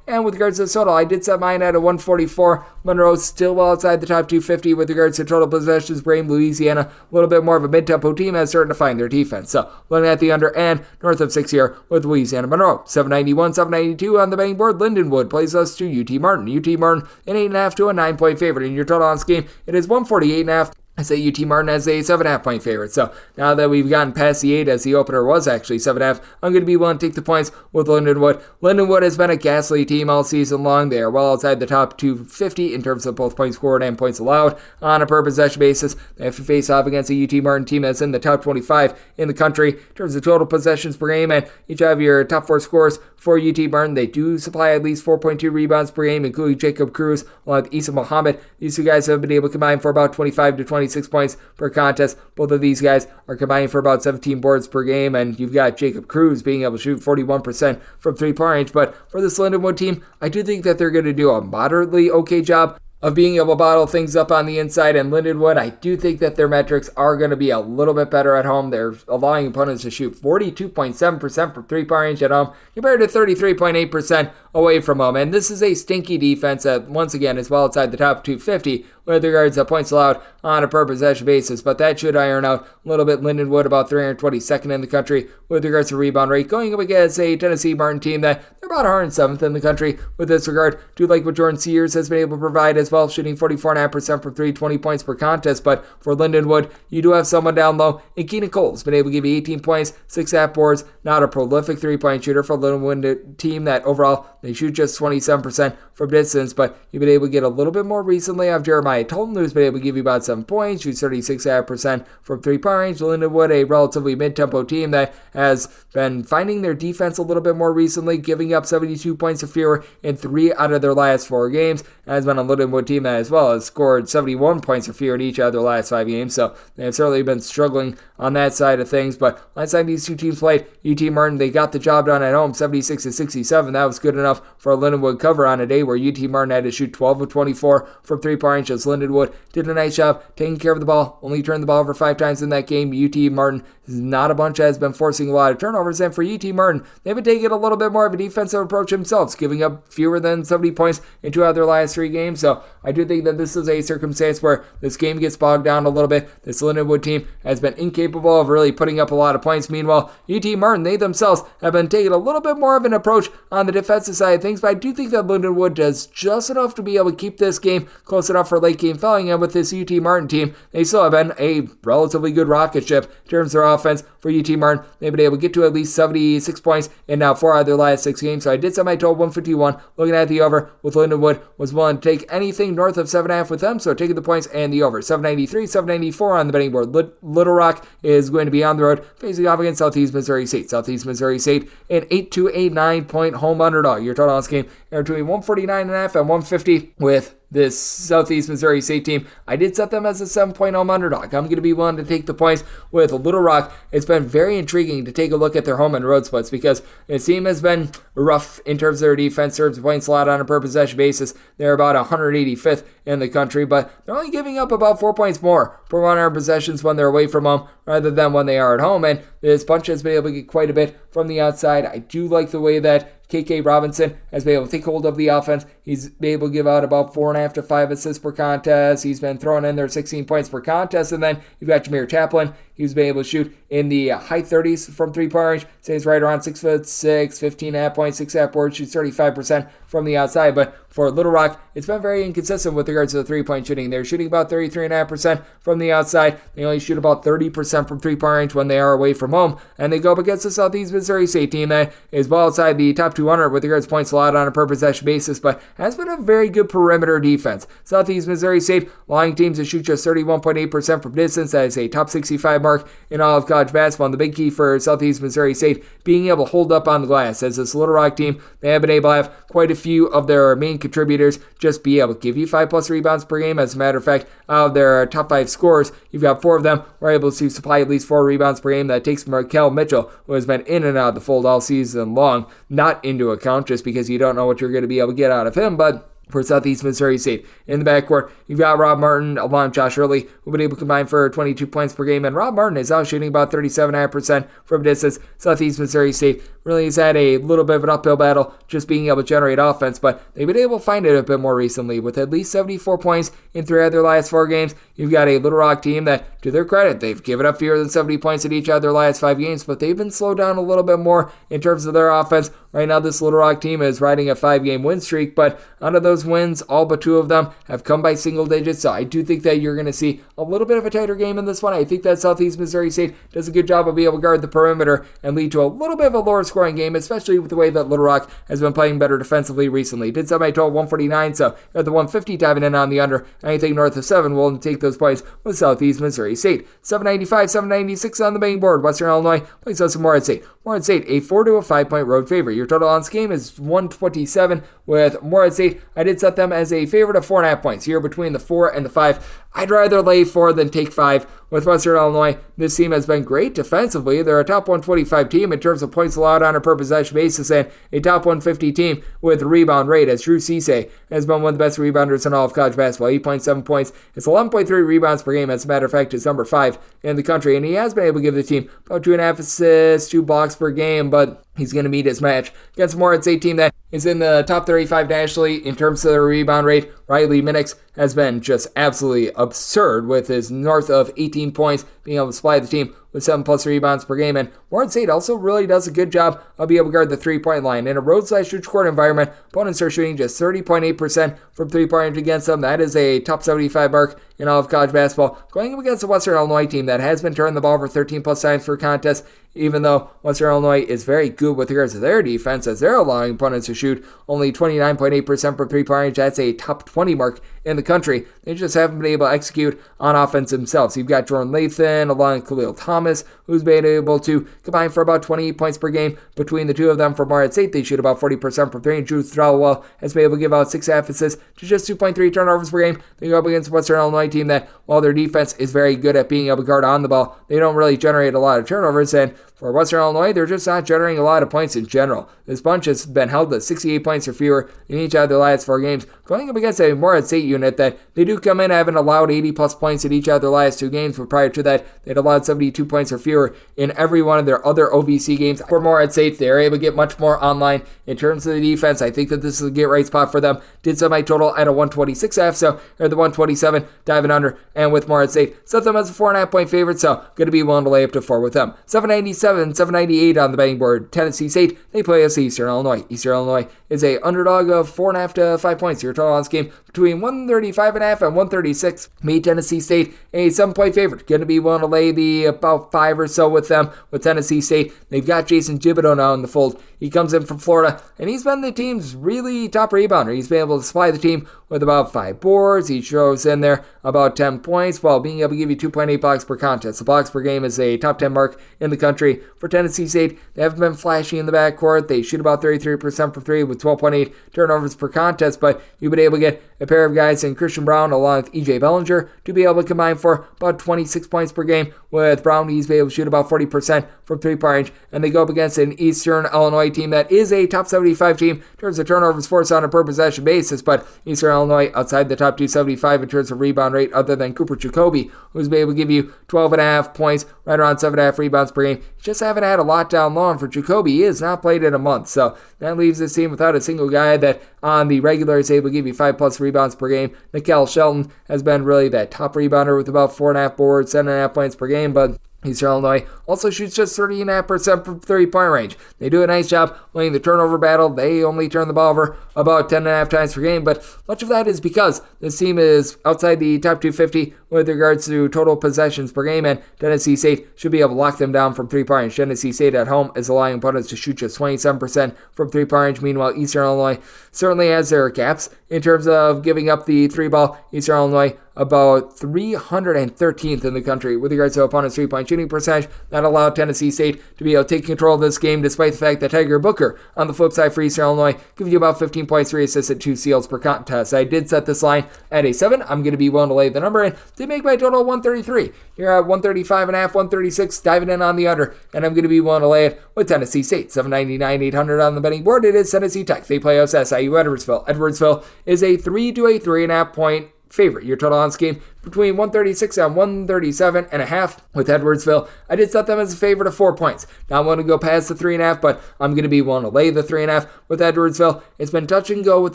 And with regards to the total, I did set mine at a 144. Monroe's still well outside the top 250 with regards to total possessions. Brame, Louisiana, a little bit more of a mid-tempo team that's starting to find their defense. So, looking at the under and north of 6 here with Louisiana Monroe. 791, 792 on the betting board. Lindenwood plays us to UT Martin. UT Martin, an 8.5 to a 9-point favorite. In your total on this game, it is 148.5. I say UT Martin as a 7.5 point favorite. So now that we've gotten past the 8, as the opener was actually 7.5, I'm going to be willing to take the points with Lindenwood. Lindenwood has been a ghastly team all season long. They are well outside the top 250 in terms of both points scored and points allowed on a per possession basis. They have to face off against a UT Martin team that's in the top 25 in the country in terms of total possessions per game. And each of your top 4 scorers for UT Martin, they do supply at least 4.2 rebounds per game, including Jacob Cruz along with Issa Muhammad. These two guys have been able to combine for about 25 to 26 points per contest. Both of these guys are combining for about 17 boards per game, and you've got Jacob Cruz being able to shoot 41% from three-point range. But for this Lindenwood team, I do think that they're going to do a moderately okay job of being able to bottle things up on the inside. And Lindenwood, I do think that their metrics are going to be a little bit better at home. They're allowing opponents to shoot 42.7% from three-point range at home compared to 33.8% away from home. And this is a stinky defense that, once again, is well outside the top 250 with regards to points allowed on a per possession basis. But that should iron out a little bit. Lindenwood about 322nd in the country with regards to rebound rate, going up against a Tennessee Martin team that they're about 107th in the country with this regard. Do like what Jordan Sears has been able to provide as well, shooting 44.5% from 3, 20 points per contest. But for Lindenwood, you do have someone down low. And Keenan Cole's been able to give you 18 points, 6.5 boards. Not a prolific three-point shooter for a Lindenwood team that overall they shoot just 27% from distance, but you've been able to get a little bit more recently off Jeremiah Tolton, who's been able to give you about 7 points, shoots 36.5% from three-point range. Lindenwood, a relatively mid-tempo team that has been finding their defense a little bit more recently, giving up 72 points or fewer in 3 out of their last 4 games. Has been a Lindenwood team that as well has scored 71 points or fewer in each of their last 5 games, so they have certainly been struggling on that side of things. But last time these two teams played, UT Martin, they got the job done at home, 76-67. That was good enough for a Lindenwood cover on a day where UT Martin had to shoot 12 of 24 from three-point range. As Lindenwood did a nice job taking care of the ball, only turned the ball over 5 times in that game. UT Martin is not a bunch that has been forcing a lot of turnovers, and for UT Martin, they've been taking a little bit more of a defensive approach themselves, giving up fewer than 70 points in 2 out of their last 3 games. So I do think that this is a circumstance where this game gets bogged down a little bit. This Lindenwood team has been incapable of really putting up a lot of points. Meanwhile, UT Martin, they themselves have been taking a little bit more of an approach on the defensive side of things, but I do think that Lindenwood does just enough to be able to keep this game close enough for late game felling. And with this UT Martin team, they still have been a relatively good rocket ship in terms of their offense. For UT Martin, they've been able to get to at least 76 points in now 4 out of their last 6 games. So I did set my total 151. Looking at the over with Lindenwood, was willing to take anything north of 7.5 with them, so taking the points and the over. 793, 794 on the betting board. Little Rock is going to be on the road facing off against Southeast Missouri State. Southeast Missouri State, an 8 to a 9 point home underdog. Your total on this game are between 149.5 and 150 with this Southeast Missouri State team. I did set them as a 7-point home underdog. I'm going to be willing to take the points with Little Rock. It's been very intriguing to take a look at their home and road splits because this team has been rough in terms of their defense, serves points allowed on a per possession basis. They're about 185th in the country, but they're only giving up about 4 points more per 100 possessions when they're away from home rather than when they are at home, and this bunch has been able to get quite a bit from the outside. I do like the way that KK Robinson has been able to take hold of the offense. He's been able to give out about 4.5 to 5 assists per contest. He's been throwing in there 16 points per contest. And then you've got Jameer Chaplin. He's been able to shoot in the high 30s from three-point range. So he's right around 6'6", 15.5 points, 6.5 boards, shoots 35% from the outside. But for Little Rock, it's been very inconsistent with regards to the three-point shooting. They're shooting about 33.5% from the outside. They only shoot about 30% from three-point range when they are away from home. And they go up against the Southeast Missouri State team that is well outside the top 200 with regards to points allowed on a per possession basis, but has been a very good perimeter defense. Southeast Missouri State allowing teams to shoot just 31.8% from distance. That is a top 65 mark in all of college basketball. And the big key for Southeast Missouri State being able to hold up on the glass. As this Little Rock team, they have been able to have quite a few of their main contributors just be able to give you 5+ rebounds per game. As a matter of fact, out of their top 5 scorers, you've got 4 of them who are able to supply at least 4 rebounds per game. That takes Markel Mitchell, who has been in and out of the fold all season long, not into account just because you don't know what you're going to be able to get out of him, but for Southeast Missouri State. In the backcourt, you've got Rob Martin along with Josh Early, who've been able to combine for 22 points per game, and Rob Martin is out shooting about 37.5% from distance. Southeast Missouri State really has had a little bit of an uphill battle just being able to generate offense, but they've been able to find it a bit more recently with at least 74 points in 3 of their last 4 games. You've got a Little Rock team that, to their credit, they've given up fewer than 70 points in each of their last 5 games, but they've been slowed down a little bit more in terms of their offense. Right now, this Little Rock team is riding a 5-game win streak, but out of those wins, all but 2 of them have come by single digits, so I do think that you're going to see a little bit of a tighter game in this one. I think that Southeast Missouri State does a good job of being able to guard the perimeter and lead to a little bit of a lower scoring game, especially with the way that Little Rock has been playing better defensively recently. Did set my total 149, so at the 150 diving in on the under. Anything north of 7 will take those points with Southeast Missouri State. 795, 796 on the betting board. Western Illinois plays us some Morehead State. Morehead State, a 4 to a 5-point road favorite. Your total on this game is 127 with Morehead State. I did set them as a favorite of 4.5 points. Here between the 4 and the 5. I'd rather lay 4 than take 5 with Western Illinois. This team has been great defensively. They're a top 125 team in terms of points allowed on a per possession basis and a top 150 team with rebound rate, as Drew Cisse has been one of the best rebounders in all of college basketball. 8.7 points. It's 11.3 rebounds per game. As a matter of fact, it's number 5 in the country, and he has been able to give the team about 2.5 assists, 2 blocks per game, but he's going to meet his match against a Morehead State team that is in the top 35 nationally in terms of their rebound rate. Riley Minix has been just absolutely absurd with his north of 18 points, being able to supply the team with 7+ rebounds per game. And Morehead State also really does a good job of being able to guard the 3-point line. In a road/stretch-court environment, opponents are shooting just 30.8% from 3-point range against them. That is a top 75 mark in all of college basketball. Going up against the Western Illinois team that has been turning the ball over 13+ times per contest, even though Western Illinois is very good with regards to their defense, as they're allowing opponents to shoot only 29.8% from 3-point range. That's a top 20 mark in the country. They just haven't been able to execute on offense themselves. You've got Jordan Lathan along with Khalil Thomas, who's been able to combine for about 28 points per game between the two of them. For Morehead State, they shoot about 40% from 3, and Drew Threlwell has been able to give out 6.5 assists to just 2.3 turnovers per game. They go up against Western Illinois team that, while their defense is very good at being able to guard on the ball, they don't really generate a lot of turnovers, and for Western Illinois, they're just not generating a lot of points in general. This bunch has been held to 68 points or fewer in each of their last 4 games, going up against a Morehead State unit that they do come in having allowed 80+ points in each of their last 2 games, but prior to that, they'd allowed 72 points or fewer in every one of their other OVC games. For Morehead State, they're able to get much more online in terms of the defense. I think that this is a get-right spot for them. Did set my total at a 126.5, so they're the 127, diving under, and with Morehead State, set them as a 4.5-point favorite, so going to be willing to lay up to 4 with them. 797, 798 on the betting board. Tennessee State, they play us Eastern Illinois. Eastern Illinois is a underdog of 4.5 to 5 points. Your total on this game between 135.5 and 136. Made Tennessee State a 7-point favorite. Going to be willing to lay the about 5 or so with them. With Tennessee State, they've got Jason Thibodeau now in the fold. He comes in from Florida, and he's been the team's really top rebounder. He's been able to supply the team with about 5 boards. He throws in there about 10 points while being able to give you 2.8 blocks per contest. The blocks per game is a top 10 mark in the country. For Tennessee State, they haven't been flashy in the backcourt. They shoot about 33% from 3 with 12.8 turnovers per contest, but you've been able to get a pair of guys in Christian Brown along with E.J. Bellinger to be able to combine for about 26 points per game. With Brown, he's been able to shoot about 40% from 3-point range, and they go up against an Eastern Illinois team that is a top 75 team in terms of turnovers forced on a per possession basis, but Eastern Illinois outside the top 275 in terms of rebound rate other than Cooper Jacoby, who's been able to give you 12.5 points, right around 7.5 rebounds per game. You just haven't had a lot down low, and for Jacoby, he has not played in a month, so that leaves this team without a single guy that on the regular is able to give you 5+ rebounds per game. Nikel Shelton has been really that top rebounder with about 4.5 boards, 7.5 points per game, but Eastern Illinois also shoots just 30.5% from 3-point range. They do a nice job winning the turnover battle. They only turn the ball over about 10.5 times per game, but much of that is because this team is outside the top 250 with regards to total possessions per game, and Tennessee State should be able to lock them down from 3-point range. Tennessee State at home is allowing opponents to shoot just 27% from 3-point range. Meanwhile, Eastern Illinois certainly has their gaps in terms of giving up the 3-ball. Eastern Illinois about 313th in the country with regards to opponents' 3-point shooting percentage. That allowed Tennessee State to be able to take control of this game, despite the fact that Tiger Booker, on the flip side for Eastern Illinois, gives you about 15 points, 3 assists, and 2 steals per contest. I did set this line at a 7. I'm going to be willing to lay the number in. They make my total 133. You're at 135.5, 136, diving in on the under, and I'm going to be willing to lay it with Tennessee State. 799, 800 on the betting board. It is Tennessee Tech. They play us SIU Edwardsville. Edwardsville is a 3 to a 3.5 point favorite. Your total on this game between 136 and 137.5 with Edwardsville. I did set them as a favorite of 4 points. Now I'm going to go past the 3.5, but I'm going to be willing to lay the 3.5 with Edwardsville. It's been touch and go with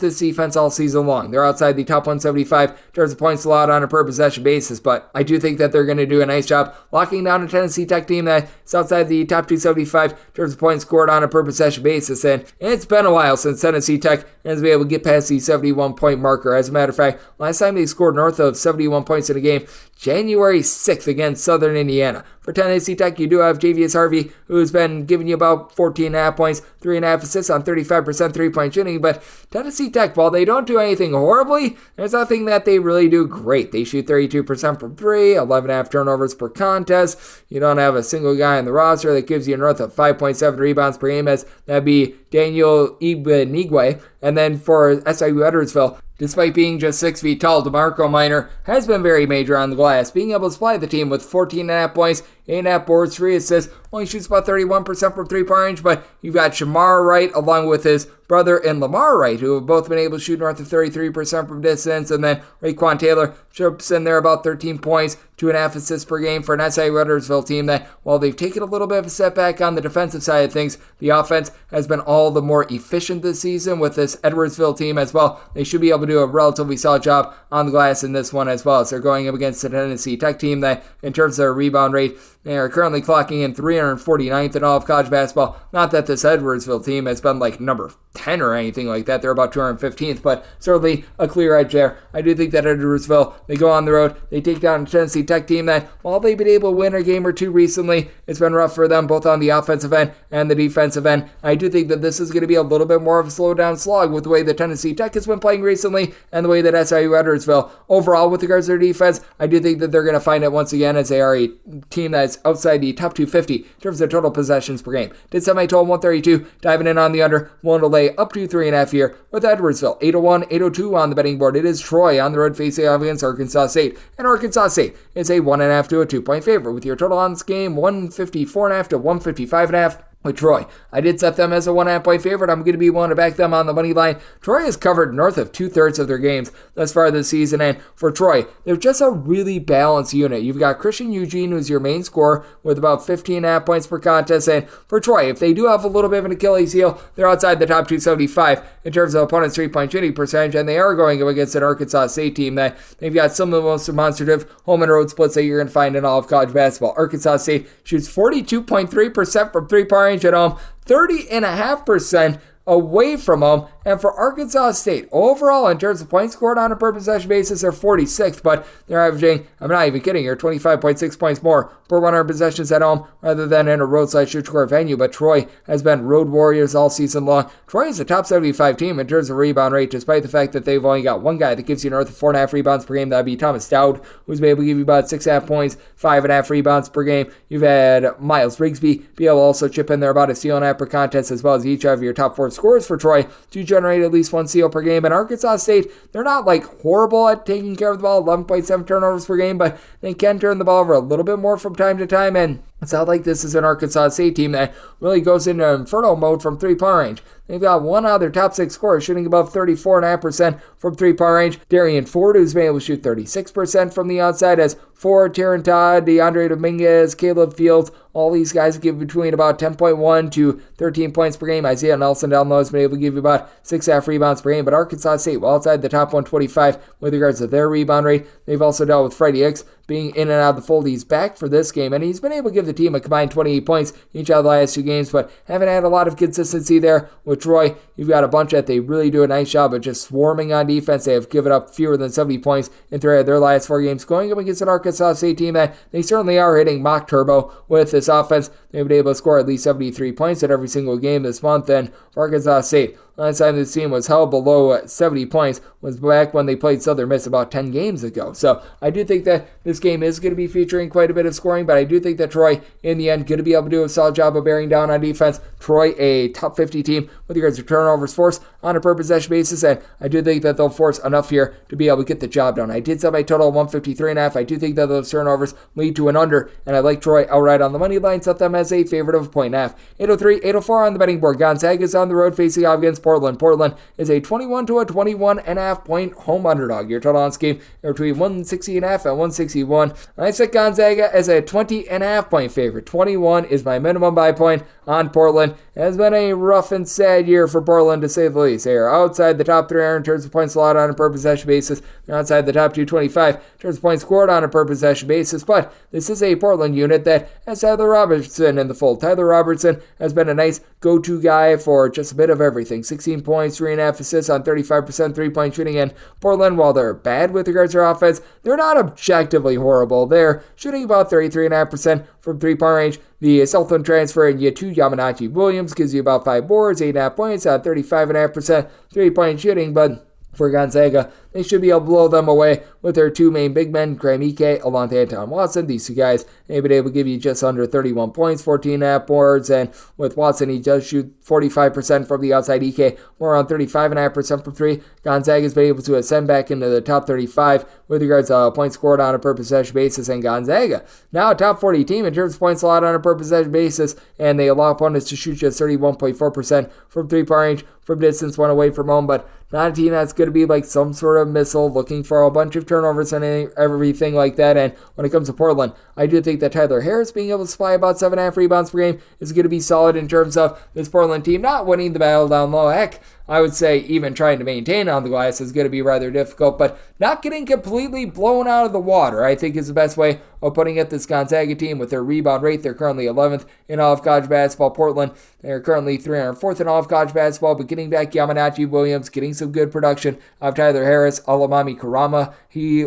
this defense all season long. They're outside the top 175 in terms of points allowed on a per possession basis, but I do think that they're going to do a nice job locking down a Tennessee Tech team that is outside the top 275 in terms of points scored on a per possession basis, and it's been a while since Tennessee Tech has been able to get past the 71-point marker. As a matter of fact, last time they scored north of 71 points in a game, January 6th against Southern Indiana. For Tennessee Tech, you do have Javius Harvey, who's been giving you about 14.5 points, 3.5 assists on 35% 3-point shooting, but Tennessee Tech, while they don't do anything horribly, there's nothing that they really do great. They shoot 32% from 3, 11.5 turnovers per contest. You don't have a single guy in the roster that gives you north of 5.7 rebounds per game, as that'd be Daniel Ibenigwe. And then for SIU Edwardsville, despite being just 6 feet tall, DeMarco Minor has been very major on the glass, being able to supply the team with 14.5 points, 8.5 boards, 3 assists, only shoots about 31% from 3-point range, but you've got Shamar Wright along with his brother and Lamar Wright, who have both been able to shoot north of 33% from distance, and then Raekwon Taylor chips in there about 13 points, 2.5 assists per game for an SIU Edwardsville team that, while they've taken a little bit of a setback on the defensive side of things, the offense has been all the more efficient this season with this Edwardsville team as well. They should be able to do a relatively solid job on the glass in this one as well, as they're going up against the Tennessee Tech team that, in terms of their rebound rate, they are currently clocking in 349th in all of college basketball. Not that this Edwardsville team has been like number 10 or anything like that. They're about 215th, but certainly a clear edge there. I do think that Edwardsville, they go on the road, they take down a Tennessee Tech team that, while they've been able to win a game or two recently, it's been rough for them both on the offensive end and the defensive end. I do think that this is going to be a little bit more of a slow down slog with the way that Tennessee Tech has been playing recently and the way that SIU Edwardsville, overall with regards to their defense, I do think that they're going to find it once again, as they are a team that's outside the top 250 in terms of total possessions per game. Did set my total 132, diving in on the under, willing to lay up to 3.5 here with Edwardsville. 801, 802 on the betting board. It is Troy on the road facing off against Arkansas State, and Arkansas State is a 1.5 to a 2-point favorite with your total on this game 154.5 to 155.5. With Troy, I did set them as a 1.5 point favorite. I'm going to be willing to back them on the money line. Troy has covered north of 2/3 of their games thus far this season, and for Troy, they're just a really balanced unit. You've got Christian Eugene, who's your main scorer, with about 15.5 points per contest, and for Troy, if they do have a little bit of an Achilles heel, they're outside the top 275 in terms of opponents' 3-point shooting percentage, and they are going up against an Arkansas State team that they've got some of the most demonstrative home and road splits that you're going to find in all of college basketball. Arkansas State shoots 42.3% from 3-point range at home, 30.5% away from home, And for Arkansas State, overall, in terms of points scored on a per possession basis, they're 46th, but they're averaging, I'm not even kidding here, 25.6 points more per 100 possessions at home rather than in a roadside neutral venue. But Troy has been road warriors all season long. Troy is a top 75 team in terms of rebound rate, despite the fact that they've only got one guy that gives you north of 4.5 rebounds per game. That'd be Thomas Dowd, who's been able to give you about 6.5 points, 5.5 rebounds per game. You've had Miles Rigsby be able to also chip in there about a steal and a half per contest, as well as each of your top 4 scorers for Troy to generate at least 1 steal per game. And Arkansas State, they're not like horrible at taking care of the ball, 11.7 turnovers per game, but they can turn the ball over a little bit more from time to time. And it's not like this is an Arkansas State team that really goes into inferno mode from 3-point range. They've got one out of their top 6 scorers shooting above 34.5% from 3-point range. Darian Ford, who's been able to shoot 36% from the outside, as Ford, Taron Todd, DeAndre Dominguez, Caleb Fields, all these guys give between about 10.1 to 13 points per game. Isaiah Nelson down low has been able to give you about 6.5 rebounds per game. But Arkansas State, well outside the top 125 with regards to their rebound rate. They've also dealt with Freddie Hicks being in and out of the fold. He's back for this game, and he's been able to give the team a combined 28 points each of the last 2 games, but haven't had a lot of consistency there. With Troy, you've got a bunch that they really do a nice job of just swarming on defense. They have given up fewer than 70 points in 3 of their last 4 games, going up against an Arkansas State team that they certainly are hitting Mach Turbo with this offense. They've been able to score at least 73 points at every single game this month. And for Arkansas State, last time this team was held below 70 points was back when they played Southern Miss about 10 games ago. So I do think that this game is going to be featuring quite a bit of scoring, but I do think that Troy, in the end, going to be able to do a solid job of bearing down on defense. Troy, a top 50 team with regards to turnovers forced on a per possession basis, and I do think that they'll force enough here to be able to get the job done. I did set my total 153.5. I do think that those turnovers lead to an under, and I like Troy outright on the money line, set them as a favorite of 1.5. 803, 804 on the betting board. Gonzaga is on the road facing off against Portland. Portland is a 21 to a 21.5 point home underdog. Your total on this game are between 160.5 and 161. I set Gonzaga as a 20.5 point favorite. 21 is my minimum buy point on Portland. It has been a rough and sad year for Portland, to say the least. They are outside the top 300 in terms of points allowed on a per possession basis. They're outside the top 225 in terms of points scored on a per possession basis. But this is a Portland unit that has Tyler Robertson in the fold. Tyler Robertson has been a nice go-to guy for just a bit of everything. 16 points, 3.5 assists on 35% three-point shooting. And Portland, while they're bad with regards to their offense, they're not objectively horrible. They're shooting about 33.5% from three-point range. The Southland transfer in year 2, Yamanachi Williams, gives you about 5 boards, 8.5 points on 35.5% three-point shooting, but for Gonzaga, they should be able to blow them away with their 2 main big men, Graham Ike along with Anton Watson. These 2 guys, they've been able to give you just under 31 points, 14.5 boards, and with Watson, he does shoot 45% from the outside. Ike more on 35.5% from 3. Gonzaga's been able to ascend back into the top 35 with regards to points scored on a per possession basis, and Gonzaga, now a top 40 team in terms of points allowed on a per possession basis, and they allow opponents to shoot just 31.4% from three-point range from distance, 1 away from home, but not a team that's going to be like some sort of missile looking for a bunch of turnovers and everything like that. And when it comes to Portland, I do think that Tyler Harris being able to supply about 7.5 rebounds per game is going to be solid in terms of this Portland team not winning the battle down low. Heck, I would say even trying to maintain on the glass is going to be rather difficult, but not getting completely blown out of the water, I think, is the best way of putting it. This Gonzaga team with their rebound rate, they're currently 11th in all of college basketball. Portland, they're currently 304th in all of college basketball, but getting back Yamanachi Williams, getting some good production of Tyler Harris. Alamami Karama,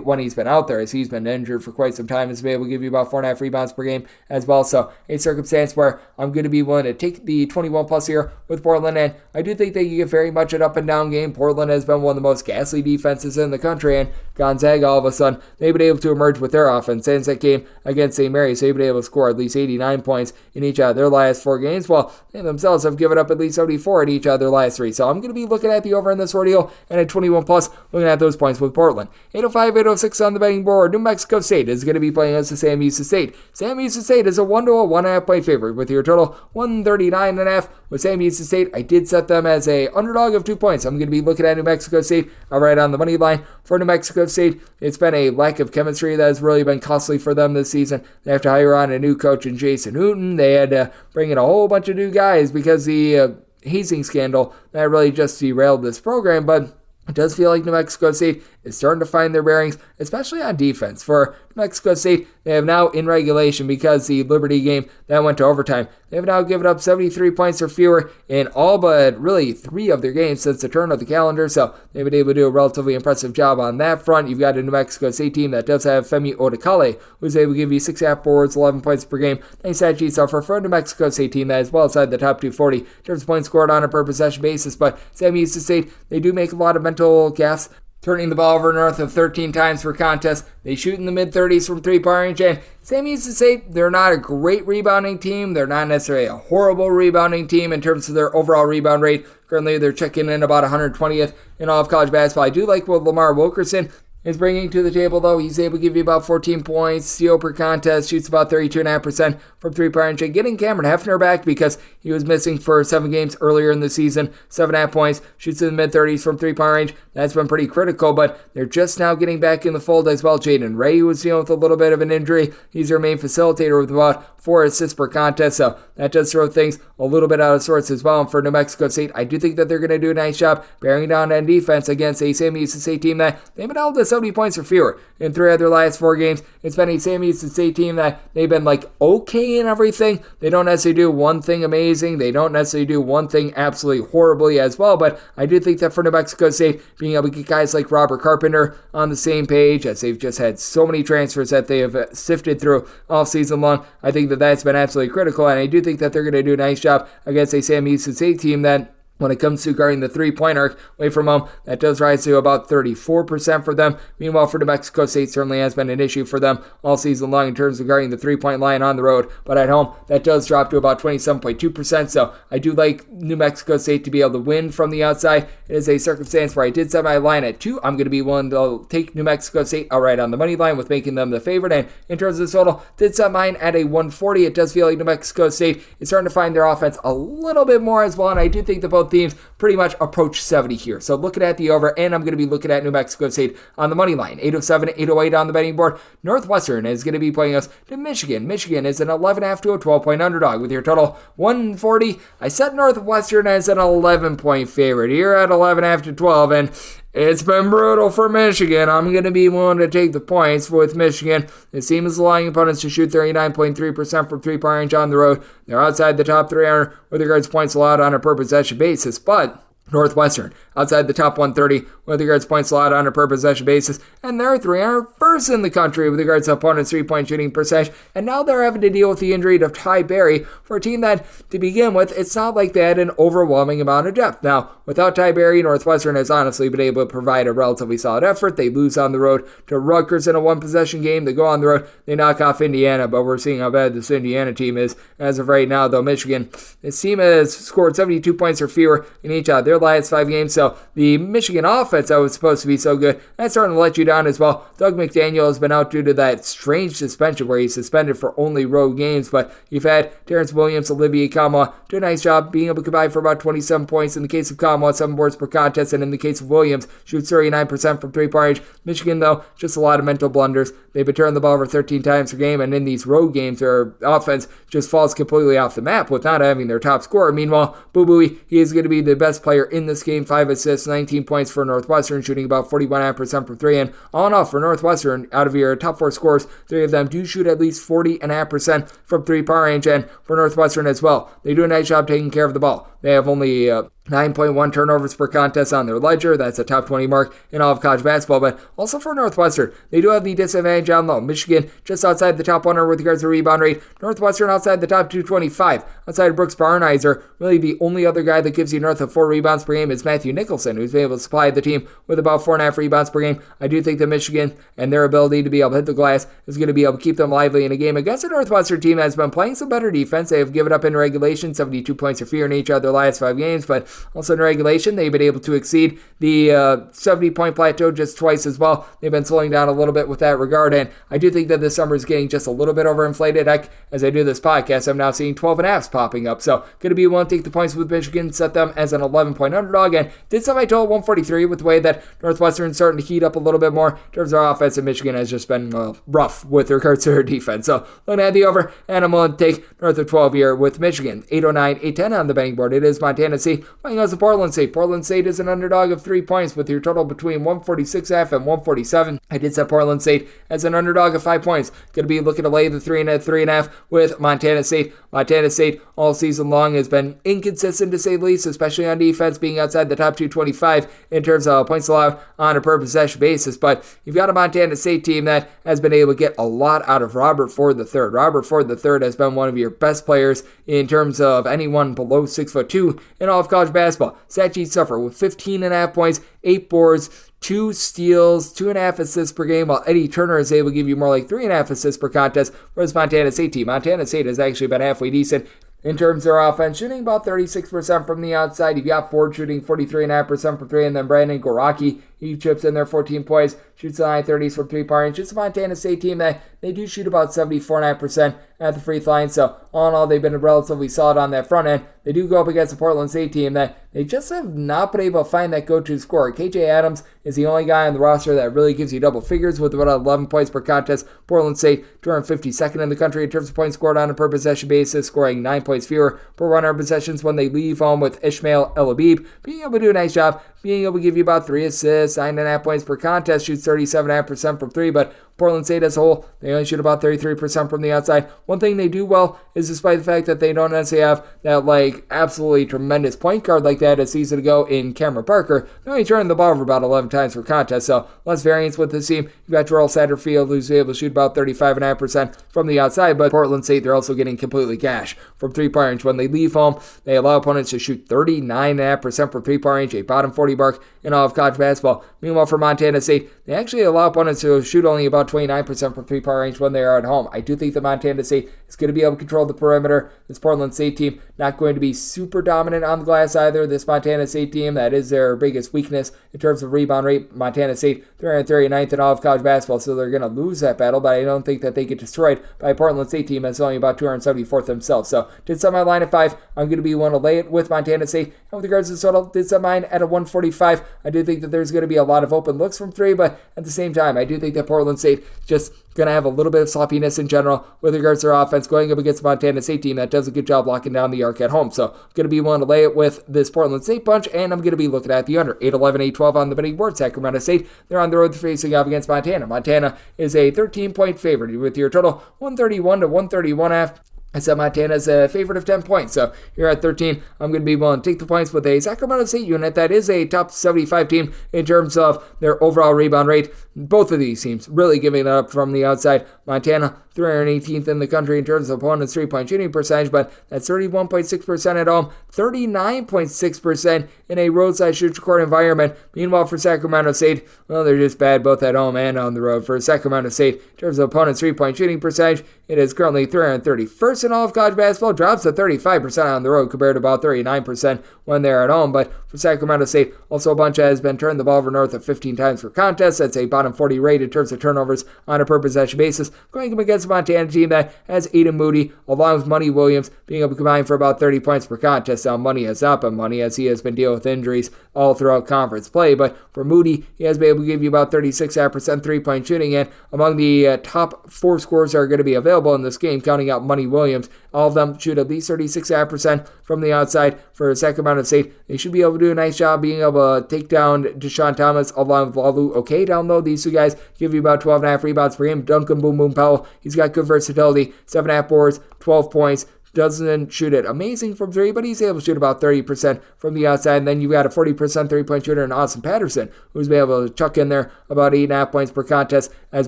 when he's been out there, as he's been injured for quite some time, has been able to give you about 4.5 rebounds per game as well. So a circumstance where I'm going to be willing to take the 21 plus here with Portland, and I do think they can get very much an up and down game. Portland has been one of the most ghastly defenses in the country, and Gonzaga, all of a sudden, they've been able to emerge with their offense. Since that game against St. Mary's, they've been able to score at least 89 points in each of their last 4 games, while they themselves have given up at least 74 in each of their last 3. So I'm going to be looking at the over in this ordeal, and at 21 plus, looking at those points with Portland. 805, 806 on the betting board. New Mexico State is going to be playing against the Sam Houston State. Sam Houston State is a 1 to a 1.5 point favorite with your total 139.5. With Sam Houston State, I did set them as a underdog of 2 points. I'm going to be looking at New Mexico State right on the money line. For New Mexico State, it's been a lack of chemistry that has really been costly for them this season. They have to hire on a new coach in Jason Hooten. They had to bring in a whole bunch of new guys because the hazing scandal that really just derailed this program, but it does feel like New Mexico State is starting to find their bearings, especially on defense. For New Mexico State, they have now in regulation, because the Liberty game that went to overtime, they have now given up 73 points or fewer in all but really 3 of their games since the turn of the calendar, so they've been able to do a relatively impressive job on that front. You've got a New Mexico State team that does have Femi Odekale, who's able to give you 6.5 boards, 11 points per game. Nice stat sheet so far for a New Mexico State team that is well outside the top 240 in terms of points scored on a per possession basis, but Sam Houston State, they do make a lot of mental gaffes, turning the ball over north of 13 times per contest. They shoot in the mid-30s from three-point range, and Sam Houston State, they're not a great rebounding team. They're not necessarily a horrible rebounding team in terms of their overall rebound rate. Currently, they're checking in about 120th in all of college basketball. I do like what Lamar Wilkerson is bringing to the table, though. He's able to give you about 14 points, steal per contest, shoots about 32.5% from three-point range. Getting Cameron Hefner back because he was missing for 7 games earlier in the season, 7.5 points, shoots in the mid-30s from three-point range. That's been pretty critical, but they're just now getting back in the fold as well. Jaden Ray, who was dealing with a little bit of an injury, he's their main facilitator with about 4 assists per contest, so that does throw things a little bit out of sorts as well. And for New Mexico State, I do think that they're going to do a nice job bearing down on defense against a Sam Houston State team that they've been held to 70 points or fewer in 3 of their last 4 games. It's been a Sam Houston State team that they've been like okay in everything. They don't necessarily do one thing amazing. They don't necessarily do one thing absolutely horribly as well, but I do think that for New Mexico State, being able to get guys like Robert Carpenter on the same page, as they've just had so many transfers that they have sifted through all season long, I think that that's been absolutely critical, and I do think that they're going to do a nice job against a Sam Houston State team that, when it comes to guarding the three-point arc away from home, that does rise to about 34% for them. Meanwhile, for New Mexico State, certainly has been an issue for them all season long in terms of guarding the three-point line on the road. But at home, that does drop to about 27.2%. So I do like New Mexico State to be able to win from the outside. It is a circumstance where I did set my line at 2. I'm going to be willing to take New Mexico State outright on the money line with making them the favorite. And in terms of the total, did set mine at a 140. It does feel like New Mexico State is starting to find their offense a little bit more as well. And I do think that both teams pretty much approach 70 here. So looking at the over, and I'm going to be looking at New Mexico State on the money line. 807, 808 on the betting board. Northwestern is going to be playing us to Michigan. Michigan is an 11.5 to a 12-point underdog with your total 140. I set Northwestern as an 11-point favorite here at 11.5 to 12, and it's been brutal for Michigan. I'm going to be willing to take the points with Michigan. This team is allowing opponents to shoot 39.3% from three-point range on the road. They're outside the top 300 with regards to points allowed on a per possession basis, but Northwestern outside the top 130 with regards to points allowed on a per possession basis, and they're 301st in the country with regards to opponents' three-point shooting percentage, and now they're having to deal with the injury of Ty Berry for a team that, to begin with, it's not like they had an overwhelming amount of depth. Now, without Ty Berry, Northwestern has honestly been able to provide a relatively solid effort. They lose on the road to Rutgers in a one-possession game. They go on the road, they knock off Indiana, but we're seeing how bad this Indiana team is as of right now, though Michigan, this team has scored 72 points or fewer in each of their last 5 games, so the Michigan offense that was supposed to be so good, that's starting to let you down as well. Doug McDaniel has been out due to that strange suspension where he's suspended for only road games, but you've had Terrence Williams, Olivier Kamwa do a nice job being able to combine for about 27 points in the case of Kamwa, 7 boards per contest, and in the case of Williams, shoots 39% from three-point range. Michigan, though, just a lot of mental blunders. They've been turning the ball over 13 times per game, and in these road games, their offense just falls completely off the map with not having their top scorer. Meanwhile, Boo Buie, he is going to be the best player in this game, 5 assists, 19 points for Northwestern, shooting about 41.5% from 3, and all in all for Northwestern, out of your top 4 scorers, 3 of them do shoot at least 40.5% from three-point range, and for Northwestern as well, they do a nice job taking care of the ball. They have only 9.1 turnovers per contest on their ledger. That's a top 20 mark in all of college basketball. But also for Northwestern, they do have the disadvantage on low. Michigan just outside the top 100 with regards to rebound rate. Northwestern outside the top 225. Outside of Brooks Barnhizer, really the only other guy that gives you north of 4 rebounds per game is Matthew Nicholson, who's been able to supply the team with about 4.5 rebounds per game. I do think that Michigan and their ability to be able to hit the glass is going to be able to keep them lively in a game against a Northwestern team that has been playing some better defense. They have given up in regulation 72 points or fewer in each of their last 5 games, but also in regulation, they've been able to exceed the 70-point plateau just twice as well. They've been slowing down a little bit with that regard, and I do think that this summer is getting just a little bit overinflated. Heck, as I do this podcast, I'm now seeing 12.5s popping up, so going to be willing to take the points with Michigan, set them as an 11-point underdog, and did set my total 143 with the way that Northwestern's starting to heat up a little bit more in terms of our offense, and Michigan has just been rough with regards to their defense. So looking at the over, and I'm willing to take north of 12 here with Michigan. 809, 810 on the betting board. It is Montana State playing as a Portland State. Portland State is an underdog of 3 points with your total between 146.5 and 147. I did set Portland State as an underdog of 5 points. Going to be looking to lay the 3.5 with Montana State. Montana State all season long has been inconsistent to say the least, especially on defense, being outside the top 225 in terms of points allowed on a per possession basis. But you've got a Montana State team that has been able to get a lot out of Robert Ford III. Robert Ford III has been one of your best players in terms of anyone below 6'2" in all of college basketball. Stat sheet suffer with 15.5 points, 8 boards, 2 steals, 2.5 assists per game, while Eddie Turner is able to give you more like 3.5 assists per contest for his Montana State team. Montana State has actually been halfway decent in terms of their offense, shooting about 36% from the outside. You've got Ford shooting 43.5% from 3, and then Brandon Goraki, he chips in there 14 points, shoots the high 30s from 3-point range. It's a Montana State team that they do shoot about 74.5% at the free throw line, so all in all, they've been relatively solid on that front end. They do go up against a Portland State team that they just have not been able to find that go-to scorer. KJ Adams is the only guy on the roster that really gives you double figures with about 11 points per contest. Portland State, 252nd in the country in terms of points scored on a per possession basis, scoring 9 points fewer per 100 possessions when they leave home, with Ishmael El Habib being able to do a nice job, being able to give you about 3 assists, 9.5 points per contest, shoots 37.5% from 3, but Portland State as a whole, they only shoot about 33% from the outside. One thing they do well is, despite the fact that they don't necessarily have that absolutely tremendous point guard like they had a season ago in Cameron Parker, they only turn the ball over about 11 times per contest, so less variance with this team. You've got Jarrell Satterfield, who's able to shoot about 35.5% from the outside, but Portland State, they're also getting completely gash from 3-point range. When they leave home, they allow opponents to shoot 39.5% from 3-point range, a bottom 40 mark in all of college basketball. Meanwhile, for Montana State, they actually allow opponents to shoot only about 29% from 3-point range when they are at home. I do think that Montana State is going to be able to control the perimeter. This Portland State team not going to be super dominant on the glass either. This Montana State team, that is their biggest weakness in terms of rebound rate. Montana State, 339th in all of college basketball, so they're going to lose that battle, but I don't think that they get destroyed by a Portland State team that's only about 274th themselves. So did set my line at 5. I'm going to be one to lay it with Montana State. And with regards to the total, did set mine at a 145. I do think that there's going to be a lot of open looks from 3, but at the same time, I do think that Portland State just going to have a little bit of sloppiness in general with regards to their offense going up against the Montana State team that does a good job locking down the arc at home. So going to be one to lay it with this Portland State bunch, and I'm going to be looking at the under. 8-11, 8-12 on the betting board. Sacramento State, they're on the road facing up against Montana. Montana is a 13-point favorite with your total 131 to 131.5. I said Montana's a favorite of 10 points, so here at 13, I'm going to be willing to take the points with a Sacramento State unit that is a top 75 team in terms of their overall rebound rate. Both of these teams really giving it up from the outside. Montana, 318th in the country in terms of opponents' 3-point shooting percentage, but that's 31.6% at home, 39.6% in a roadside shoot court environment. Meanwhile, for Sacramento State, well, they're just bad both at home and on the road. For Sacramento State, in terms of opponents' 3-point shooting percentage, it is currently 331st in all of college basketball, drops to 35% on the road compared to about 39% when they're at home. But for Sacramento State, also a bunch that has been turned the ball over north of 15 times per contest. That's a bottom 40 rate in terms of turnovers on a per possession basis. Going up against a Montana team that has Aiden Moody, along with Money Williams, being able to combine for about 30 points per contest. Now, Money has not been Money, as he has been dealing with injuries all throughout conference play. But for Moody, he has been able to give you about 36% 3-point shooting. And among the top 4 scorers that are going to be available in this game, counting out Money Williams, all of them shoot at least 36% from the outside. For Sacramento State, they should be able to do a nice job being able to take down Deshaun Thomas along with Lalu Oke down low. These two guys give you about 12.5 rebounds per game. Duncan Boom Boom Powell, he's got good versatility, 7.5 boards, 12 points. Doesn't shoot it amazing from 3, but he's able to shoot about 30% from the outside. And then you've got a 40% 3-point shooter in Austin Patterson, who's been able to chuck in there about 8.5 points per contest as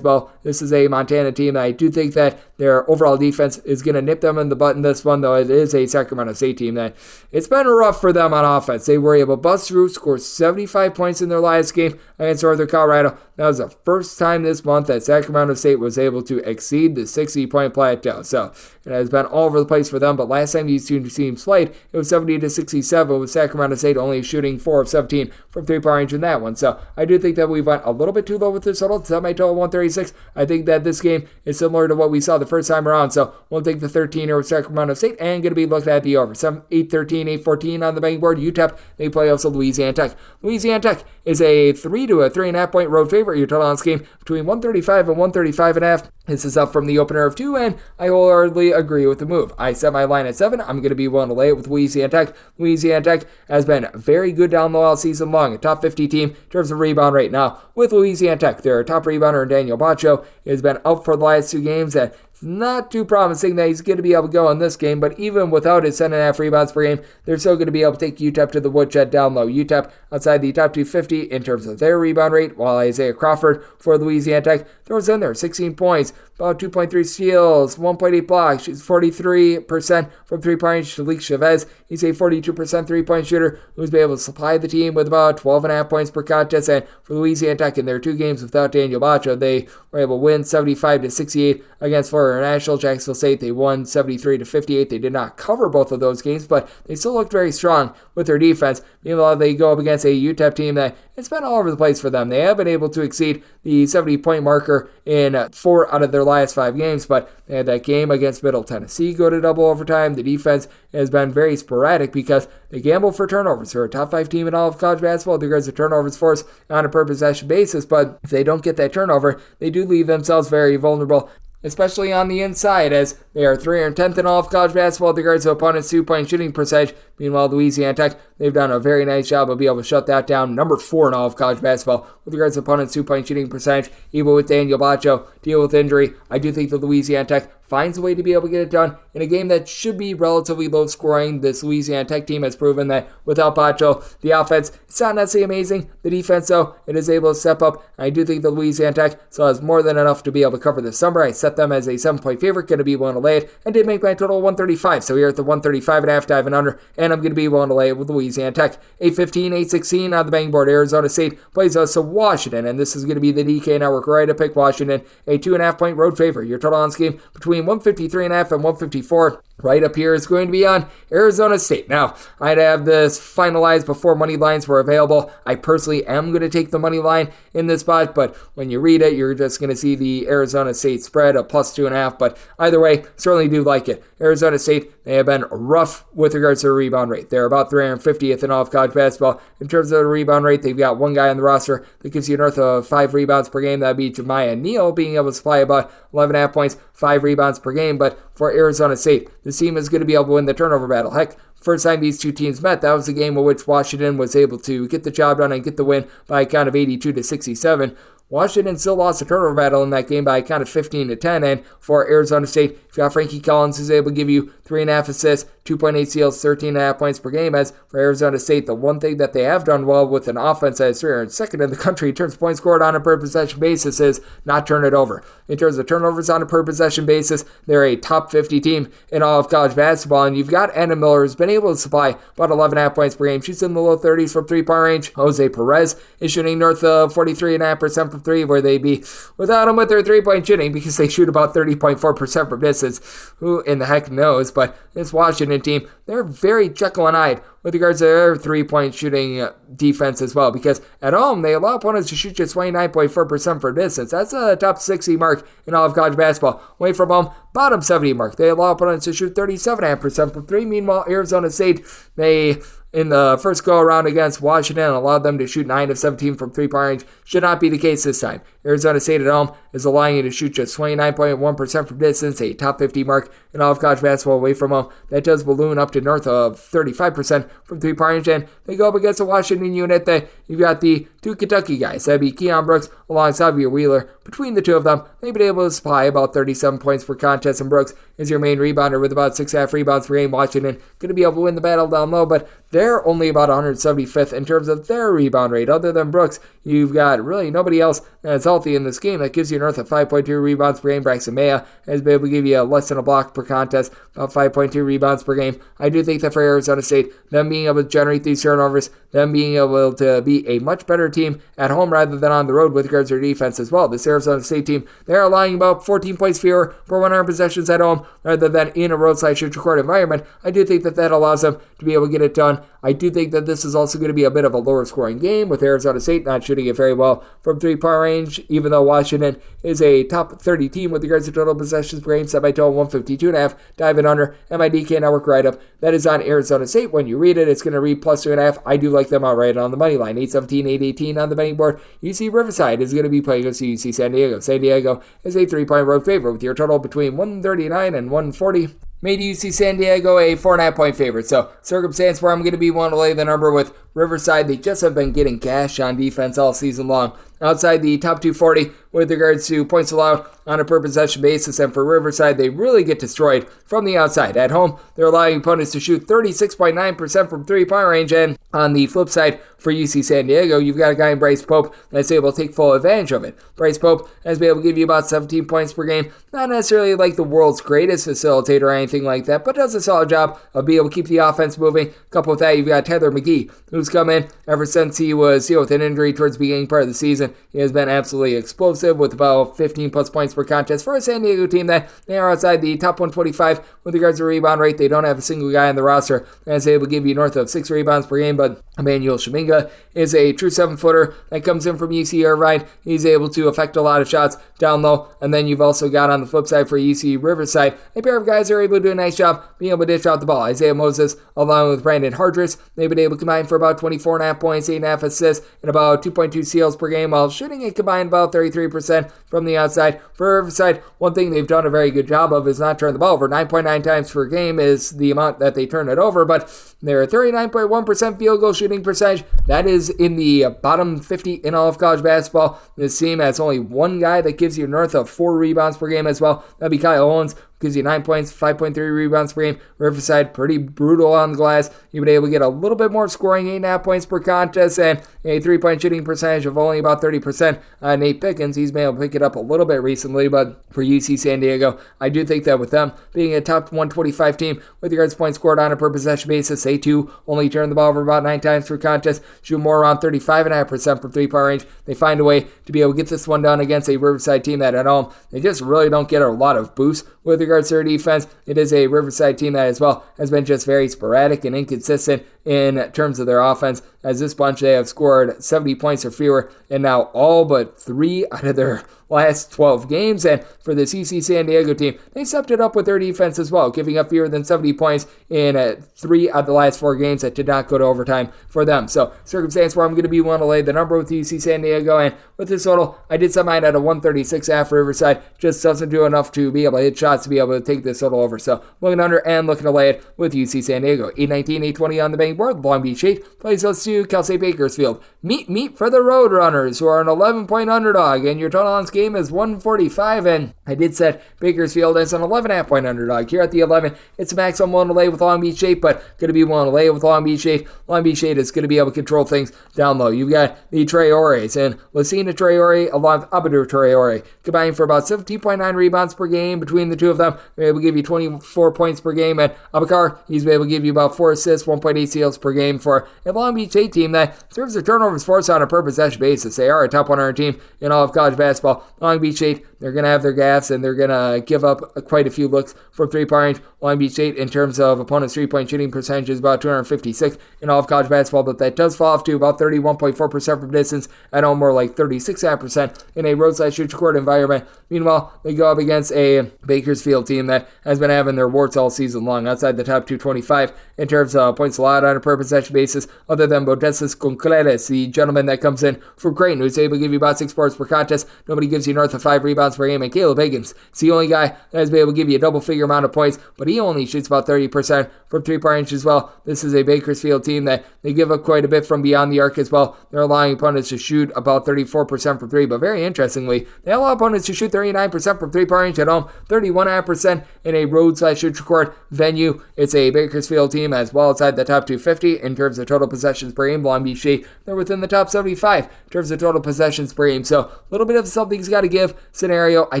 well. This is a Montana team that I do think that their overall defense is going to nip them in the butt in this one, though it is a Sacramento State team that it's been rough for them on offense. They were able to bust through, score 75 points in their last game against Northern Colorado. That was the first time this month that Sacramento State was able to exceed the 60-point plateau. So it has been all over the place for them, but last time these two teams played, it was 70-67, with Sacramento State only shooting 4 of 17 from 3-point range in that one. So I do think that we went a little bit too low with this total. Set my total 136. I think that this game is similar to what we saw the first time around. So we'll take the 13 over Sacramento State and going to be looking at the over. 8-13, 8-14 on the betting board. UTEP, they play also Louisiana Tech. Louisiana Tech is a 3 to a 3.5 point road favorite. Your total on this game between 135 and 135.5. This is up from the opener of 2, and I wholeheartedly agree with the move. I set my line at 7. I'm going to be willing to lay it with Louisiana Tech. Louisiana Tech has been very good down low all season long, a top 50 team in terms of rebound rate. Now, with Louisiana Tech, their top rebounder, Daniel Bacho, has been out for the last 2 games, and not too promising that he's going to be able to go in this game, but even without his 7.5 rebounds per game, they're still going to be able to take UTEP to the woodshed down low. UTEP outside the top 250 in terms of their rebound rate, while Isaiah Crawford for Louisiana Tech throws in there 16 points, about 2.3 steals, 1.8 blocks. She's 43% from three-point range. Shalik Chavez, he's a 42% three-point shooter who's been able to supply the team with about 12.5 points per contest. And for Louisiana Tech, in their 2 games without Daniel Bacho, they were able to win 75-68 against Florida International. Jacksonville State, they won 73-58. They did not cover both of those games, but they still looked very strong with their defense. Meanwhile, they go up against a UTEP team that it's been all over the place for them. They have been able to exceed the 70-point marker in 4 out of their last 5 games, but they had that game against Middle Tennessee go to double overtime. The defense has been very sporadic because they gamble for turnovers. They're a top 5 team in all of college basketball. There's a turnovers force on a per possession basis, but if they don't get that turnover, they do leave themselves very vulnerable, especially on the inside, as they are 310th in all of college basketball with regards to opponents' 2-point shooting percentage. Meanwhile, Louisiana Tech, they've done a very nice job of being able to shut that down. Number 4 in all of college basketball with regards to opponents' 2-point shooting percentage. Even with Daniel Bacho deal with injury, I do think that Louisiana Tech finds a way to be able to get it done in a game that should be relatively low scoring. This Louisiana Tech team has proven that without Bacho, the offense, it's not necessarily amazing. The defense, though, it is able to step up. I do think that Louisiana Tech still has more than enough to be able to cover this number. I set them as a 7-point favorite, going to be willing to lay it, and did make my total 135. So here at the 135.5 diving under, and I'm going to be willing to lay it with Louisiana Tech. 8-15, 8-16 on the betting board. Arizona State plays us to Washington, and this is going to be the DK Network right to pick Washington, a 2.5 point road favorite. Your total on this game between 153.5 and 154. Right up here is going to be on Arizona State. Now, I'd have this finalized before money lines were available. I personally am going to take the money line in this spot, but when you read it, you're just going to see the Arizona State spread of plus 2.5. But either way, certainly do like it. Arizona State, they have been rough with regards to the rebound rate. They're about 350th in all of college basketball. In terms of the rebound rate, they've got one guy on the roster that gives you north of 5 rebounds per game. That'd be Jemiah Neal, being able to supply about 11.5 points, 5 rebounds per game. But for Arizona State, this team is going to be able to win the turnover battle. Heck, first time these two teams met, that was the game in which Washington was able to get the job done and get the win by a count of 82-67. Washington still lost the turnover battle in that game by a count of 15-10, and for Arizona State, you've got Frankie Collins, who's able to give you 3.5 assists, 2.8 steals, 13.5 points per game. As for Arizona State, the one thing that they have done well with an offense that is 302nd in the country in terms of points scored on a per possession basis is not turn it over. In terms of turnovers on a per possession basis, they're a top 50 team in all of college basketball, and you've got Anna Miller, who's been able to supply about 11.5 points per game. She's in the low 30s from three-point range. Jose Perez is shooting north of 43.5% from three, where they'd be without him with their three-point shooting because they shoot about 30.4% from distance. Who in the heck knows? But this Washington team, they're very Jekyll and Hyde with regards to their three-point shooting defense as well, because at home, they allow opponents to shoot just 29.4% from distance. That's a top 60 mark in all of college basketball. Away from home, bottom 70 mark. They allow opponents to shoot 37.5% from three. Meanwhile, Arizona State, they, in the first go-around against Washington, allowed them to shoot 9 of 17 from three-point range. Should not be the case this time. Arizona State at home is allowing you to shoot just 29.1% from distance, a top 50 mark in all of college basketball. Away from home, that does balloon up to north of 35% from three-point range, and they go up against a Washington unit that you've got the two Kentucky guys. That'd be Keon Brooks alongside Xavier Wheeler. Between the two of them, they've been able to supply about 37 points per contest, and Brooks is your main rebounder with about 6.5 rebounds per game. Washington going to be able to win the battle down low, but they're only about 175th in terms of their rebound rate. Other than Brooks, you've got really nobody else that's healthy in this game that gives you north of 5.2 rebounds per game. Braxton Maya has been able to give you less than a block per contest, about 5.2 rebounds per game. I do think that for Arizona State, them being able to generate these turnovers, them being able to be a much better team at home rather than on the road with regards to their defense as well. This Arizona State team, they're allowing about 14 points fewer per 100 possessions at home rather than in a roadside shoot-your-court environment. I do think that that allows them to be able to get it done I do think that this is also going to be a bit of a lower scoring game, with Arizona State not shooting it very well from 3-point range, even though Washington is a top 30 team with regards to total possessions per game, set by total 152.5, diving under, and my DK Network write-up that is on Arizona State. When you read it, it's going to read plus 2.5. I do like them outright on the money line. 8-17, 8-18 on the betting board. UC Riverside is going to be playing against UC San Diego. San Diego is a 3-point road favorite with your total between 139 and 140. Made UC San Diego a 4.5-point favorite. So, circumstance where I'm going to be willing to lay the number with Riverside. They just have been getting cash on defense all season long. Outside the top 240 with regards to points allowed on a per possession basis, and for Riverside, they really get destroyed from the outside. At home, they're allowing opponents to shoot 36.9% from 3-point range, and on the flip side, for UC San Diego, you've got a guy in Bryce Pope that's able to take full advantage of it. Bryce Pope has been able to give you about 17 points per game, not necessarily like the world's greatest facilitator or anything like that, but does a solid job of being able to keep the offense moving. Coupled with that, you've got Tyler McGee, who's come in ever since he was with an injury towards the beginning part of the season. He has been absolutely explosive with about 15 plus points per contest for a San Diego team that they are outside the top 125 with regards to rebound rate. They don't have a single guy on the roster that's able to give you north of 6 rebounds per game, but Emmanuel Shaminga is a true 7-footer that comes in from UC Irvine. He's able to affect a lot of shots down low, and then you've also got on the flip side for UC Riverside a pair of guys that are able to do a nice job being able to dish out the ball. Isaiah Moses along with Brandon Hardress, they've been able to combine for about 24.5 points, 8.5 assists, and about 2.2 steals per game, while shooting a combined about 33% from the outside. For Riverside, one thing they've done a very good job of is not turn the ball over. 9.9 times per game is the amount that they turn it over, but they're 39.1% field goal shooting percentage. That is in the bottom 50 in all of college basketball. This team has only one guy that gives you north of 4 rebounds per game as well. That'd be Kyle Owens, gives you 9 points, 5.3 rebounds per game. Riverside, pretty brutal on the glass. You've been able to get a little bit more scoring, 8.5 points per contest, and a 3-point shooting percentage of only about 30%. Nate Pickens, he's been able to pick it up a little bit recently, but for UC San Diego, I do think that with them being a top 125 team with regards to points scored on a per possession basis, they too only turn the ball over about 9 times per contest, shoot more around 35.5% from 3-point range. They find a way to be able to get this one done against a Riverside team that at home, they just really don't get a lot of boost with regards to their defense. It is a Riverside team that as well has been just very sporadic and inconsistent in terms of their offense. As this bunch, they have scored 70 points or fewer, and now all but 3 out of their last 12 games. And for this UC San Diego team, they stepped it up with their defense as well, giving up fewer than 70 points in 3 out of the last 4 games that did not go to overtime for them. So, circumstance where I'm going to be willing to lay the number with UC San Diego, and with this total, I did set mine at a 136 after Riverside. Just doesn't do enough to be able to hit shots to be able to take this total over. So, looking under and looking to lay it with UC San Diego. 819, 820 on the betting board. Long Beach 8 plays us to Cal State Bakersfield. Meet for the Roadrunners, who are an 11-point underdog, and your total on this game is 145, and I did set Bakersfield as an 11.5-point underdog. Here at the 11, it's a max I'm willing to lay with Long Beach 8, but going to be willing to lay with Long Beach 8. Long Beach 8 is going to be able to control things down low. You've got the Traores and Lucina Traore along with Abadou Traore, combining for about 17.9 rebounds per game between the two of them. They're able to give you 24 points per game, and Abakar, he's able to give you about 4 assists, 1.8 steals per game for a Long Beach 8 team that serves their turnovers force on a per possession basis. They are a top 100 team in all of college basketball. Long Beach 8, they're going to have their gaffes, and they're going to give up quite a few looks from 3-point range. Long Beach 8, in terms of opponents' 3-point shooting percentage, is about 256 in all of college basketball, but that does fall off to about 31.4% from distance, at home more like 36% in a roadside shoot court environment. Meanwhile, they go up against a Bakersfield team that has been having their warts all season long, outside the top 225 in terms of points allowed on a per possession basis, other than Bodesis Concleres, the gentleman that comes in from Creighton, who's able to give you about 6 boards per contest. Nobody gives you north of 5 rebounds per game, and Caleb Higgins is the only guy that has been able to give you a double-figure amount of points, but he only shoots about 30% from 3-point range as well. This is a Bakersfield team that they give up quite a bit from beyond the arc as well. They're allowing opponents to shoot about 34% from 3, but very interestingly, they allow opponents to shoot 39% from 3-point range at home, 31.5% in a road/shoot court venue. It's a Bakersfield team as well outside the top 250 in terms of total possessions per game. Long Beach State, they're within the top 75 in terms of total possessions per game. So a little bit of something's got to give scenario. I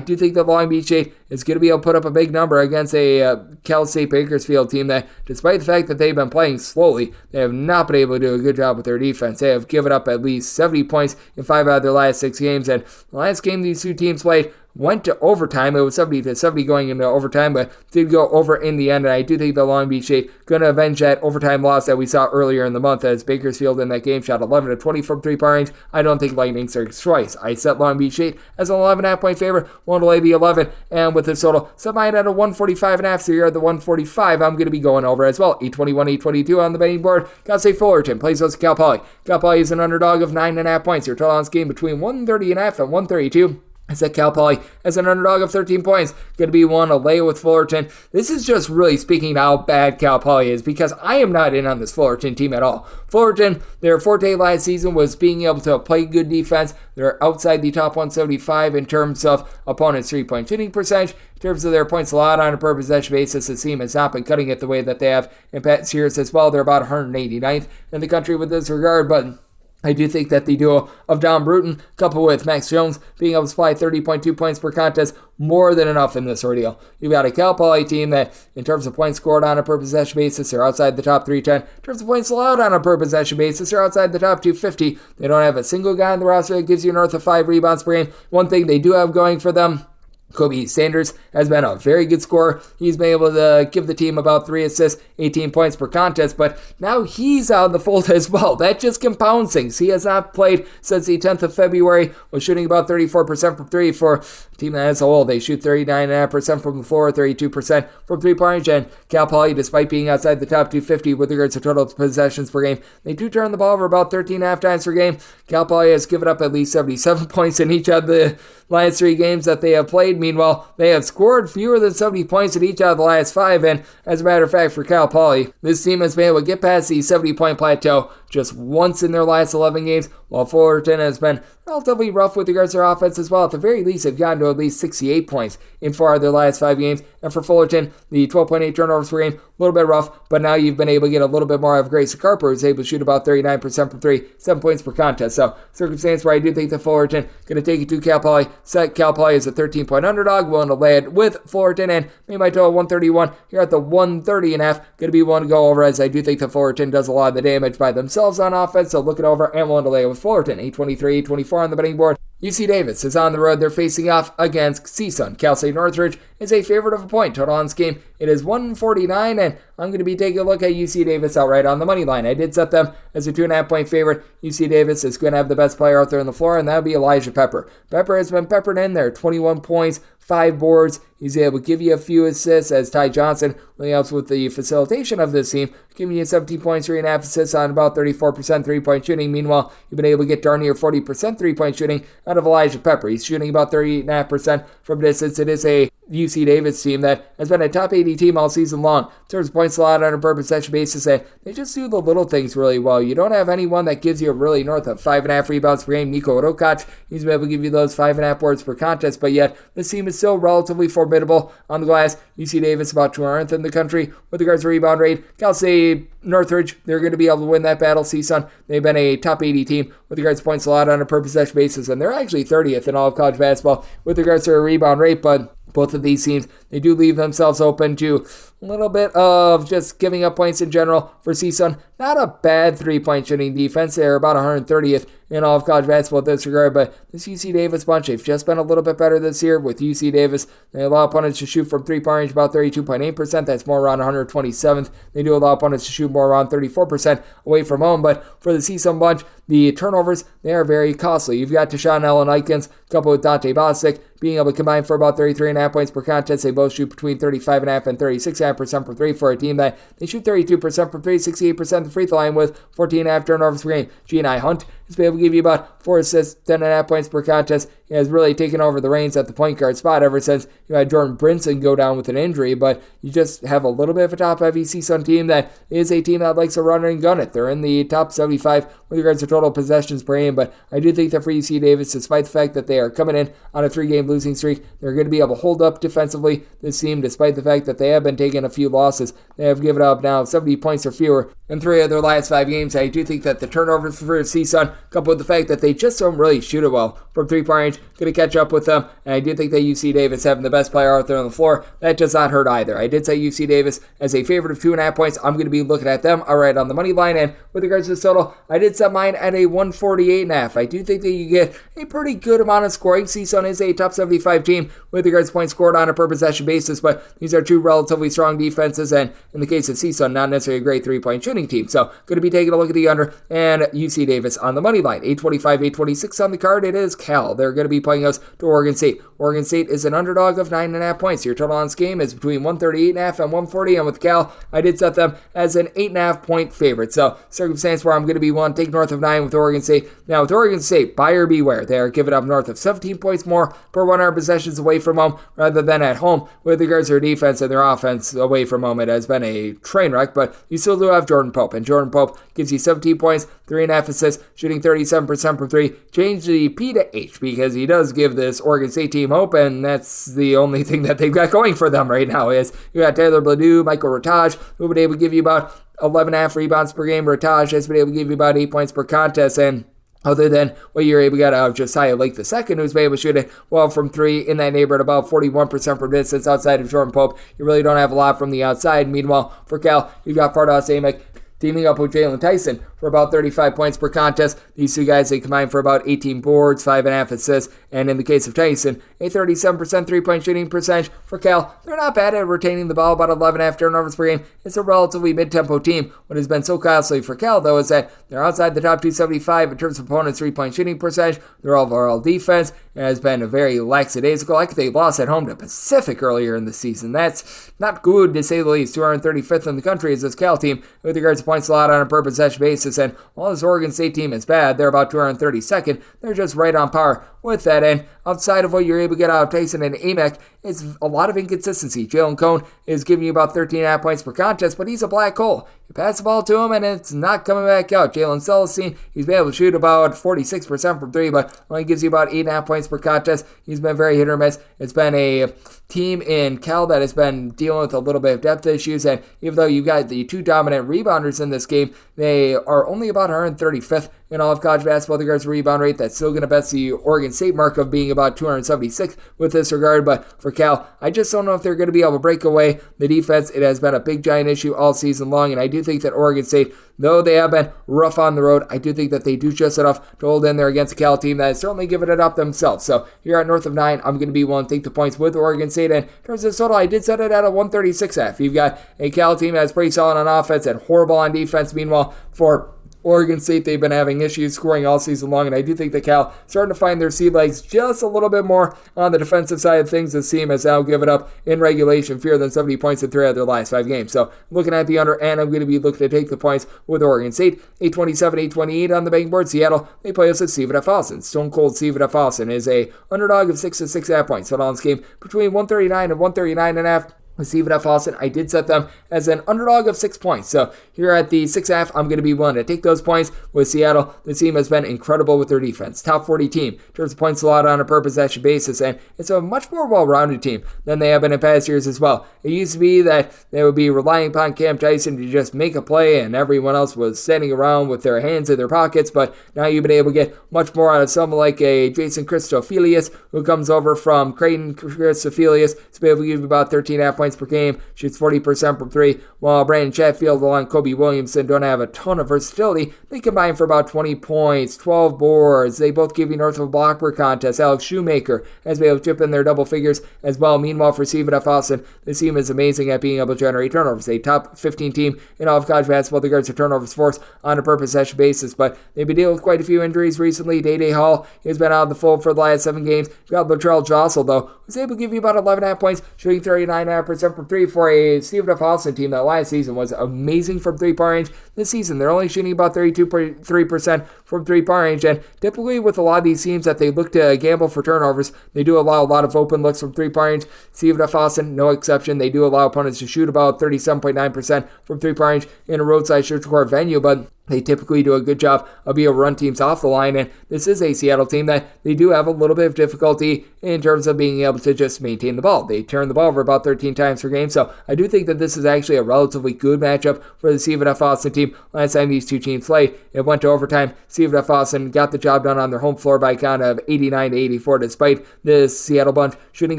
do think that Long Beach State is going to be able to put up a big number against a Cal State Bakersfield team that, despite the fact that they've been playing slowly, they have not been able to do a good job with their defense. They have given up at least 70 points in 5 out of their last 6 games, and the last game these two teams played went to overtime. It was 70-70 going into overtime, but did go over in the end, and I do think the Long Beach State going to avenge that overtime loss that we saw earlier in the month as Bakersfield in that game shot 11-20 from three-point range. I don't think Lightning surged twice. I set Long Beach State as an 11.5 point favorite, willing to lay the 11, and with this total, set mine at a 145.5, so you're at the 145. I'm going to be going over as well. 821, 822 on the betting board. Gotta say Fullerton plays those Cal Poly. Cal Poly is an underdog of 9.5 points. Your total on this game between 130.5 and 132. I set Cal Poly as an underdog of 13 points. Going to be one to lay with Fullerton. This is just really speaking to how bad Cal Poly is, because I am not in on this Fullerton team at all. Fullerton, their forte last season was being able to play good defense. They're outside the top 175 in terms of opponents' three-point shooting percentage. In terms of their points allowed on a per possession basis, the team has not been cutting it the way that they have in past years as well. They're about 189th in the country with this regard, but I do think that the duo of Don Bruton, coupled with Max Jones, being able to supply 30.2 points per contest, more than enough in this ordeal. You've got a Cal Poly team that, in terms of points scored on a per possession basis, they're outside the top 310. In terms of points allowed on a per possession basis, they're outside the top 250. They don't have a single guy on the roster that gives you north of 5 rebounds per game. One thing they do have going for them, Kobe Sanders has been a very good scorer. He's been able to give the team about 3 assists, 18 points per contest, but now he's out of the fold as well. That just compounds things. He has not played since the 10th of February, was shooting about 34% from 3 for a team that as a whole. They shoot 39.5% from the floor, 32% from three-point range, and Cal Poly, despite being outside the top 250 with regards to total possessions per game, they do turn the ball over about 13.5 times per game. Cal Poly has given up at least 77 points in each of the last 3 games that they have played. Meanwhile, they have scored fewer than 70 points in each out of the last 5, and as a matter of fact, for Cal Poly, this team has been able to get past the 70-point plateau just once in their last 11 games, while Fullerton has been relatively rough with regards to their offense as well. At the very least, they've gotten to at least 68 points in 4 of their last 5 games. And for Fullerton, the 12.8 turnovers per game, a little bit rough, but now you've been able to get a little bit more of Grayson Carper, who's able to shoot about 39% from 3, 7 points per contest. So, circumstance where I do think that Fullerton going to take it to Cal Poly. Set Cal Poly as a 13-point underdog, willing to lay it with Fullerton, and maybe my total 131. Here at the 130.5, going to be one to go over, as I do think that Fullerton does a lot of the damage by themselves on offense. So look it over and willing to lay it with Fullerton. 823, 824 on the betting board. UC Davis is on the road. They're facing off against CSUN. Cal State Northridge is a favorite of a point. Total on this game, it is 149, and I'm going to be taking a look at UC Davis outright on the money line. I did set them as a 2.5 point favorite. UC Davis is going to have the best player out there on the floor, and that would be Elijah Pepper. Pepper has been peppered in there, 21 points, 5 boards. He's able to give you a few assists, as Ty Johnson really helps with the facilitation of this team, giving you 17 points, 3.5 assists on about 34% three-point shooting. Meanwhile, you've been able to get darn near 40% three-point shooting out of Elijah Pepper. He's shooting about 38.5% from distance. It is a UC Davis team that has been a top 80 team all season long in terms of points allowed on a per possession basis, and they just do the little things really well. You don't have anyone that gives you really north of 5.5 rebounds per game. Nico Rokac, he's been able to give you those 5.5 boards per contest, but yet this team is still relatively formidable on the glass. UC Davis about 200th in the country with regards to rebound rate. Cal State Northridge, they're going to be able to win that battle. CSUN, they've been a top 80 team with regards to points allowed on a per possession basis, and they're actually 30th in all of college basketball with regards to their rebound rate, but both of these teams, they do leave themselves open to a little bit of just giving up points in general. For CSUN, not a bad three-point shooting defense. They're about 130th in all of college basketball in this regard, but this UC Davis bunch, they've just been a little bit better this year. With UC Davis, they allow opponents to shoot from three-point range about 32.8%. That's more around 127th. They do allow opponents to shoot more around 34% away from home, but for the CSUN bunch, the turnovers, they are very costly. You've got Deshaun Allen Ikens coupled with Dante Bostic being able to combine for about 33.5 points per contest. They both shoot between 35.5 and 36.5% from 3 for a team that they shoot 32% from 3, 68% the free throw line with 14.5 turnovers per game. G&I Hunt has been able to give you about 4 assists, 10.5 points per contest. He has really taken over the reins at the point guard spot ever since you had Jordan Brinson go down with an injury, but you just have a little bit of a top-heavy CSUN team that is a team that likes to run and gun it. They're in the top 75 with regards to total possessions per game, but I do think that for UC Davis, despite the fact that they are coming in on a 3-game losing streak, they're going to be able to hold up defensively. This team, despite the fact that they have been taking a few losses, they have given up now 70 points or fewer in 3 of their last 5 games. I do think that the turnovers for CSUN coupled with the fact that they just don't really shoot it well from three-point range, going to catch up with them. And I do think that UC Davis having the best player out there on the floor, that does not hurt either. I did say UC Davis as a favorite of 2.5 points. I'm going to be looking at them outright on the money line. And with regards to the total, I did set mine at a 148.5. I do think that you get a pretty good amount of scoring. CSUN is a top 75 team with regards to points scored on a per possession basis, but these are two relatively strong defenses, and in the case of CSUN, not necessarily a great three-point shooting team. So going to be taking a look at the under and UC Davis on the money line. 825, 826 on the card. It is Cal. They're going to be playing us to Oregon State. Oregon State is an underdog of 9.5 points. Your total on this game is between 138.5 and 140, and with Cal, I did set them as an 8.5 point favorite. So circumstance where I'm going to be one, take north of 9 with Oregon State. Now with Oregon State, buyer beware. They are giving up north of 17 points more per 100 possessions away from home rather than at home. With regards to their defense and their offense away from home, it has been a train wreck, but you still do have Jordan Pope, and Jordan Pope gives you 17 points, 3.5 assists, shooting 37% from three. Change the P to H because he does give this Oregon State team hope, and that's the only thing that they've got going for them right now is you got Taylor Bladue, Michael Rataj, who would be able to give you about 11.5 rebounds per game. Rataj has been able to give you about 8 points per contest, and other than what you're able to get out of Josiah Lake II, who's been able to shoot it well from three in that neighborhood, about 41% from distance outside of Jordan Pope. You really don't have a lot from the outside. Meanwhile, for Cal, you've got Fardaws Amick teaming up with Jalen Tyson for about 35 points per contest. These two guys, they combine for about 18 boards, 5.5 assists, and in the case of Tyson, a 37% three-point shooting percentage. For Cal, they're not bad at retaining the ball, about 11.5 turnovers per game. It's a relatively mid-tempo team. What has been so costly for Cal, though, is that they're outside the top 275 in terms of opponents' three-point shooting percentage. Their overall defense has been very lackadaisical. Like they lost at home to Pacific earlier in the season. That's not good, to say the least. 235th in the country is this Cal team with regards to points allowed on a per possession basis. And while this Oregon State team is bad, they're about 232nd. They're just right on par with that. And outside of what you're able to get out of Tyson and Amick, it's a lot of inconsistency. Jalen Cone is giving you about 13.5 points per contest, but he's a black hole. You pass the ball to him, and it's not coming back out. Jalen Celestine, he's been able to shoot about 46% from three, but only gives you about 8.5 points per contest. He's been very hit or miss. It's been a team in Cal that has been dealing with a little bit of depth issues, and even though you've got the two dominant rebounders in this game, they are only about 135th in all of college basketball with regards to rebound rate. That's still going to best the Oregon State mark of being about 276th with this regard, but for Cal, I just don't know if they're going to be able to break away the defense. It has been a big giant issue all season long, and I do think that Oregon State, though they have been rough on the road, I do think that they do just enough to hold in there against a Cal team that is certainly giving it up themselves. So here at north of 9, I'm going to be willing to take the points with Oregon State, and in terms of total, I did set it at a 136.5. You've got a Cal team that's pretty solid on offense and horrible on defense. Meanwhile, for Oregon State, they've been having issues scoring all season long, and I do think that Cal starting to find their sea legs just a little bit more on the defensive side of things. This team has now given up in regulation fewer than 70 points in 3 out of their last 5 games. So looking at the under, and I'm going to be looking to take the points with Oregon State. 827, 828 on the betting board. Seattle, they play us at Stephen F. Austin. Stone Cold Stephen F. Austin is a underdog of 6 to 6.5 points. So on this game between 139 and 139.5. With Stephen F. Austin, I did set them as an underdog of 6 points. So here at the 6.5, I'm going to be willing to take those points with Seattle. The team has been incredible with their defense. Top 40 team in terms of points allowed on a per possession basis, and it's a much more well-rounded team than they have been in past years as well. It used to be that they would be relying upon Cam Tyson to just make a play, and everyone else was standing around with their hands in their pockets, but now you've been able to get much more out of someone like a Jason Christophilius, who comes over from Creighton. Christophilius to be able to give about 13.5 points per game, shoots 40% from 3, while Brandon Chatfield along Kobe Williamson don't have a ton of versatility. They combine for about 20 points, 12 boards. They both give you north of a block per contest. Alex Shoemaker has been able to chip in their double figures as well. Meanwhile, for Stephen F. Austin, this team is amazing at being able to generate turnovers. A top 15 team in all of college basketball with regards to turnovers forced on a per possession basis, but they've been dealing with quite a few injuries recently. Day Hall has been out of the fold for the last 7 games. You got Latrell Jostle, though, who's able to give you about 11.5 points, shooting 39.5% from 3 for a Stephen F. Austin team that last season was amazing from 3-point range. This season, they're only shooting about 32.3% from 3-point range, and typically with a lot of these teams that they look to gamble for turnovers, they do allow a lot of open looks from 3-point range. Stephen F. Austin, no exception. They do allow opponents to shoot about 37.9% from 3-point range in a roadside neutral court venue, but They typically do a good job of being able to run teams off the line, and this is a Seattle team that they do have a little bit of difficulty in terms of being able to just maintain the ball. They turn the ball over about 13 times per game, so I do think that this is actually a relatively good matchup for the CFF Austin team. Last time these two teams played, it went to overtime. CFF Austin got the job done on their home floor by a count of 89-84, despite the Seattle bunch shooting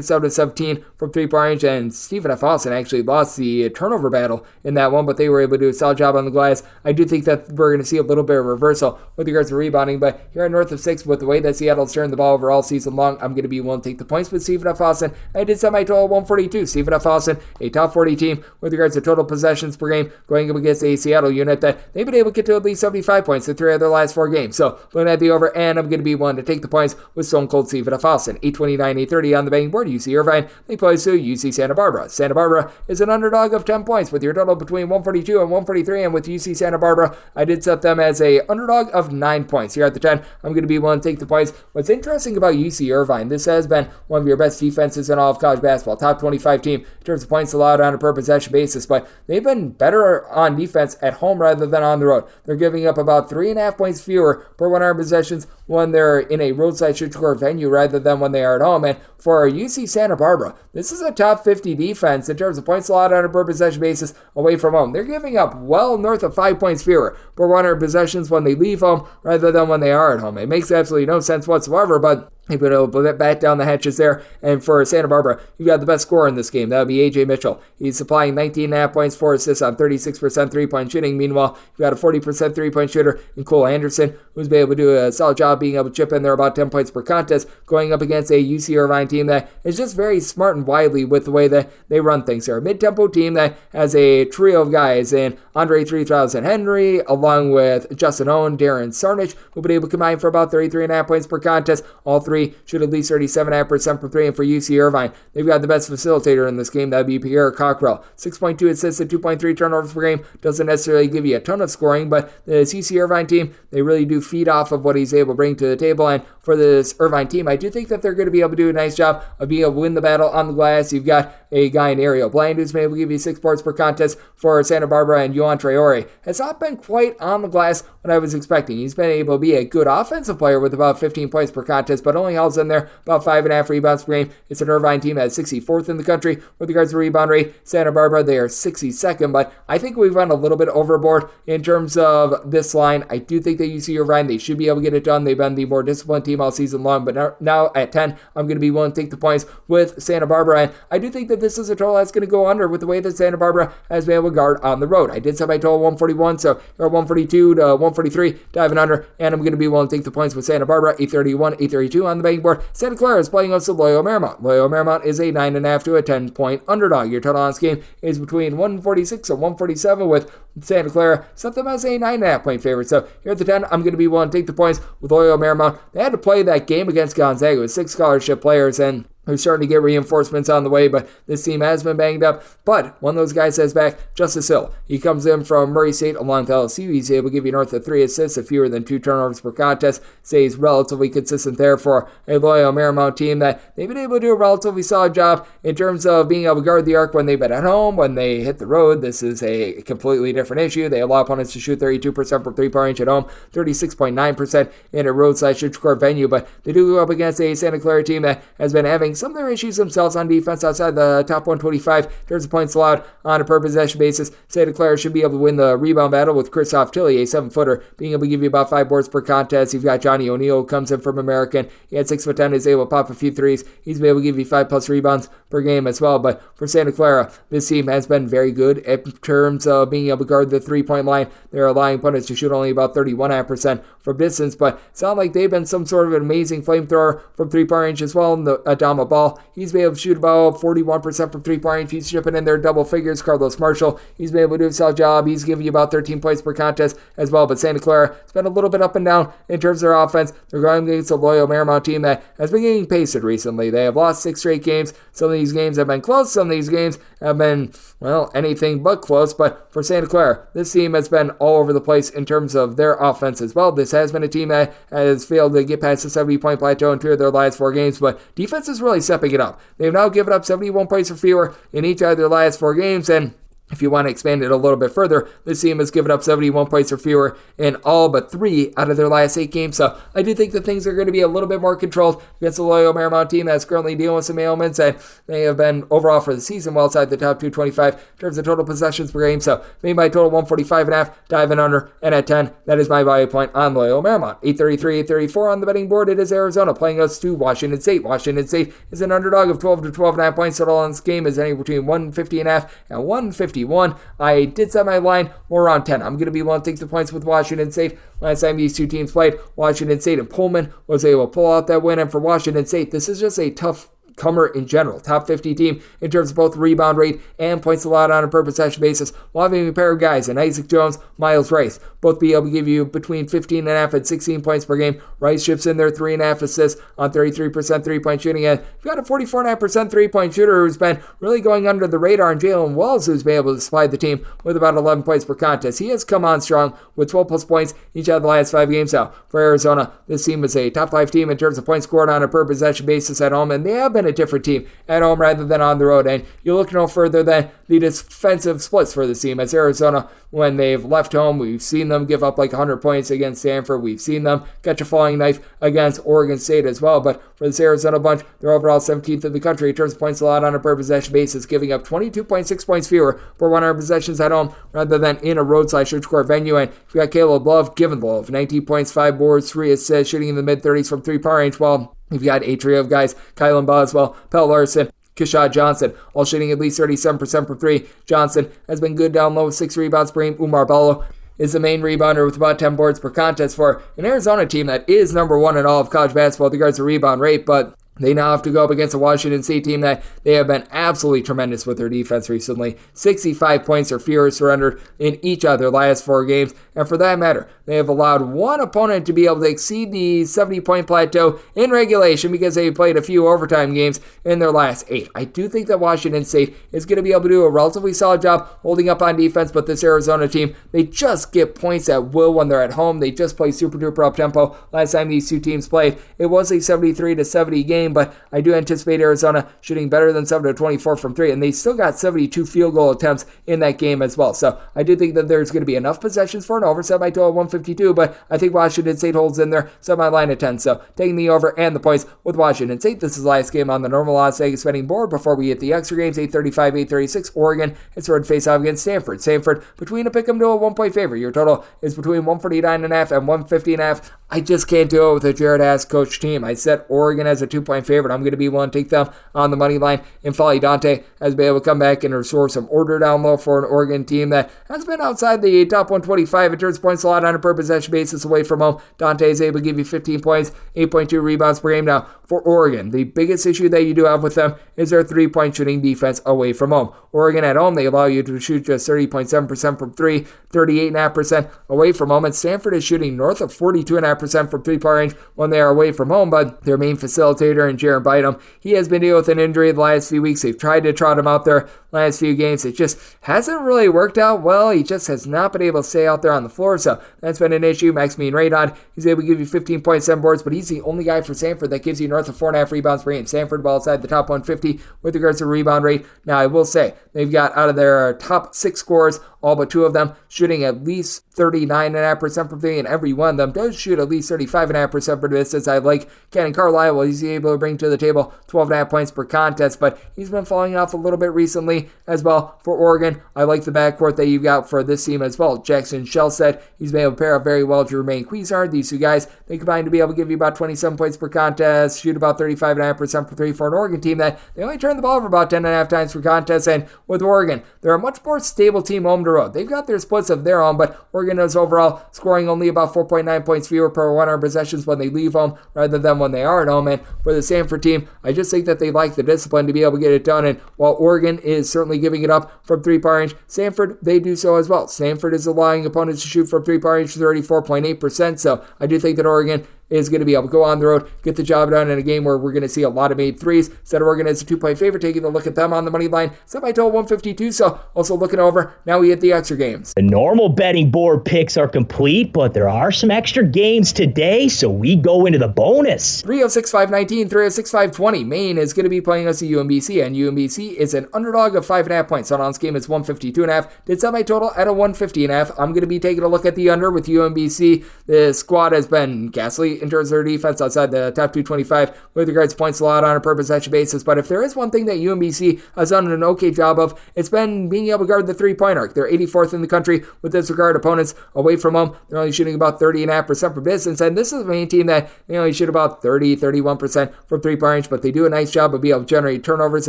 7-17 from three-point range, and CFF Austin actually lost the turnover battle in that one, but they were able to do a solid job on the glass. I do think that we're going to see a little bit of reversal with regards to rebounding, but here at north of 6, with the way that Seattle's turned the ball over all season long, I'm going to be willing to take the points with CFF Austin. I did set my total 142. CFF Austin, a top 40 team with regards to total possessions per game, going up against a Seattle unit that they've been able to get to at least 75 points in 3 of their last 4 games. So looking at the over, and I'm going to be willing to take the points with Stone Cold CFF Austin. 829-830 on the betting board. UC Irvine, they play to UC Santa Barbara. Santa Barbara is an underdog of 10 points with your total between 142 and 143, and with UC Santa Barbara, I did set them as a underdog of 9 points. Here at the 10, I'm going to be willing to take the points. What's interesting about UC Irvine, this has been one of your best defenses in all of college basketball. Top 25 team in terms of points allowed on a per possession basis, but they've been better on defense at home rather than on the road. They're giving up about 3.5 points fewer per 100 possessions when they're in a roadside shoot score venue rather than when they are at home. And for UC Santa Barbara, this is a top 50 defense in terms of points allowed on a per possession basis away from home. They're giving up well north of 5 points fewer per 100 possessions when they leave home rather than when they are at home. It makes absolutely no sense whatsoever, but they've been able to bat down the hatches there. And for Santa Barbara, you've got the best scorer in this game. That would be A.J. Mitchell. He's supplying 19.5 points, 4 assists on 36% three-point shooting. Meanwhile, you've got a 40% three-point shooter in Cole Anderson, who's been able to do a solid job being able to chip in there about 10 points per contest, going up against a UC Irvine team that is just very smart and wily with the way that they run things. They're a mid-tempo team that has a trio of guys in Andre 3000 Henry, along with Justin Owen, Darren Sarnich, who've been able to combine for about 33.5 points per contest. All three shoot at least 37.5% from 3, and for UC Irvine, they've got the best facilitator in this game. That would be Pierre Cockrell. 6.2 assists and 2.3 turnovers per game. Doesn't necessarily give you a ton of scoring, but this UC Irvine team, they really do feed off of what he's able to bring to the table. And for this Irvine team, I do think that they're going to be able to do a nice job of being able to win the battle on the glass. You've got a guy in Ariel Bland who's been able to give you 6 boards per contest for Santa Barbara, and Yohan Traore has not been quite on the glass what I was expecting. He's been able to be a good offensive player with about 15 points per contest, but only holds in there about 5.5 rebounds per game. It's an Irvine team that's 64th in the country with regards to rebound rate. Santa Barbara, they are 62nd, but I think we've run a little bit overboard in terms of this line. I do think that UC Irvine, they should be able to get it done. They've been the more disciplined team all season long, but now at 10, I'm going to be willing to take the points with Santa Barbara, and I do think that this is a total that's going to go under with the way that Santa Barbara has been able to guard on the road. I did set my total 141, so you're 142 to 143, diving under, and I'm going to be willing to take the points with Santa Barbara. 831, 832 on the betting board. Santa Clara is playing us to Loyola Marymount. Loyola Marymount is a 9.5 to a 10-point underdog. Your total on this game is between 146 and 147, with Santa Clara set them as a 9.5 point favorite. So here at the 10, I'm going to be willing to take the points with Loyola Marymount. They had to play that game against Gonzaga with 6 scholarship players, and they're starting to get reinforcements on the way, but this team has been banged up. But one of those guys says back, Justice Hill. He comes in from Murray State along with LSU. He's able to give you north of 3 assists, a fewer than 2 turnovers per contest. Stays relatively consistent there for a Loyola Marymount team that they've been able to do a relatively solid job in terms of being able to guard the arc when they've been at home. When they hit the road, this is a completely different issue. They allow opponents to shoot 32% from 3-point range at home, 36.9% in a roadside shoot score venue, but they do go up against a Santa Clara team that has been having some of their issues themselves on defense outside the top 125 in terms of points allowed on a per possession basis. Santa Clara should be able to win the rebound battle with Christoph Tilley, a 7-footer, being able to give you about 5 boards per contest. You've got Johnny O'Neal, who comes in from American. He had 6'10", is able to pop a few threes. He's been able to give you 5+ rebounds per game as well. But for Santa Clara, this team has been very good in terms of being able to guard the 3-point line. They're allowing opponents to shoot only about 31.5% from distance, but it's not like they've been some sort of an amazing flamethrower from 3-point range as well. Adama Ball, he's been able to shoot about 41% from 3-point range. He's shipping in their double figures. Carlos Marshall, he's been able to do a solid job. He's giving you about 13 points per contest as well. But Santa Clara, it's been a little bit up and down in terms of their offense. They're going against a Loyola Marymount team that has been getting pasted recently. They have lost 6 straight games. Some of these games have been close. Some of these games have been, well, anything but close. But for Santa Clara, this team has been all over the place in terms of their offense as well. This has been a team that has failed to get past the 70-point plateau in 2 of their last 4 games, but defense is really stepping it up. They've now given up 71 points or fewer in each of their last 4 games, and If you want to expand it a little bit further, this team has given up 71 points or fewer in all but 3 out of their last 8 games. So I do think that things are going to be a little bit more controlled against the Loyola Marymount team that's currently dealing with some ailments, and they have been overall for the season well outside the top 225 in terms of total possessions per game. So made my total 145.5, diving under, and at 10, that is my value point on Loyola Marymount. 833, 834 on the betting board. It is Arizona playing us to Washington State. Washington State is an underdog of 12 to 12.5 points. Total on this game is anywhere between 150.5 and 151. I did set my line more around 10. I'm going to be willing to take the points with Washington State. Last time these two teams played, Washington State and Pullman was able to pull out that win. And for Washington State, this is just a tough comer in general. Top 50 team in terms of both rebound rate and points allowed on a per possession basis. While having a pair of guys in Isaac Jones, Miles Rice, both be able to give you between 15.5 and 16 points per game. Rice chips in there 3.5 assists on 33% three-point shooting. And you've got a 44.5% three-point shooter who's been really going under the radar, and Jalen Wells, who's been able to supply the team with about 11 points per contest. He has come on strong with 12 plus points each of the last 5 games. Now, for Arizona, this team is a top 5 team in terms of points scored on a per possession basis at home, and they have been a different team at home rather than on the road. And you look no further than the defensive splits for this team. As Arizona, when they've left home, we've seen them give up like 100 points against Stanford. We've seen them catch a falling knife against Oregon State as well. But for this Arizona bunch, they're overall 17th in the country in terms of points allowed on a per possession basis, giving up 22.6 points fewer per 100 possessions at home rather than in a roadside court venue. And you got Caleb Love giving the love, 19 points, 5 boards, 3 assists, shooting in the mid-30s from 3-point range. Well, you've got a trio of guys, Kylan Boswell, Pell Larson, Keshad Johnson, all shooting at least 37% from 3. Johnson has been good down low with 6 rebounds per game. Umar Bello is the main rebounder with about 10 boards per contest for an Arizona team that is number 1 in all of college basketball with regards to rebound rate, but they now have to go up against a Washington State team that they have been absolutely tremendous with their defense recently. 65 points or fewer surrendered in each of their last 4 games. And for that matter, they have allowed one opponent to be able to exceed the 70-point plateau in regulation because they played a few overtime games in their last 8. I do think that Washington State is going to be able to do a relatively solid job holding up on defense, but this Arizona team, they just get points at will when they're at home. They just play super duper up tempo. Last time these two teams played, it was a 73-70 game, but I do anticipate Arizona shooting better than 7-24 from 3, and they still got 72 field goal attempts in that game as well. So I do think that there's going to be enough possessions for an over. Set my total 152, but I think Washington State holds in there. Set my line at 10. So taking the over and the points with Washington State. This is the last game on the normal Las Vegas betting board before we hit the extra games. 8:35, 8:36. Oregon is ready to face off against Stanford. Stanford between a pick'em to a 1-point favorite. Your total is between 149.5 and 150.5. I just can't do it with a Jared Haas coach team. I set Oregon as a 2-point favorite. I'm going to be willing to take them on the money line. And Folly Dante has been able to come back and restore some order down low for an Oregon team that has been outside the top 125 in terms of points allowed on a per possession basis away from home. Dante is able to give you 15 points, 8.2 rebounds per game. Now, for Oregon, the biggest issue that you do have with them is their 3-point shooting defense away from home. Oregon at home, they allow you to shoot just 30.7% from 3, 38.5% away from home, and Stanford is shooting north of 42.5% from 3-point range when they are away from home, but their main facilitator in Jaron Bynum, he has been dealing with an injury the last few weeks. They've tried to trot him out there last few games. It just hasn't really worked out well. He just has not been able to stay out there on the floor, so that's been an issue. Maximilian Radon, he's able to give you 15.7 boards, but he's the only guy for Stanford that gives you north of 4.5 rebounds per game. Stanford well outside the top 150 with regards to rebound rate. Now, I will say, they've got out of their top 6 scorers, all but 2 of them shooting at least 39.5% from 3, and every one of them does shoot at least 35.5% per distance. I like Cannon Carlisle. He's able to bring to the table 12.5 points per contest, but he's been falling off a little bit recently as well. For Oregon, I like the backcourt that you've got for this team as well. Jackson Shellstead, he's been able to pair up very well to Jermaine Cuisard. These 2 guys, they combine to be able to give you about 27 points per contest, shoot about 35.5% from 3 for an Oregon team that they only turn the ball over about 10.5 times per contest. And with Oregon, they're a much more stable team home to road. They've got their splits of their own, but Oregon is overall scoring only about 4.9 points fewer per 100 possessions when they leave home rather than when they are at home. And for the Stanford team, I just think that they lack the discipline to be able to get it done. And while Oregon is certainly giving it up from 3-point range, Stanford, they do so as well. Stanford is allowing opponents to shoot from 3-point range 34.8%. So I do think that Oregon is going to be able to go on the road, get the job done in a game where we're going to see a lot of made threes. Center Oregon is a 2-point favorite, taking a look at them on the money line. Set by total 152, so also looking over. Now we hit the extra games. The normal betting board picks are complete, but there are some extra games today, so we go into the bonus. 306-519, 306-520. Maine is going to be playing us at UMBC, and UMBC is an underdog of 5.5 points. So on this game, it's 152.5. Did set my total at a 150.5. I'm going to be taking a look at the under with UMBC. The squad has been ghastly in terms of their defense outside the top 225 with regards to points allowed on a per possession basis. But if there is one thing that UMBC has done an okay job of, it's been being able to guard the three-point arc. They're 84th in the country with this regard. Opponents away from home, they're only shooting about 30.5% from distance. And this is a main team that they only shoot about 31% from three-point range, but they do a nice job of being able to generate turnovers,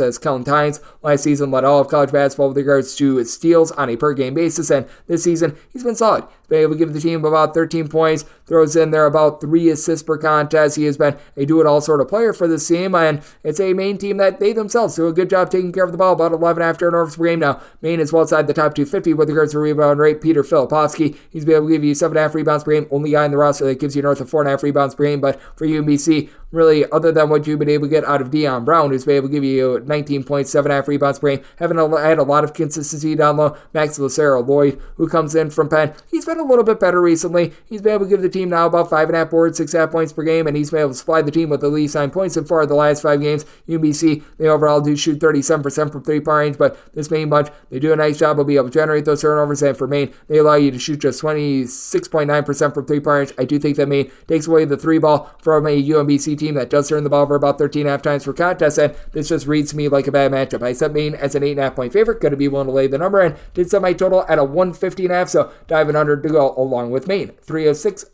as Kellen Tynes last season led all of college basketball with regards to steals on a per-game basis. And this season, he's been solid. He's been able to give the team about 13 points, throws in there about 3 assists per contest. He has been a do-it-all sort of player for this team, and it's a Maine team that they themselves do a good job taking care of the ball, about 11.5 turnovers per game. Now, Maine is well outside the top 250 with regards to rebound rate. Peter Filipovsky, he's been able to give you 7.5 rebounds per game, only guy in the roster that gives you north of 4.5 rebounds per game. But for UMBC, really, other than what you've been able to get out of Deion Brown, who's been able to give you 19 points, 7.5 rebounds per game, had a lot of consistency down low. Max Lucero Lloyd, who comes in from Penn, he's been a little bit better recently. He's been able to give the team now about 5.5 boards, 6.5 points per game, and he's been able to supply the team with at least 9 points in 4 of the last 5 games. UMBC, they overall do shoot 37% from three-point range, but this Maine bunch, they do a nice job of being able to generate those turnovers, and for Maine, they allow you to shoot just 26.9% from three-point range. I do think that Maine takes away the three ball from a UMBC team that does turn the ball over about 13.5 times per contest, and this just reads to me like a bad matchup. I set Maine as an 8.5 point favorite, going to be willing to lay the number, and did set my total at a 150.5, so diving under to go along with Maine. 306-521,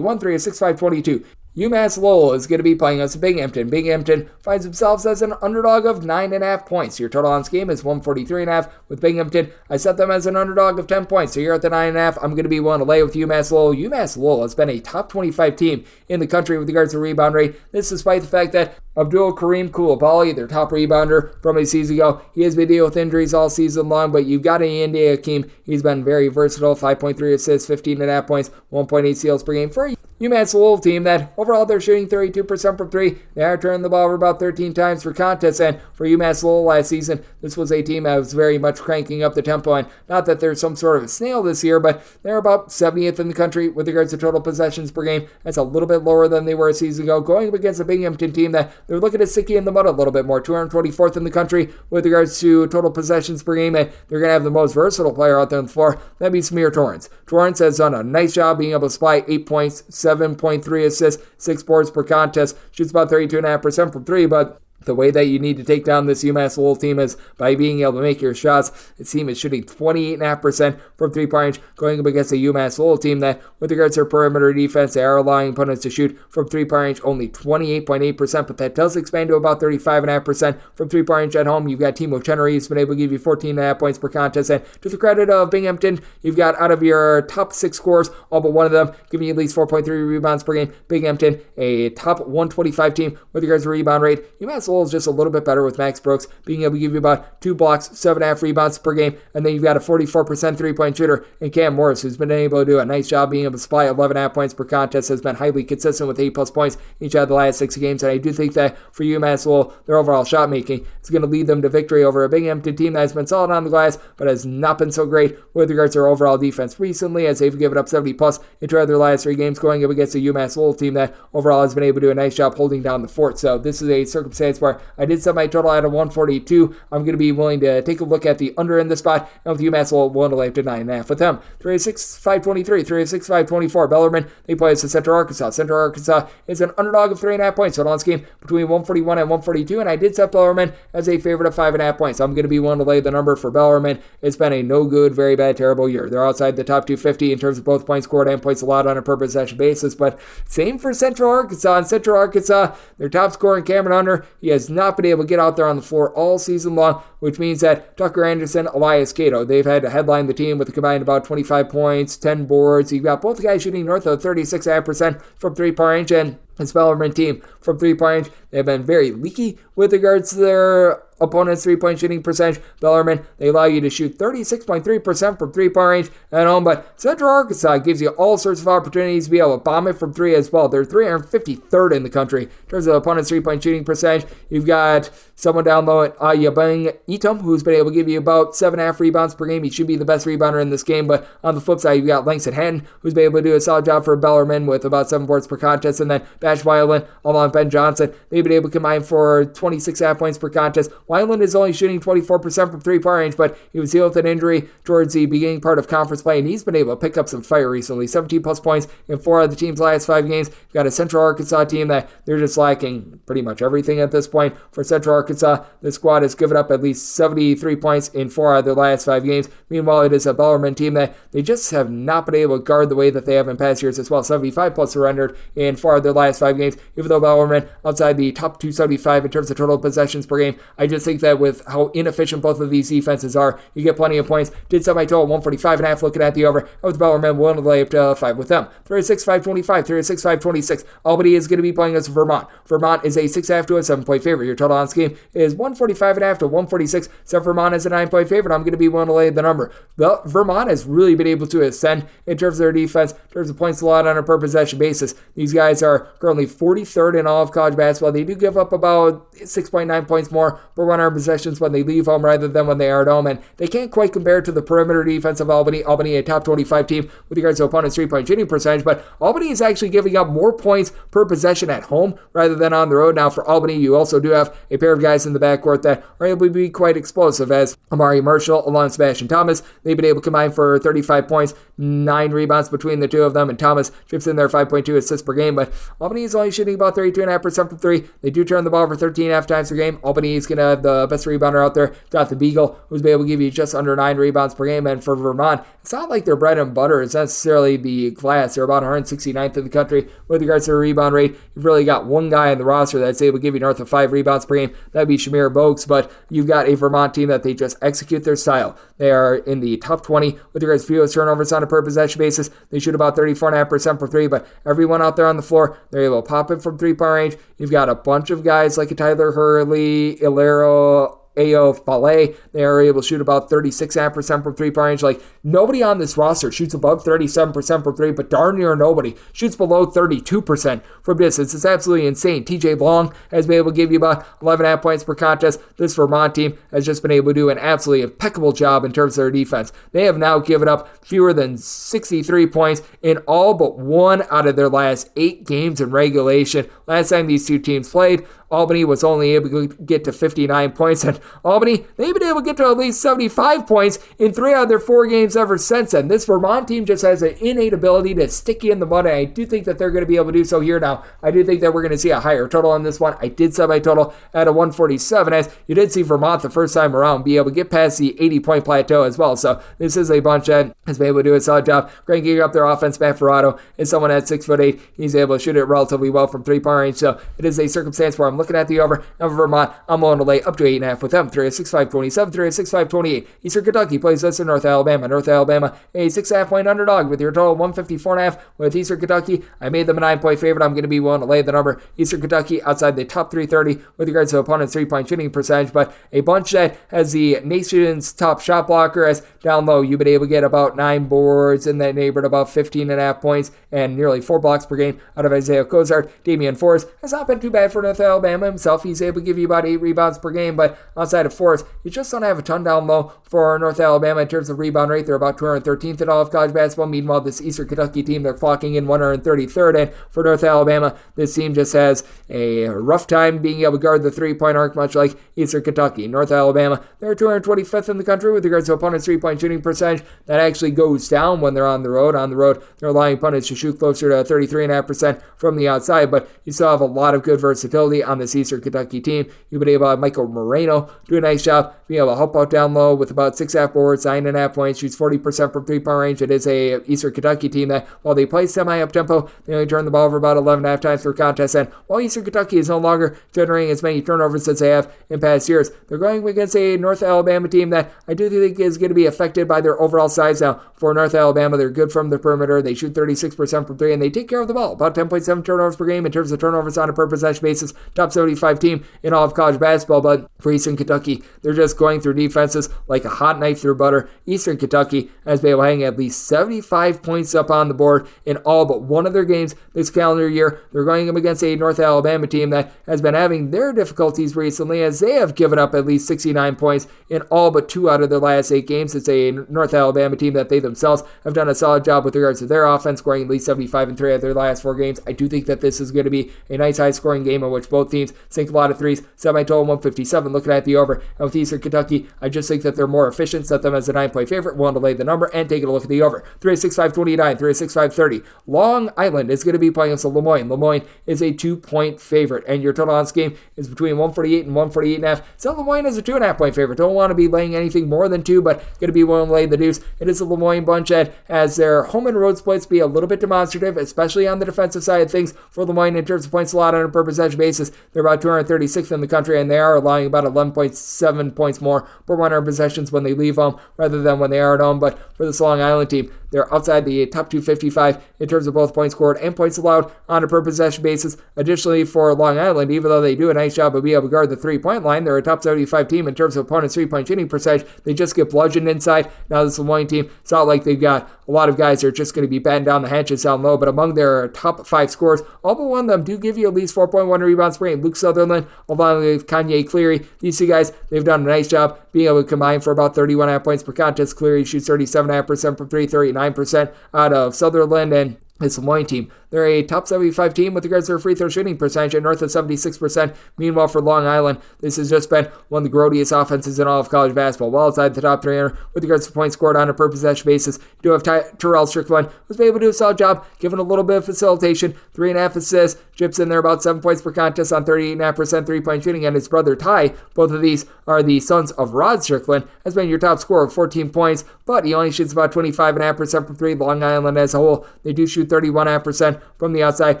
306-522. UMass Lowell is going to be playing us Binghamton. Binghamton finds themselves as an underdog of 9.5 points. Your total on this game is 143.5. With Binghamton, I set them as an underdog of 10 points. So you're at the 9.5. I'm going to be willing to lay with UMass Lowell. UMass Lowell has been a top 25 team in the country with regards to rebound rate. This despite the fact that Abdul Kareem Koulibaly, their top rebounder from a season ago, he has been dealing with injuries all season long, but you've got Andy Hakeem. He's been very versatile, 5.3 assists, 15.5 points, 1.8 steals per game for a UMass Lowell team that overall they're shooting 32% from 3. They are turning the ball over about 13 times per contest, and for UMass Lowell last season, this was a team that was very much cranking up the tempo, and not that they're some sort of a snail this year, but they're about 70th in the country with regards to total possessions per game. That's a little bit lower than they were a season ago, going up against a Binghamton team that they're looking to stick you in the mud a little bit more. 224th in the country with regards to total possessions per game, and they're going to have the most versatile player out there on the floor. That'd be Samir Torrance. Torrance has done a nice job being able to supply 8 points, 7.3 assists, 6 boards per contest, shoots about 32.5% from 3, but the way that you need to take down this UMass Lowell team is by being able to make your shots. The team is shooting 28.5% from three-point range, going up against a UMass Lowell team that, with regards to their perimeter defense, they are allowing opponents to shoot from three-point range only 28.8%, but that does expand to about 35.5% from three-point range at home. You've got Timo Chenery, who's been able to give you 14.5 points per contest, and to the credit of Binghamton, you've got out of your top 6 scorers, all but one of them giving you at least 4.3 rebounds per game. Binghamton, a top 125 team with regards to rebound rate. UMass Lowell is just a little bit better with Max Brooks being able to give you about 2 blocks, 7.5 rebounds per game, and then you've got a 44% three-point shooter in Cam Morris, who's been able to do a nice job being able to supply 11.5 points per contest, has been highly consistent with 8+ points each out of the last 6 games, and I do think that for UMass Lowell, their overall shot making is going to lead them to victory over a Binghamton team that has been solid on the glass, but has not been so great with regards to their overall defense recently, as they've given up 70+ each out of their last 3 games, going up against a UMass Lowell team that overall has been able to do a nice job holding down the fort. So this is a circumstance where I did set my total at a 142. I'm going to be willing to take a look at the under in the spot, and with UMass Lowell, willing to lay up to 9.5 with them. 306-523, 306-524. Bellarmine, they play us at Central Arkansas. Central Arkansas is an underdog of 3.5 points. So on this game between 141 and 142, and I did set Bellarmine as a favorite of 5.5 points. I'm going to be willing to lay the number for Bellarmine. It's been a no good, very bad, terrible year. They're outside the top 250 in terms of both points scored and points allowed on a per possession basis, but same for Central Arkansas. In Central Arkansas, their top scorer in Cameron Hunter, he has not been able to get out there on the floor all season long, which means that Tucker Anderson, Elias Cato, they've had to headline the team with a combined about 25 points, 10 boards. You've got both guys shooting north of 36.5% from three-point range, and This Bellarmine team from three-point range, they've been very leaky with regards to their opponent's three-point shooting percentage. Bellarmine, they allow you to shoot 36.3% from three-point range at home, but Central Arkansas gives you all sorts of opportunities to be able to bomb it from three as well. They're 353rd in the country in terms of opponent's three-point shooting percentage. You've got someone down low at Ayabang Itom, who's been able to give you about 7.5 rebounds per game. He should be the best rebounder in this game, but on the flip side, you've got Langston Hampton, who's been able to do a solid job for Bellarmine with about 7 boards per contest, and then Bash Weiland along Ben Johnson. They've been able to combine for 26.5 points per contest. Weiland is only shooting 24% from three-point range, but he was dealing with an injury towards the beginning part of conference play, and he's been able to pick up some fire recently. 17-plus points in 4 of the team's last 5 games. You've got a Central Arkansas team that they're just lacking pretty much everything at this point. For Central Arkansas, the squad has given up at least 73 points in 4 out of their last 5 games. Meanwhile, it is a Bellarmine team that they just have not been able to guard the way that they have in past years as well. 75-plus surrendered in 4 of their last 5 games, even though Bellarmine outside the top 275 in terms of total possessions per game. I just think that with how inefficient both of these defenses are, you get plenty of points. Did semi-total 145.5 looking at the over. And with Bellarmine willing to lay up to 5 with them. 36-5-25, 36-5-26. Albany is going to be playing against Vermont. Vermont is a 6.5 to a 7-point favorite. Your total on this game is 145.5 to 146. So Vermont is a 9-point favorite. I'm going to be willing to lay the number. Vermont has really been able to ascend in terms of their defense, in terms of points allowed on a per possession basis. These guys are currently 43rd in all of college basketball. They do give up about 6.9 points more per 100 possessions when they leave home rather than when they are at home, and they can't quite compare to the perimeter defense of Albany. Albany, a top 25 team with regards to opponent's three-point shooting percentage, but Albany is actually giving up more points per possession at home rather than on the road. Now, for Albany, you also do have a pair of guys in the backcourt that are able to be quite explosive, as Amari Marshall along Sebastian Thomas. They've been able to combine for 35 points, 9 rebounds between the two of them, and Thomas chips in their 5.2 assists per game, but Albany is only shooting about 32.5% from 3. They do turn the ball over 13.5 times per game. Albany is going to have the best rebounder out there, Jonathan Beagle, who's been able to give you just under 9 rebounds per game. And for Vermont, it's not like their bread and butter is necessarily the glass. They're about 169th in the country with regards to their rebound rate. You've really got one guy on the roster that's able to give you north of 5 rebounds per game. That'd be Shamir Bogues, but you've got a Vermont team that they just execute their style. They are in the top 20 with regards to fewest turnovers on a per possession basis. They shoot about 34.5% from 3, but everyone out there on the floor, they're able to pop it from three-point range. You've got a bunch of guys like a Tyler Hurley, Ilero, Ayo Fale. They are able to shoot about 36.5% from three-point range. Like, nobody on this roster shoots above 37% from 3, but darn near nobody shoots below 32% from distance. It's absolutely insane. TJ Long has been able to give you about 11.5 points per contest. This Vermont team has just been able to do an absolutely impeccable job in terms of their defense. They have now given up fewer than 63 points in all but 1 out of their last 8 games in regulation. Last time these two teams played, Albany was only able to get to 59 points, and Albany, they've been able to get to at least 75 points in 3 out of their 4 games ever since then. This Vermont team just has an innate ability to stick you in the mud, and I do think that they're going to be able to do so here now. I do think that we're going to see a higher total on this one. I did set my total at a 147, as you did see Vermont the first time around be able to get past the 80-point plateau as well. So this is a bunch that has been able to do a solid job cranking up their offense. Matt Ferrato is someone at 6'8". He's able to shoot it relatively well from three-point range, so it is a circumstance where I'm looking at the over. Now for Vermont, I'm willing to lay up to 8.5 with them. 3-6-5-27, 3-6-5-28. Eastern Kentucky plays us in North Alabama. North Alabama, a 6.5-point underdog with your total 154.5 with Eastern Kentucky. I made them a 9-point favorite. I'm going to be willing to lay the number. Eastern Kentucky outside the top 330 with regards to opponent's three-point shooting percentage, but a bunch that has the nation's top shot blocker, as down low you've been able to get about 9 boards in that neighborhood, about 15.5 points and nearly 4 blocks per game out of Isaiah Cozart. Damian Forrest has not been too bad for North Alabama himself. He's able to give you about 8 rebounds per game, but outside of Forrest, you just don't have a ton down low for North Alabama in terms of rebound rate. They're about 213th in all of college basketball. Meanwhile, this Eastern Kentucky team, they're clocking in 133rd, and for North Alabama, this team just has a rough time being able to guard the three-point arc, much like Eastern Kentucky. North Alabama, they're 225th in the country with regards to opponent's three-point shooting percentage. That actually goes down when they're on the road. On the road, they're allowing opponents to shoot closer to 33.5% from the outside, but you still have a lot of good versatility on this Eastern Kentucky team. You've been able to have Michael Moreno, do a nice job being able to help out down low with about 6.5 boards, 9.5 points, shoots 40% from 3-point range. It is a Eastern Kentucky team that, while they play semi-up-tempo, they only turn the ball over about 11.5 times per contest. And while Eastern Kentucky is no longer generating as many turnovers as they have in past years, they're going against a North Alabama team that I do think is going to be affected by their overall size. Now, for North Alabama, they're good from the perimeter. They shoot 36% from 3, and they take care of the ball. About 10.7 turnovers per game in terms of turnovers on a per possession basis. Top 75 team in all of college basketball. But for Eastern Kentucky, they're just going through defenses like a hot knife through butter. Eastern Kentucky has been able to hang at least 75 points up on the board in all but one of their games this calendar year. They're going up against a North Alabama team that has been having their difficulties recently, as they have given up at least 69 points in all but 2 out of their last 8 games. It's a North Alabama team that they themselves have done a solid job with regards to their offense, scoring at least 75 in 3 out of their last 4 games. I do think that this is going to be a nice high-scoring game in which both teams sink a lot of threes. Semi-total 157, looking at the over. And with Eastern Kentucky, I just think that they're more efficient. Set them as a 9-point favorite. Willing to lay the number and taking a look at the over. 3-6-5-29, 3-6-5-30. Long Island is going to be playing against Lemoyne. Lemoyne is a 2-point favorite, and your total on this game is between 148 and 148.5. So Lemoyne is a 2.5-point favorite. Don't want to be laying anything more than 2, but going to be willing to lay the deuce. It is a Lemoyne bunch that has their home and road splits be a little bit demonstrative, especially on the defensive side of things for Lemoyne in terms of points allowed on a per possession basis. They're about 236th in the country, and they are allowing about 11.7 points more per 100 possessions when they leave home rather than when they are at home. But for this Long Island team, they're outside the top 255 in terms of both points scored and points allowed on a per possession basis. Additionally, for Long Island, even though they do a nice job of being able to guard the 3-point line, they're a top 75 team in terms of opponents' 3-point shooting percentage. They just get bludgeoned inside. Now this Lemoyne team, it's not like they've got a lot of guys that are just going to be batting down the hatches down low, but among their top 5 scorers, all but one of them do give you at least 4.1 rebounds per game. Luke Sutherland, along with Kanye Cleary, these 2 guys, they've done a nice job being able to combine for about 31.5 points per contest. Cleary shoots 37.5% from 3, 39% out of Sutherland, and this Lemoyne team, they're a top 75 team with regards to their free throw shooting percentage at north of 76%. Meanwhile, for Long Island, this has just been one of the grodiest offenses in all of college basketball. Well outside the top 300 with regards to points scored on a per possession basis. You do have Terrell Strickland, who's been able to do a solid job, given a little bit of facilitation, 3.5 assists, chips in there about 7 points per contest on 38.5% 3-point shooting, and his brother Ty, both of these are the sons of Rod Strickland, has been your top scorer with 14 points, but he only shoots about 25.5% from 3. Long Island as a whole, they do shoot 31.5% from the outside.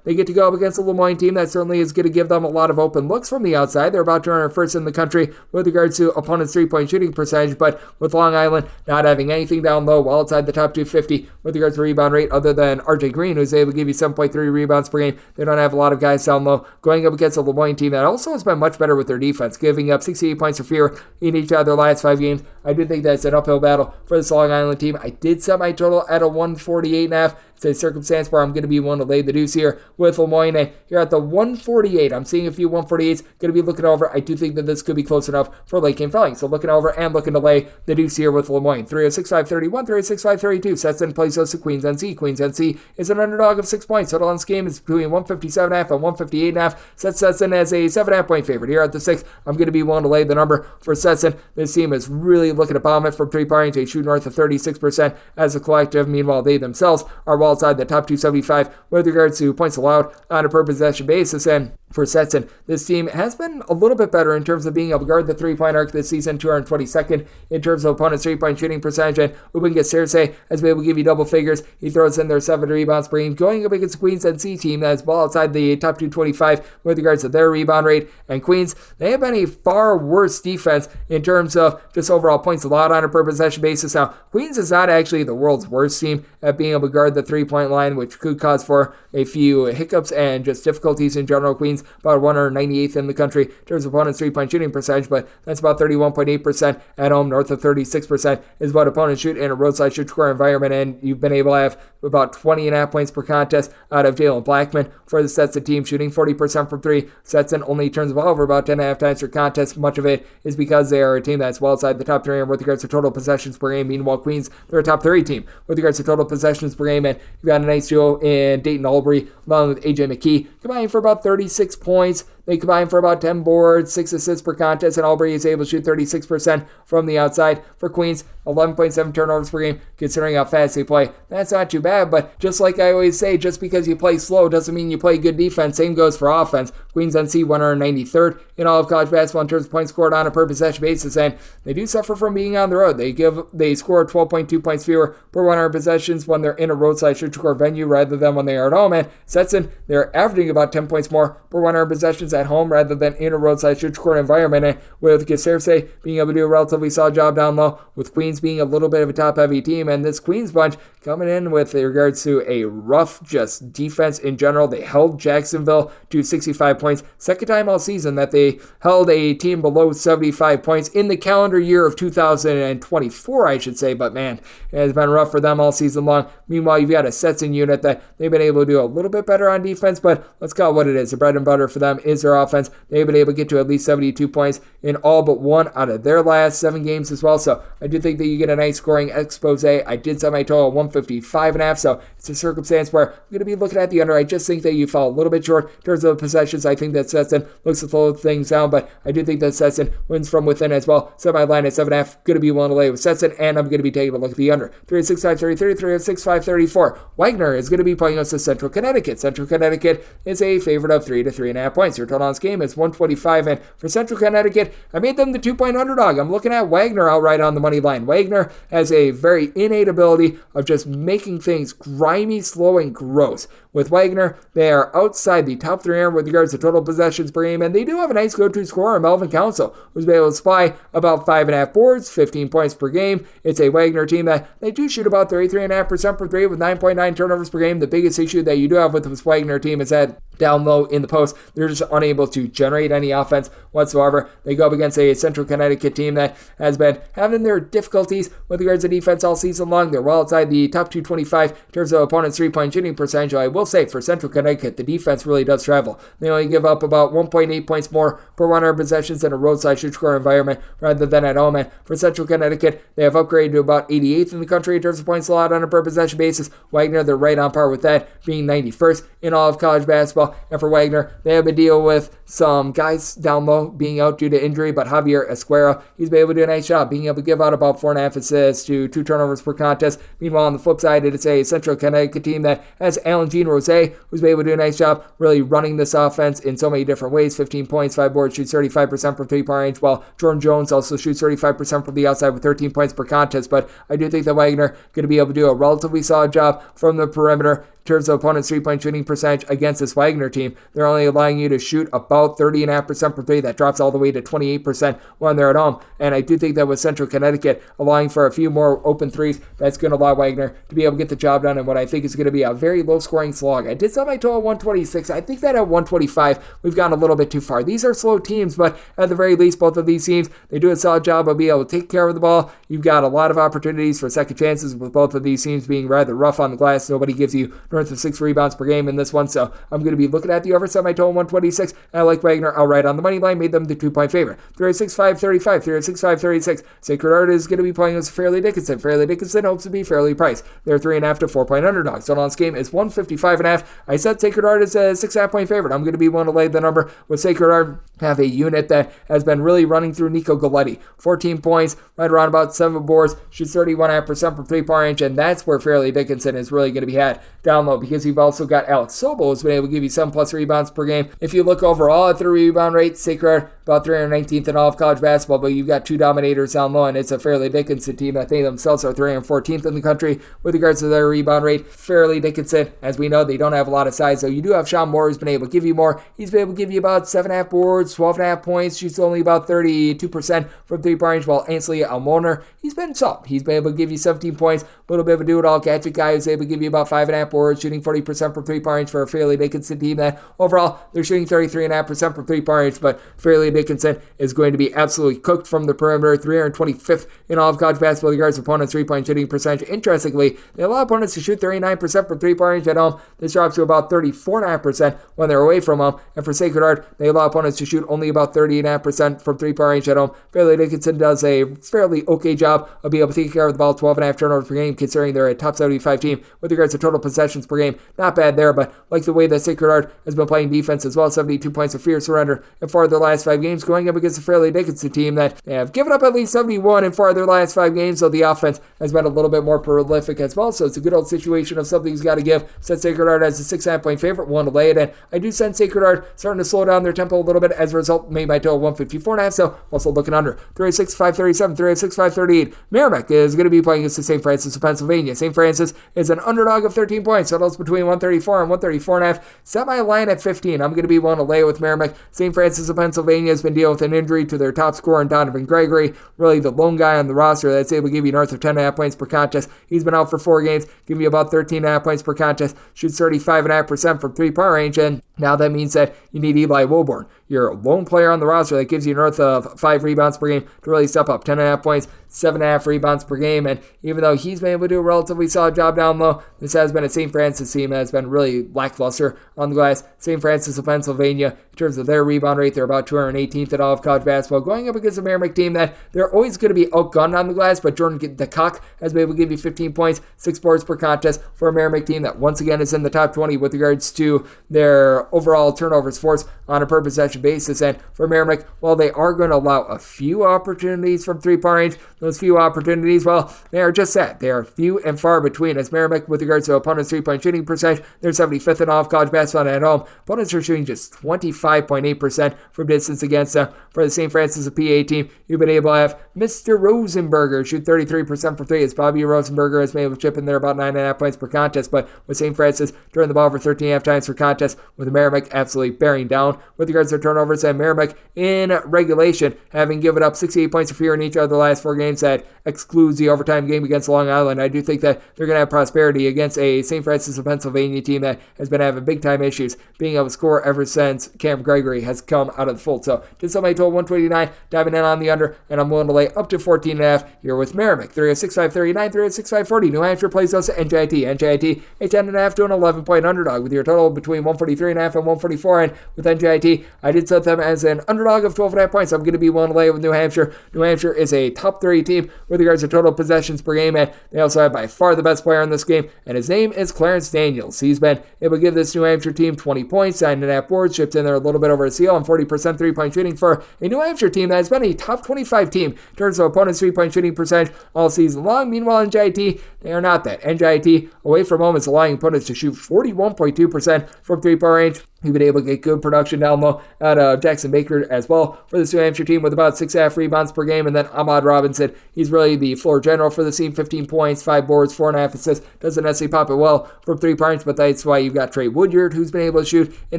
They get to go up against a Lemoyne team that certainly is going to give them a lot of open looks from the outside. They're about 201st in the country with regards to opponents' 3-point shooting percentage, but with Long Island not having anything down low, well outside the top 250 with regards to rebound rate, other than RJ Green, who's able to give you 7.3 rebounds per game. They don't have a lot of guys down low. Going up against a Lemoyne team that also has been much better with their defense, giving up 68 points or fewer in each of their last 5 games. I do think that's an uphill battle for this Long Island team. I did set my total at a 148.5. It's a circumstance where I'm going to be one to lay the deuce here with Lemoyne. And here at the 148, I'm seeing a few 148s. Going to be looking over. I do think that this could be close enough for Lake Felling. So looking over and looking to lay the deuce here with Lemoyne. 306-531, 306-532. Sets in place to Queens NC. Queens NC is an underdog of 6 points. Total on this game is between 157.5 and 158.5. Sets in as a 7.5 point favorite. Here at the 6, I'm going to be one to lay the number for Stetson. This team is really looking to bomb it from 3-point range. They shoot north of 36% as a collective. Meanwhile, they themselves are well outside the top 275 with regards to points allowed on a per possession basis. And for Stetson, this team has been a little bit better in terms of being able to guard the 3-point arc this season, 222nd in terms of opponent's 3-point shooting percentage. And Ubunga Searcy has been able to give you double figures. He throws in their 7 rebounds per game, going up against the Queens NC team that is well outside the top 225 with regards to their rebound rate. And Queens, they have been a far worse defense in terms of just overall points allowed on a per possession basis. Now, Queens is not actually the world's worst team at being able to guard the 3-point line, which could cause for a few hiccups and just difficulties in general. Queens about 198th in the country in terms of opponents' 3-point shooting percentage, but that's about 31.8% at home. North of 36% is what opponents shoot in a roadside shoot score environment, and you've been able to have about 20.5 points per contest out of Jalen Blackman for the Stetson team, shooting 40% from 3. Stetson only turns the ball over about 10.5 times per contest. Much of it is because they are a team that's well outside the top 300 with regards to total possessions per game. Meanwhile, Queens, they're a top 30 team with regards to total possessions per game, and you've got a nice duo in Dayton Albury along with AJ McKee, combining for about 36 points, They combine for about 10 boards, 6 assists per contest, and Albury is able to shoot 36% from the outside. For Queens, 11.7 turnovers per game, considering how fast they play. That's not too bad, but just like I always say, just because you play slow doesn't mean you play good defense. Same goes for offense. Queens NC 193rd in all of college basketball in terms of points scored on a per possession basis, and they do suffer from being on the road. They score 12.2 points fewer per 100 possessions when they're in a roadside shoot-to-score venue rather than when they are at home. And Stetson, they're averaging about 10 points more per 100 possessions at home rather than in a roadside shoot-to-score environment. And with Giserse being able to do a relatively solid job down low, with Queens being a little bit of a top-heavy team, and this Queens bunch coming in with regards to a rough just defense in general. They held Jacksonville to 65 points. Second time all season that they held a team below 75 points in the calendar year of 2024, I should say. But man, it has been rough for them all season long. Meanwhile, you've got a Stetson unit that they've been able to do a little bit better on defense, but let's call it what it is. The bread and butter for them is their offense. They've been able to get to at least 72 points in all but one out of their last 7 games as well. So I do think that you get a nice scoring expose. I did set my total at 155.5, so it's a circumstance where I'm going to be looking at the under. I just think that you fall a little bit short in terms of possessions. I think that Stetson looks to slow things down, but I do think that Stetson wins from within as well. Set my line at 7.5. Going to be willing to lay with Stetson, and I'm going to be taking a look at the under. 365.33, 365.34. Wagner is going to be playing us to Central Connecticut. Central Connecticut is a favorite of 3 to 3.5 points. Your total on this game is 125, and for Central Connecticut, I made them the 2-point underdog. I'm looking at Wagner outright on the money line. Wagner has a very innate ability of just making things grimy, slow, and gross. With Wagner, they are outside the top 3 with regards to total possessions per game, and they do have a nice go-to scorer, Melvin Council, who's been able to supply about 5.5 boards, 15 points per game. It's a Wagner team that they do shoot about 33.5% per 3 with 9.9 turnovers per game. The biggest issue that you do have with this Wagner team is that down low in the post, they're just unable to generate any offense whatsoever. They go up against a Central Connecticut team that has been having their difficulties with regards to defense all season long. They're well outside the top 225 in terms of opponents' 3-point shooting percentage. I will say for Central Connecticut, the defense really does travel. They only give up about 1.8 points more per 100 possessions in a roadside shoot-score environment rather than at home. And for Central Connecticut, they have upgraded to about 88th in the country in terms of points allowed on a per possession basis. Wagner, they're right on par with that, being 91st in all of college basketball. And for Wagner, they have a deal with some guys down low being out due to injury, but Javier Esquera, he's been able to do a nice job being able to give out about 4.5 assists to 2 turnovers per contest. Meanwhile, on the flip side, it's a Central Connecticut team that has Alan Jean Rose, who's been able to do a nice job really running this offense in so many different ways. 15 points, 5 boards, shoots 35% from 3-point range, while Jordan Jones also shoots 35% from the outside with 13 points per contest. But I do think that Wagner going to be able to do a relatively solid job from the perimeter in terms of opponent's 3-point shooting percentage against this Wagner team. They're only allowing you to shoot about 30.5% per 3. That drops all the way to 28% when they're at home. And I do think that with Central Connecticut allowing for a few more open threes, that's going to allow Wagner to be able to get the job done in what I think is going to be a very low-scoring slog. I did set my total at 126. I think that at 125, we've gone a little bit too far. These are slow teams, but at the very least, both of these teams, they do a solid job of being able to take care of the ball. You've got a lot of opportunities for second chances with both of these teams being rather rough on the glass. Nobody gives you north of 6 rebounds per game in this one, so I'm going to be looking at the over. Set my total 126, and I like Wagner outright on the money line. Made them the 2-point favorite. 365.35, 365.36. Sacred Art is going to be playing as Fairleigh Dickinson. Fairleigh Dickinson hopes to be fairly priced. They're 3.5 to 4-point underdogs. So on this game is 155.5. I set Sacred Art as a 6.5-point favorite. I'm going to be one to lay the number with Sacred Art. Have a unit that has been really running through Nico Galletti. 14 points, right around about 7 boards, shoots 31.5% from 3-point range, and that's where Fairleigh Dickinson is really going to be had down low, because you've also got Alex Sobel, who's been able to give you 7+ rebounds per game. If you look overall at the rebound rate, Sacred Art about 319th in all of college basketball, but you've got 2 dominators down low, and it's a Fairleigh Dickinson team that they themselves are 314th in the country with regards to their rebound rate. Fairleigh Dickinson, as we know, they don't have a lot of size, so you do have Sean Moore, who's been able to give you more. He's been able to give you about 7.5 boards, 12.5 points, shoots only about 32% from 3-point range, while Ainsley Almoner, he's been soft. He's been able to give you 17 points, a little bit of a do-it-all gadget guy who's able to give you about 5.5 boards, shooting 40% from 3-point range for a Fairleigh Dickinson team that overall they're shooting 33.5% from 3-point range, but Fairleigh Dickinson is going to be absolutely cooked from the perimeter. 325th in all of college basketball regards opponents' 3-point shooting percentage. Interestingly, they allow opponents to shoot 39% from 3-point range at home. This drops to about 34.5% when they're away from home. And for Sacred Heart, they allow opponents to shoot only about 38.5% from three-point range at home. Fairleigh Dickinson does a fairly okay job of being able to take care of the ball, 12.5 turnovers per game, considering they're a top 75 team with regards to total possessions per game. Not bad there, but like the way that Sacred Heart has been playing defense as well, 72 points of fear surrender in 4 of their last 5 games, going up against the Fairleigh Dickinson team that have given up at least 71 in 4 of their last 5 games, so the offense has been a little bit more prolific as well. So it's a good old situation of something's got to give. Set Sacred Heart as a 6.5 point favorite, one to lay it, and I do sense Sacred Heart starting to slow down their tempo a little bit. As a result, made my total 154.5, so also looking under. 306, 537, 306, 538. Merrimack is going to be playing against the St. Francis of Pennsylvania. St. Francis is an underdog of 13 points, totals between 134 and 134.5. Set my line at 15. I'm going to be one to lay with Merrimack. St. Francis of Pennsylvania has been dealing with an injury to their top scorer, Donovan Gregory, really the lone guy on the roster that's able to give you north of 10.5 points per contest. He's been out for 4 games, giving you about 13.5 points per contest, shoots 35.5% from three-point range, and now that means that you need Eli Woburn, your lone player on the roster that gives you north of 5 rebounds per game to really step up. 10.5 points, 7.5 rebounds per game, and even though he's been able to do a relatively solid job down low, this has been a St. Francis team that has been really lackluster on the glass. St. Francis of Pennsylvania, in terms of their rebound rate, they're about 218th in all of college basketball, going up against a Merrimack team that they're always going to be outgunned on the glass, but Jordan DeCock has been able to give you 15 points, 6 boards per contest for a Merrimack team that once again is in the top 20 with regards to their overall turnovers forced on a per possession basis. And for Merrimack, while they are going to allow a few opportunities from three-point range, those few opportunities, well, they are just that. They are few and far between. As Merrimack, with regards to opponents' three-point shooting percentage, they're 75th in all of college basketball at home. Opponents are shooting just 25.8% from distance against them. For the St. Francis of PA team, you've been able to have Mr. Rosenberger shoot 33% from 3, as Bobby Rosenberger has been able to chip in there about 9.5 points per contest, but with St. Francis turning the ball over 13.5 times per contest, with Merrimack absolutely bearing down with regards to their turnovers, and Merrimack in regulation having given up 68 points of fear in each of the last 4 games. That excludes the overtime game against Long Island. I do think that they're going to have prosperity against a St. Francis of Pennsylvania team that has been having big time issues being able to score ever since Cam Gregory has come out of the fold. So did somebody total 129, diving in on the under, and I'm willing to lay up to 14.5 here with Merrimack. 306, 539, 306, 540. New Hampshire plays us at NJIT. NJIT a 10.5 to an 11-point underdog with your total between 143.5 and 144. And with NJIT, I did set them as an underdog of 12.5 points. I'm going to be willing to lay with New Hampshire. New Hampshire is a top 30 team with regards to total possessions per game, and they also have by far the best player in this game, and his name is Clarence Daniels. He's been able to give this New Hampshire team 20 points, 9.5 boards, chipped in there a little bit over a seal, and 40% three-point shooting for a New Hampshire team that has been a top 25 team in terms of opponents' three-point shooting percentage all season long. Meanwhile, NJIT, they are not that. NJIT, away from home, is allowing opponents to shoot 41.2% from three-point range. You've been able to get good production down low out of Jackson Baker as well for this New Hampshire team with about 6.5 rebounds per game. And then Ahmad Robinson, he's really the floor general for the team. 15 points, 5 boards, 4.5 assists. Doesn't necessarily pop it well from 3 points, but that's why you've got Trey Woodyard, who's been able to shoot in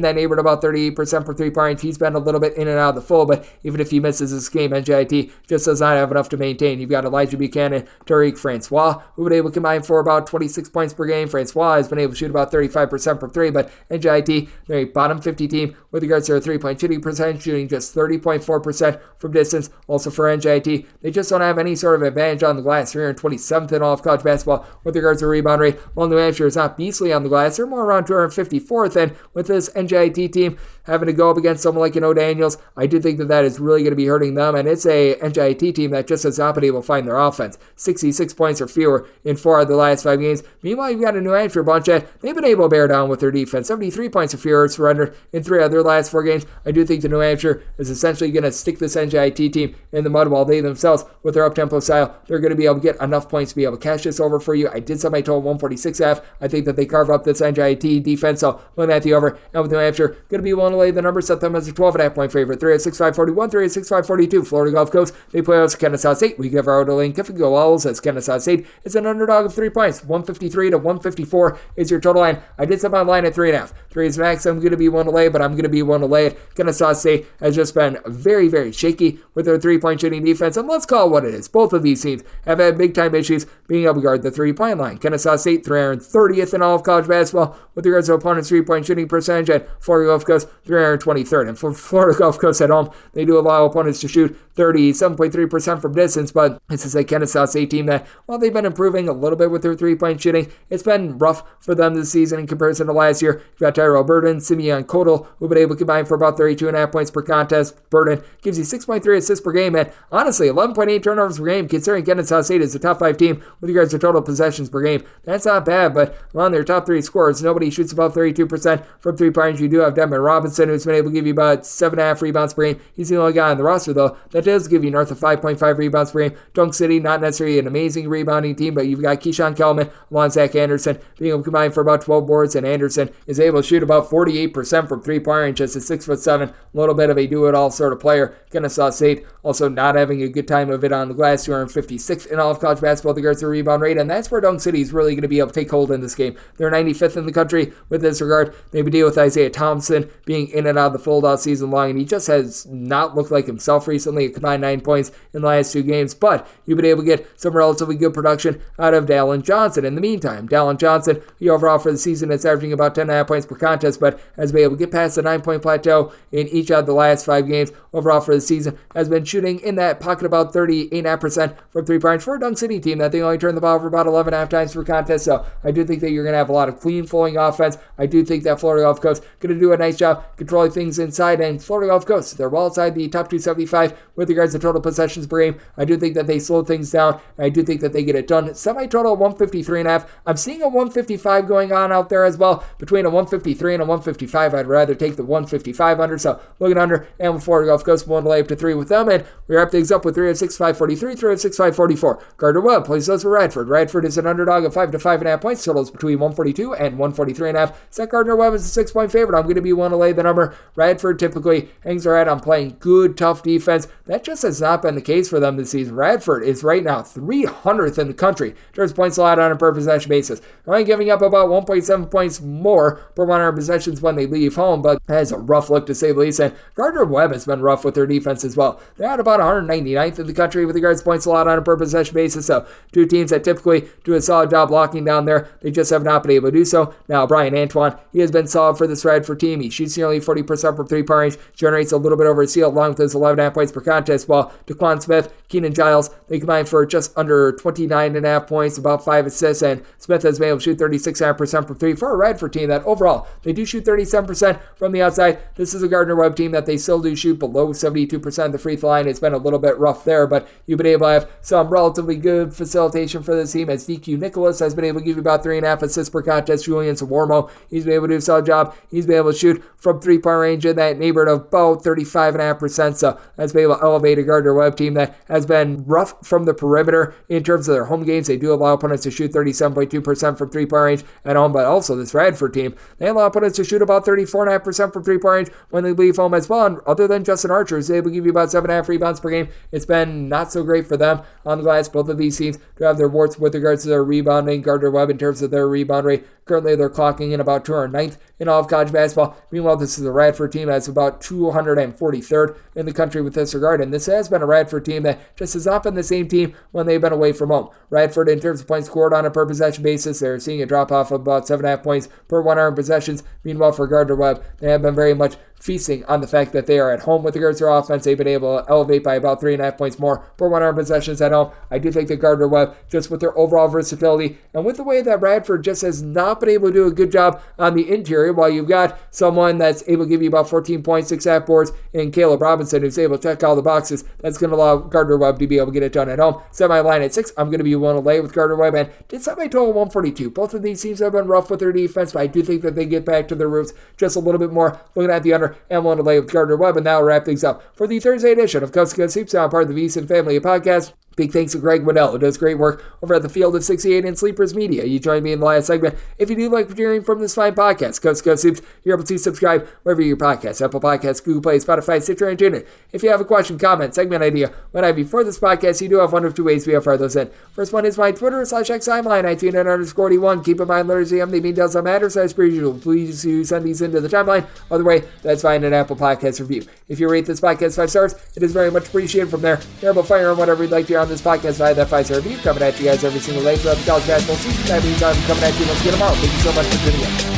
that neighborhood about 38% for 3 points. He's been a little bit in and out of the fold, but even if he misses this game, NJIT just does not have enough to maintain. You've got Elijah Buchanan, Tariq Francois, who have been able to combine for about 26 points per game. Francois has been able to shoot about 35% from 3, but NJIT, they're a bottom 50 team with regards to their three-point shooting percentage, shooting just 30.4% from distance. Also for NJIT, they just don't have any sort of advantage on the glass. They're 27th in all of college basketball with regards to rebound rate. While New Hampshire is not beastly on the glass, they're more around 254th, and with this NJIT team having to go up against someone like Daniels, I do think that is really going to be hurting them, and it's a NJIT team that just has not been able to find their offense. 66 points or fewer in 4 of the last 5 games. Meanwhile, you've got a New Hampshire bunch that they've been able to bear down with their defense. 73 points or fewer surrendered in 3 of their last 4 games. I do think the New Hampshire is essentially going to stick this NJIT team in the mud, while they themselves, with their up-tempo style, they're going to be able to get enough points to be able to cash this over for you. I did set my total 146.5. I think that they carve up this NJIT defense, so looking at the over, and with New Hampshire, going to be willing to lay the number, set them as a 12.5 point favorite. 306, 541, 306, 542. Florida Gulf Coast, they play us Kennesaw State. We give our auto lane Kiffin Go Owls as Kennesaw State is an underdog of 3 points. 153 to 154 is your total line. I did set my line at 3.5. 3 is max. I'm going to be one to lay, but I'm going to be one to lay it. Kennesaw State has just been very, very shaky with their three-point shooting defense, and let's call it what it is. Both of these teams have had big-time issues being able to guard the three-point line. Kennesaw State 330th in all of college basketball with regards to opponents' three-point shooting percentage, and Florida Gulf Coast 323rd. And for Florida Gulf Coast at home, they do allow opponents to shoot 37.3% from distance, but this is a Kennesaw State team that, while they've been improving a little bit with their three-point shooting, it's been rough for them this season in comparison to last year. You've got Tyrell Burden, Simeon Kodal, who've been able to combine for about 32.5 points per contest. Burden gives you 6.3 assists per game, and honestly, 11.8 turnovers per game, considering Kennesaw State is a top 5 team with regards to total possessions per game. That's not bad, but among their top 3 scorers, nobody shoots above 32% from three-point. You do have Devin Robinson, who's been able to give you about 7.5 rebounds per game. He's the only guy on the roster, though, that does give you north of 5.5 rebounds per game. Dunk City, not necessarily an amazing rebounding team, but you've got Keyshawn Kelman along Zach Anderson being able to combine for about 12 boards, and Anderson is able to shoot about 48% from three-point range, just a 6'7", a little bit of a do-it-all sort of player. Kennesaw State also not having a good time of it on the glass, 256th in all of college basketball with regards to reebound rate, and that's where Dunk City is really going to be able to take hold in this game. They're 95th in the country with this regard. They have to deal with Isaiah Thompson being in and out of the fold all season long, and he just has not looked like himself recently. A combined 9 points in the last 2 games, but you've been able to get some relatively good production out of Dallin Johnson. In the meantime, Dallin Johnson, he overall for the season is averaging about 10.5 points per contest, but has been able to get past the 9-point plateau in each of the last 5 games. Overall for the season, has been shooting in that pocket about 38.5% from three-point for a Dunk City team that they only turn the ball over about 11.5 times per contest. So I do think that you're going to have a lot of clean flowing offense. I do think that Florida Gulf Coast going to do a nice job controlling things inside, and Florida Gulf Coast, they're well outside the top 275 with regards to total possessions per game. I do think that they slow things down, and I do think that they get it done. Semi-total 153.5. I'm seeing a 155 going on out there as well. Between a 153 and a 155, I'd rather take the 155 under. So looking under, and with Florida Gulf Coast, one lay up to 3 with them, and we wrap things up with 306.543, 306.544. Gardner Webb plays those for Radford. Radford is an underdog of 5 to 5.5 points. Totals between 142 and 143.5. Set Gardner Webb is a 6-point favorite. I'm going to be one to lay the number. Radford typically hangs their head on playing good, tough defense. That just has not been the case for them this season. Radford is right now 300th in the country in terms of points allowed on a per possession basis. They're only giving up about 1.7 points more per 100 possessions when they leave home, but that is a rough look to say the least. And Gardner Webb has been rough with their defense as well. They're at about 199th in the country with regards to points allowed on a per possession basis. So two teams that typically do a solid job blocking down there, they just have not been able to do so. Now Brian Antoine, he has been solid for this Radford team. He shoots nearly 40% from three-point range, generates a little bit over a seal along with his 11.5 points per contest, while DeQuan Smith, Keenan Giles, they combine for just under 29.5 points, about 5 assists, and Smith has been able to shoot 36.5% from 3 for a Radford team that overall, they do shoot 37% from the outside. This is a Gardner Webb team that they still do shoot below 72% of the free throw line. It's been a little bit rough there, but you've been able to have some relatively good facilitation for this team, as DQ Nicholas has been able to give you about 3.5 assists per contest. Julian Sawarmo, he's been able to do a solid job. He's been able to shoot from three-point range in that neighborhood of about 35.5%, so that's been able to elevate a Gardner Webb team that has been rough from the perimeter in terms of their home games. They do allow opponents to shoot 37.2% from three-point range at home, but also this Radford team, they allow opponents to shoot about 34.5% from three-point range when they leave home as well. And other than Justin Archer, who's able to give you about 7.5 rebounds per game, it's been not so great for them on the glass. Both of these teams do have their warts with regards to their rebounding. Gardner Webb, in terms of their rebound rate, currently they're clocking in about 209th in all of college basketball. Meanwhile, this is a Radford team that's about 243rd in the country with this regard, and this has been a Radford team that just has not been the same team when they've been away from home. Radford, in terms of points scored on a per possession basis, they're seeing a drop off of about 7.5 points per 100 possessions. Meanwhile, for Gardner Webb, they have been very much feasting on the fact that they are at home with regards to their offense. They've been able to elevate by about 3.5 points more per 100 possessions at home. I do think that Gardner Webb, just with their overall versatility and with the way that Radford just has not been able to do a good job on the interior, while you've got someone that's able to give you about 14 points, 6.5 boards, in Caleb Robinson, who's able to check all the boxes, that's going to allow Gardner Webb to be able to get it done at home. Semi-line at 6, I'm going to be one to lay with Gardner Webb, and did semi-total 142. Both of these teams have been rough with their defense, but I do think that they get back to their roots just a little bit more. Looking at the under, and one to lay with Gardner Webb, and that'll wrap things up for the Thursday edition of Coast to Coast Hoops, now part of the VSiN family of podcasts. Big thanks to Greg Waddell, who does great work over at the Field of 68 and Sleepers Media. You joined me in the last segment. If you do like hearing from this fine podcast, Coast to Coast Hoops, you're able to subscribe wherever you get podcasts, Apple Podcasts, Google Play, Spotify, Stitcher, and TuneIn. If you have a question, comment, segment idea, what have you for this podcast, you do have one of two ways we have far those in. First one is my Twitter /X timeline, @19_41. Keep in mind, letters EMDB does not matter, so as per usual, please you send these into the timeline. Other way, that's fine, an Apple Podcast review. If you rate this podcast 5 stars, it is very much appreciated. From there, you're able to fire on whatever you'd like to hear on this podcast via that 5-star review, coming at you guys every single day throughout the college basketball season. That means I'm coming at you once again tomorrow. Thank you so much for tuning in.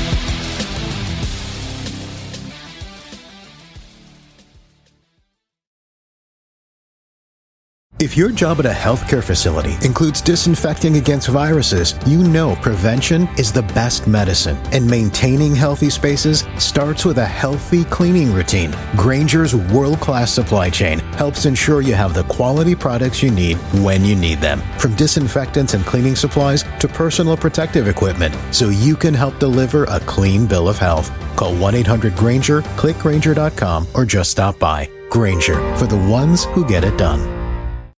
If your job at a healthcare facility includes disinfecting against viruses, you know prevention is the best medicine, and maintaining healthy spaces starts with a healthy cleaning routine. Grainger's world-class supply chain helps ensure you have the quality products you need when you need them, from disinfectants and cleaning supplies to personal protective equipment, so you can help deliver a clean bill of health. Call 1-800-GRAINGER, click Grainger.com, or just stop by. Grainger, for the ones who get it done.